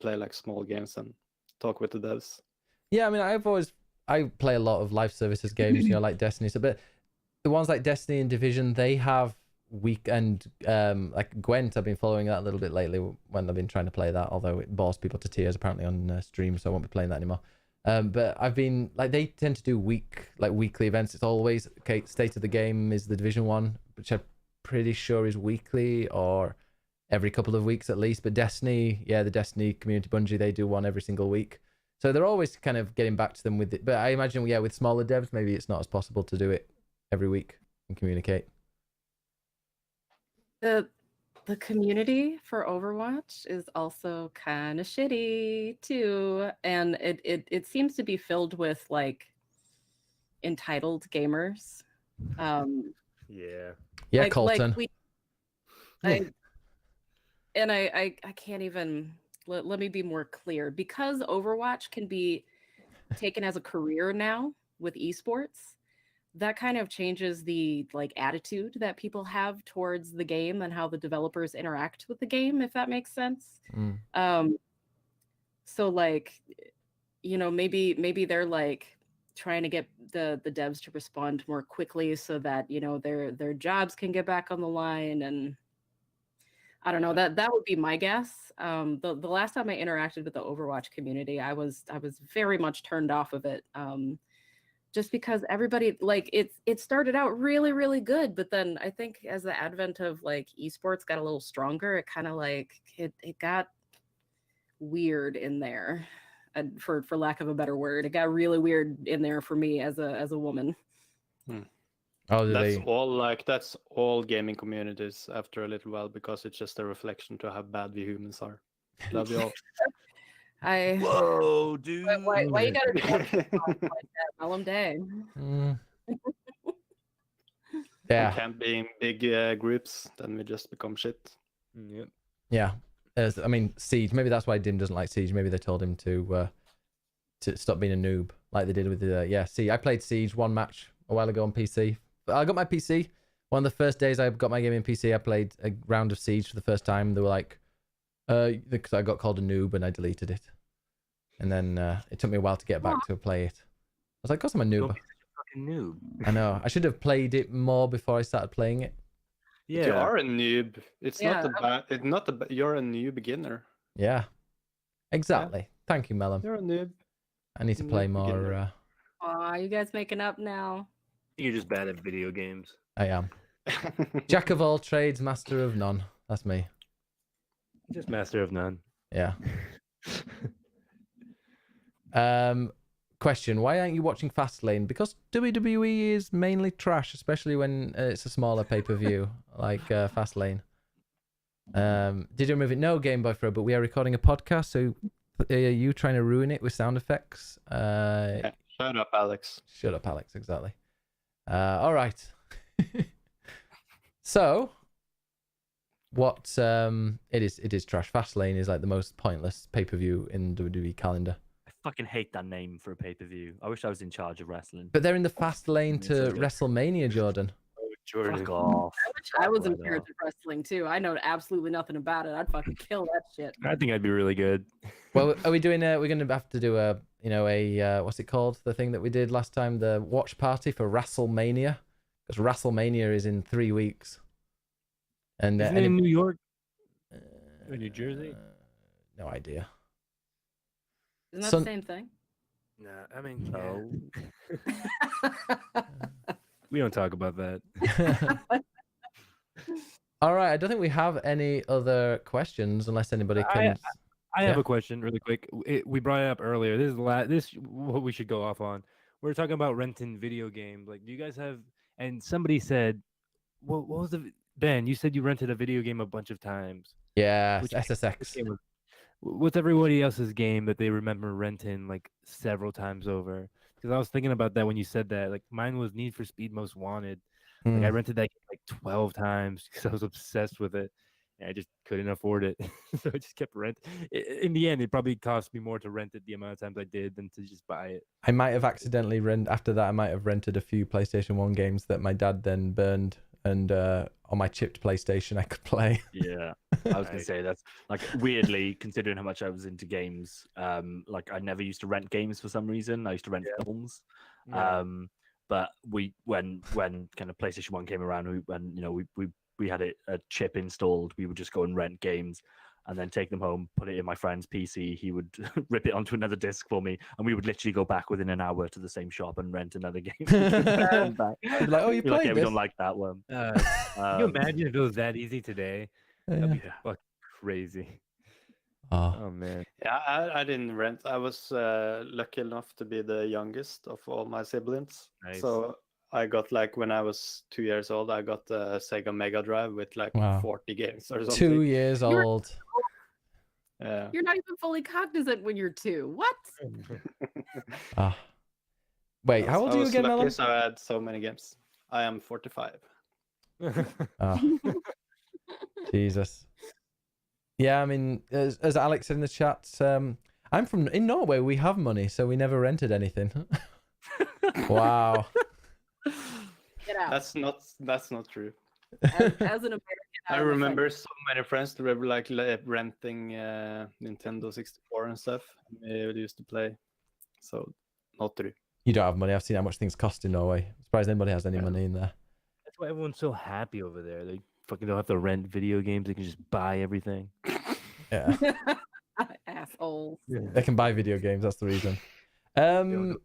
play like small games and talk with the devs. Yeah, I mean, I play a lot of live services games, like Destiny. So, but the ones like Destiny and Division, they have weekend, like Gwent. I've been following that a little bit lately when I've been trying to play that. Although it bores people to tears apparently on stream, so I won't be playing that anymore. But I've been they tend to do weekly events. It's always okay. State of the game is the Division one, which I'm pretty sure is weekly or every couple of weeks at least. But Destiny, yeah, the Destiny community Bungie, they do one every single week. So they're always kind of getting back to them with it. But I imagine, yeah, with smaller devs, maybe it's not as possible to do it every week and communicate. The community for Overwatch is also kind of shitty too, and it seems to be filled with like entitled gamers. Yeah. Yeah, like Colton. I can't even let me be more clear, because Overwatch can be taken as a career now with esports. That kind of changes the like attitude that people have towards the game and how the developers interact with the game, if that makes sense. So like, maybe they're like trying to get the devs to respond more quickly so that their jobs can get back on the line. And I don't know, that would be my guess. The last time I interacted with the Overwatch community, I was very much turned off of it. Just because everybody, like, it started out really, really good, but then I think as the advent of like esports got a little stronger, it kind of like it got weird in there, for lack of a better word. It got really weird in there for me as a woman. Oh, that's all gaming communities after a little while, because it's just a reflection to how bad we humans are. Love you all. Whoa, dude! Why you gotta be like that, Mellom Day? Yeah, can't be in big groups, then we just become shit. Yep. Yeah. I mean, Siege. Maybe that's why Dim doesn't like Siege. Maybe they told him to stop being a noob, like they did with the See, I played Siege one match a while ago on PC. I got my PC. One of the first days I got my game in PC, I played a round of Siege for the first time. They were like, because I got called a noob and I deleted it. And then it took me a while to get back to play it. I was like, "Cause I'm a noob." Don't be such a fucking noob. I know. I should have played it more before I started playing it. Yeah, you are a noob. It's not a bad. It's not a. You're a new beginner. Yeah, exactly. Yeah. Thank you, Mellom. You're a noob. I need to play more. Aw, you guys making up now? You're just bad at video games. I am. Jack of all trades, master of none. That's me. Just master of none. Yeah. Question: why aren't you watching Fastlane? Because WWE is mainly trash, especially when it's a smaller pay-per-view like Fastlane. Did you remove it? No, Game Boy Pro, but we are recording a podcast, so are you trying to ruin it with sound effects? Yeah, shut up, Alex. Shut up, Alex. Exactly. All right. So, what? It is trash. Fastlane is like the most pointless pay-per-view in WWE calendar. I fucking hate that name for a pay-per-view. I wish I was in charge of wrestling. But they're in the fast lane to WrestleMania, Jordan. Jordan. Fuck off. I wish I was in charge of wrestling too. I know absolutely nothing about it. I'd fucking kill that shit. I think I'd be really good. Well, are we doing? We're going to have to do a what's it called? The thing that we did last time, the watch party for WrestleMania, because WrestleMania is in 3 weeks. And isn't it in New York or New Jersey? No idea. Isn't that the same thing? No, I mean, no. We don't talk about that. All right, I don't think we have any other questions unless anybody can. I have a question really quick. We brought it up earlier. This is what we should go off on. We're talking about renting video games. Like, do you guys have? And somebody said, what was the Ben? You said you rented a video game a bunch of times. Yeah, SSX. What's everybody else's game that they remember renting like several times over? Because I was thinking about that when you said that. Like, mine was Need for Speed Most Wanted. Like, I rented that game like 12 times because I was obsessed with it, and I just couldn't afford it, so I just kept renting. In the end, it probably cost me more to rent it the amount of times I did than to just buy it. I might have accidentally after that. I might have rented a few PlayStation 1 games that my dad then burned, and on my chipped PlayStation I could play. Yeah, I was gonna say that's like weirdly considering how much I was into games. Like I never used to rent games for some reason. I used to rent films. Yeah. But when kind of PlayStation 1 came around, we had a chip installed, we would just go and rent games and then take them home, put it in my friend's PC. He would rip it onto another disc for me, and we would literally go back within an hour to the same shop and rent another game. Like, oh, you played this? We don't like that one. Can you imagine if it was that easy today? That'd be fucking crazy. Oh, Oh man. Yeah, I didn't rent. I was lucky enough to be the youngest of all my siblings. Nice. So I got like when I was 2 years old, I got a Sega Mega Drive with like Wow. 40 games or something. 2 years You're- old. Yeah. You're not even fully cognizant when you're 2. What? Ah. Wait, how old I are you was again, lucky, Mellom? so I had so many games. I am 45. Ah, Jesus. Yeah, I mean, as Alex said in the chat, I'm from in Norway. We have money, so we never rented anything. Wow. Get out. That's not true. As an American, I I'm remember so many friends that were like renting Nintendo 64 and stuff. They used to play. So not true. You don't have money. I've seen how much things cost in Norway. Surprised anybody has any Yeah. money in there. That's why everyone's so happy over there. They fucking don't have to rent video games. They can just buy everything. Yeah, assholes. they can buy video games. That's the reason. They don't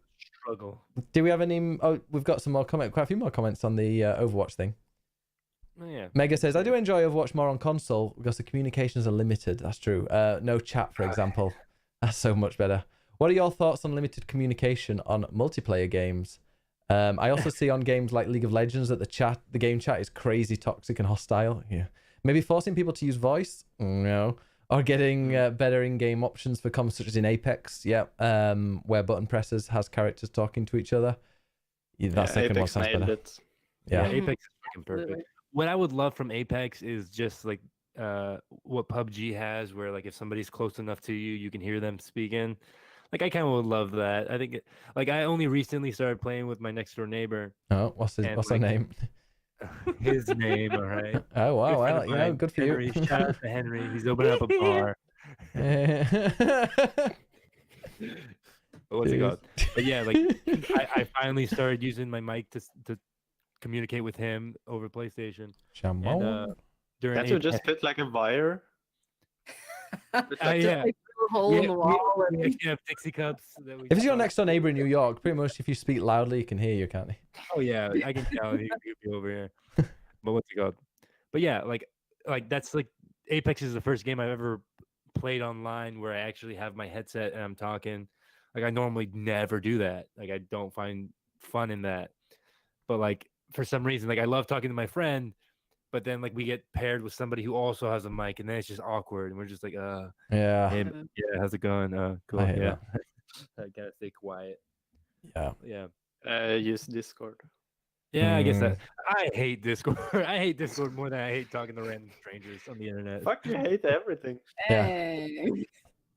struggle. Do we have any? Oh, we've got some more quite a few more comments on the Overwatch thing. Oh, yeah. Mega says, I do enjoy Overwatch more on console because the communications are limited. That's true. No chat, for example. That's so much better. What are your thoughts on limited communication on multiplayer games? I also see on games like League of Legends that the game chat is crazy toxic and hostile. Yeah. Maybe forcing people to use voice? No. Or getting better in-game options for comms such as in Apex. Yeah. Where button presses has characters talking to each other. Yeah, that second one Apex sounds nailed better. it. Yeah. Apex is fucking perfect. What I would love from Apex is just like what PUBG has, where like if somebody's close enough to you, you can hear them speaking. Like I kind of would love that. I think like I only recently started playing with my next door neighbor. Oh, what's her like, name? His name, all right. Oh, wow. Good friend Well, of you know, mine, good for Henry. you. Shout out to Henry. He's opening up a bar. What's it called? But yeah, like I finally started using my mic to communicate with him over PlayStation. And during Can't you Apex- just put like a wire? yeah. Like, a hole in the wall. We actually have Dixie cups. That we If it's your put- next door neighbor in New York, pretty much if you speak loudly, you can hear you, can't he? Oh yeah, I can tell he'll be over here. But what's it called? But yeah, like that's like Apex is the first game I've ever played online where I actually have my headset and I'm talking. Like I normally never do that. Like I don't find fun in that. But like for some reason, like I love talking to my friend, but then like we get paired with somebody who also has a mic, and then it's just awkward, and we're just like, Yeah. hey, yeah, how's it going? Cool, I hate yeah. I gotta stay quiet. Yeah. Use Discord. Yeah, I guess that. I hate Discord. I hate Discord more than I hate talking to random strangers on the internet. Fuck, you hate everything. Yeah. Hey.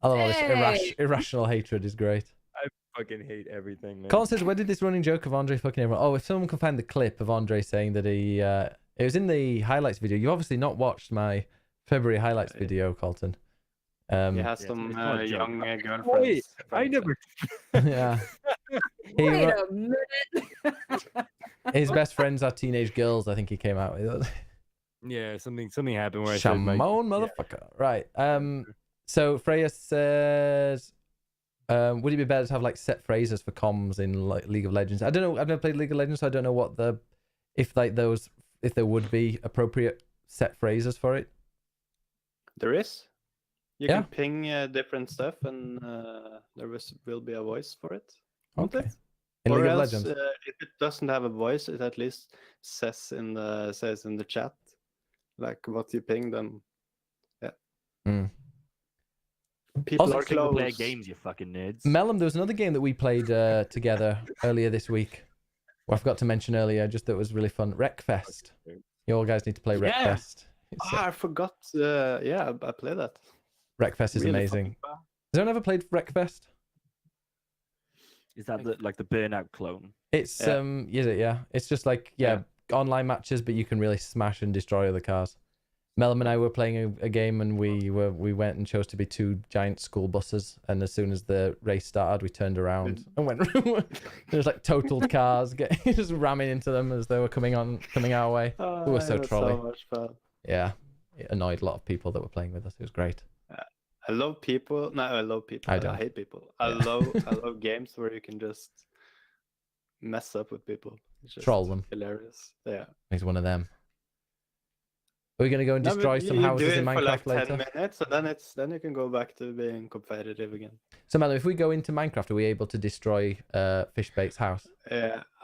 I love all this Hey. irrational hatred is great. I fucking hate everything, man. Colin says, where did this running joke of Andre fucking everyone? Oh, if someone can find the clip of Andre saying that he, it was in the highlights video. You obviously not watched my February highlights video, Colton. He has Yeah, some it's not a joke. young girlfriends. Wait, I friends. never. Yeah. He Wait ru- a minute. his best friends are teenage girls, I think he came out with. Yeah, something happened where I said Shamon, my. motherfucker. Right. So Freya says, would it be better to have like set phrases for comms in like League of Legends? I don't know. I've never played League of Legends, so I don't know what if there would be appropriate set phrases for it. There is. You Yeah. can ping different stuff, and there will be a voice for it. won't Okay. it? In Or League of else, Legends. if it doesn't have a voice, it at least says in the chat, like what you ping them. Yeah. Mm. People Also, are Single player close. games, you fucking nerds. Mellom, there was another game that we played together earlier this week. Well, I forgot to mention earlier, just that was really fun. Wreckfest. You all guys need to play Yeah. Wreckfest. I forgot. Yeah, I play that. Wreckfest is Really amazing. fucking fun. Has anyone ever played Wreckfest? Is that like the Burnout clone? It's Yeah. is it? Yeah, it's just like online matches, but you can really smash and destroy other cars. Mellom and I were playing a game, and we went and chose to be two giant school buses. And as soon as the race started, we turned around and went. There was like totaled cars, just ramming into them as they were coming our way. We were so it was trolly. So much fun. Yeah, it annoyed a lot of people that were playing with us. It was great. I love people. No, I love people. I don't. hate people. Yeah. I love games where you can just mess up with people. It's just Troll them. Hilarious. Yeah. He's one of them. Are we gonna go and No, but destroy some you do houses it in for Minecraft like 10 later? minutes, and then you can go back to being competitive again. So Mellom, if we go into Minecraft, are we able to destroy Fishbait's house?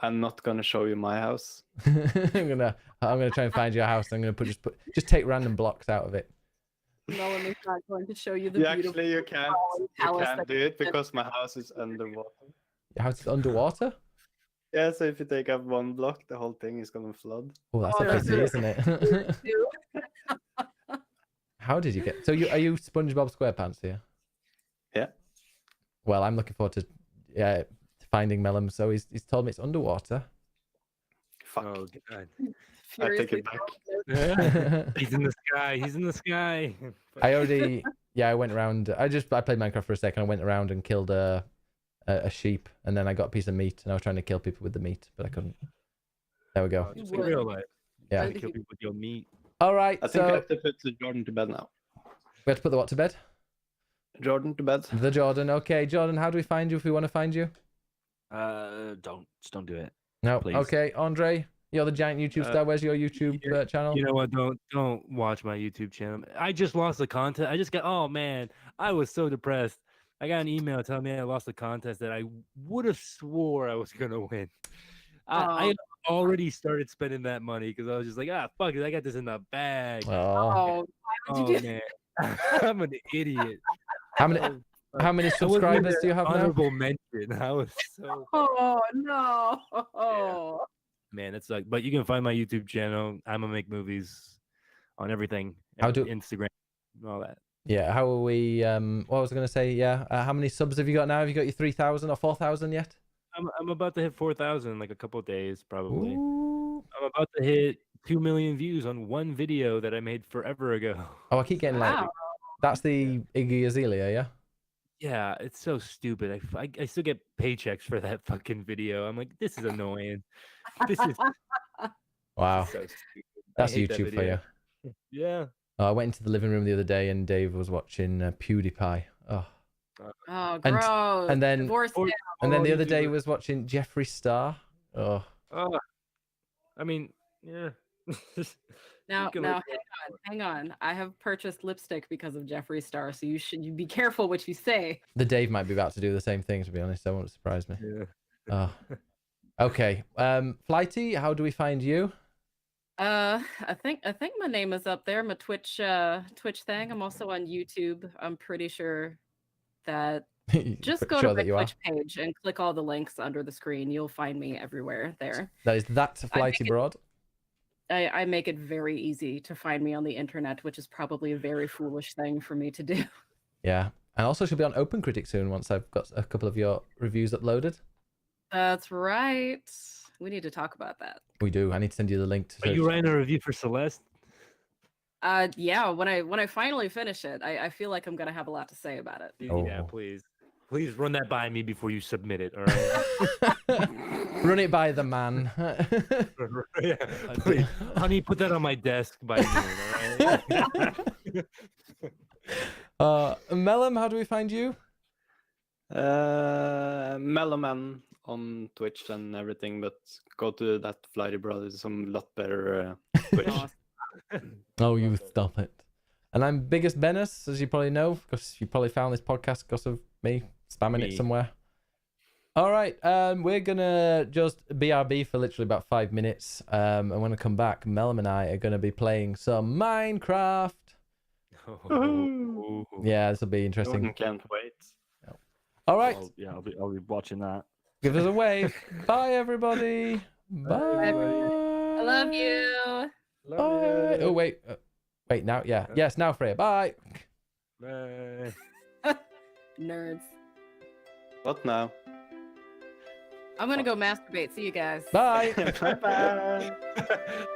I'm not gonna show you my house. I'm gonna try and find your house. I'm gonna just take random blocks out of it. Mellom is not going to show you the beautiful Actually, you can't palace that do it because my house is underwater. Your house is underwater? Yeah, so if you take up one block, the whole thing is gonna flood. Oh, that's Oh, a that's pity, it. isn't it? How did you get? So are you SpongeBob SquarePants here? Yeah. Well, I'm looking forward to finding Mellom. So he's told me it's underwater. Fuck. Oh god. I take Furiously it back. He's in the sky. He's in the sky. I went around. I played Minecraft for a second. I went around and killed a sheep, and then I got a piece of meat, and I was trying to kill people with the meat, but I couldn't. There we go. Oh, just in real life. Yeah. Trying to kill people with your meat. All right. I think I So have to put Jordan to bed now. we have to put the what to bed? Jordan to bed. The Jordan. Okay, Jordan. How do we find you if we want to find you? Don't do it. No. Please. Okay, Andre. You're the giant YouTube star. Where's your YouTube channel? You know what? Don't watch my YouTube channel. I just lost the contest. I just got. Oh man, I was so depressed. I got an email telling me I lost the contest that I would have swore I was gonna win. I had already started spending that money because I was just like, fuck it, I got this in the bag. Oh. Why would you do man, I'm an idiot. How many subscribers do you have now? Honorable mention. I was so. Oh no! Man, it's like, but you can find my YouTube channel. I'm gonna make movies on everything. Instagram, and all that. Yeah. How are we? What was I gonna say? Yeah. How many subs have you got now? Have you got your 3,000 or 4,000 yet? I'm about to hit 4,000 in like a couple of days, probably. Ooh. I'm about to hit 2 million views on one video that I made forever ago. Oh, I keep getting like. Wow. That's the Iggy Azalea, yeah. Yeah, it's so stupid. I still get paychecks for that fucking video. I'm like, this is annoying. This is Wow. so stupid. That's I hate that YouTube for you. video. Yeah. Oh, I went into the living room the other day and Dave was watching PewDiePie. Oh. Oh, And- gross. and then- Divorce Or- now. And then the Oh, other day YouTuber. was watching Jeffree Star. Oh. I mean, yeah. Now, can now, look hang on. I have purchased lipstick because of Jeffree Star, so you be careful what you say. The Dave might be about to do the same thing, to be honest. That won't surprise me. Yeah. Oh. Okay. Flighty, how do we find you? I think my name is up there. My Twitch thing. I'm also on YouTube. I'm pretty sure that just go Sure to my that you are. Twitch page and click all the links under the screen. You'll find me everywhere there. That is that Flighty Broad. I make it very easy to find me on the internet, which is probably a very foolish thing for me to do. Yeah. And also she'll be on Open Critic soon once I've got a couple of your reviews uploaded. That's right. We need to talk about that. We do. I need to send you the link to Are you writing a review for Celeste? Yeah, when I finally finish it, I feel like I'm gonna have a lot to say about it. Yeah, Oh. please. Please run that by me before you submit it, all right? Run it by the man. Yeah, please. Honey, put that on my desk by noon, all right? Mellom, how do we find you? Mellom on Twitch and everything, but go to that Flighty Brothers, some lot better Twitch. Oh, you stop it. And I'm Biggest Bennis, as you probably know, because you probably found this podcast because of me spamming it somewhere. All right, we're gonna just BRB for literally about 5 minutes, and when I come back, Mellom and I are gonna be playing some Minecraft. Oh. Yeah, this will be interesting. Jordan can't wait. All right, I'll be watching that. give us a wave. Bye, everybody. Bye. I love you. Bye. Oh wait, wait now. Yeah, yes, now Freya. Bye. Bye. Nerds. What now? I'm gonna go masturbate. See you guys. Bye. Bye bye.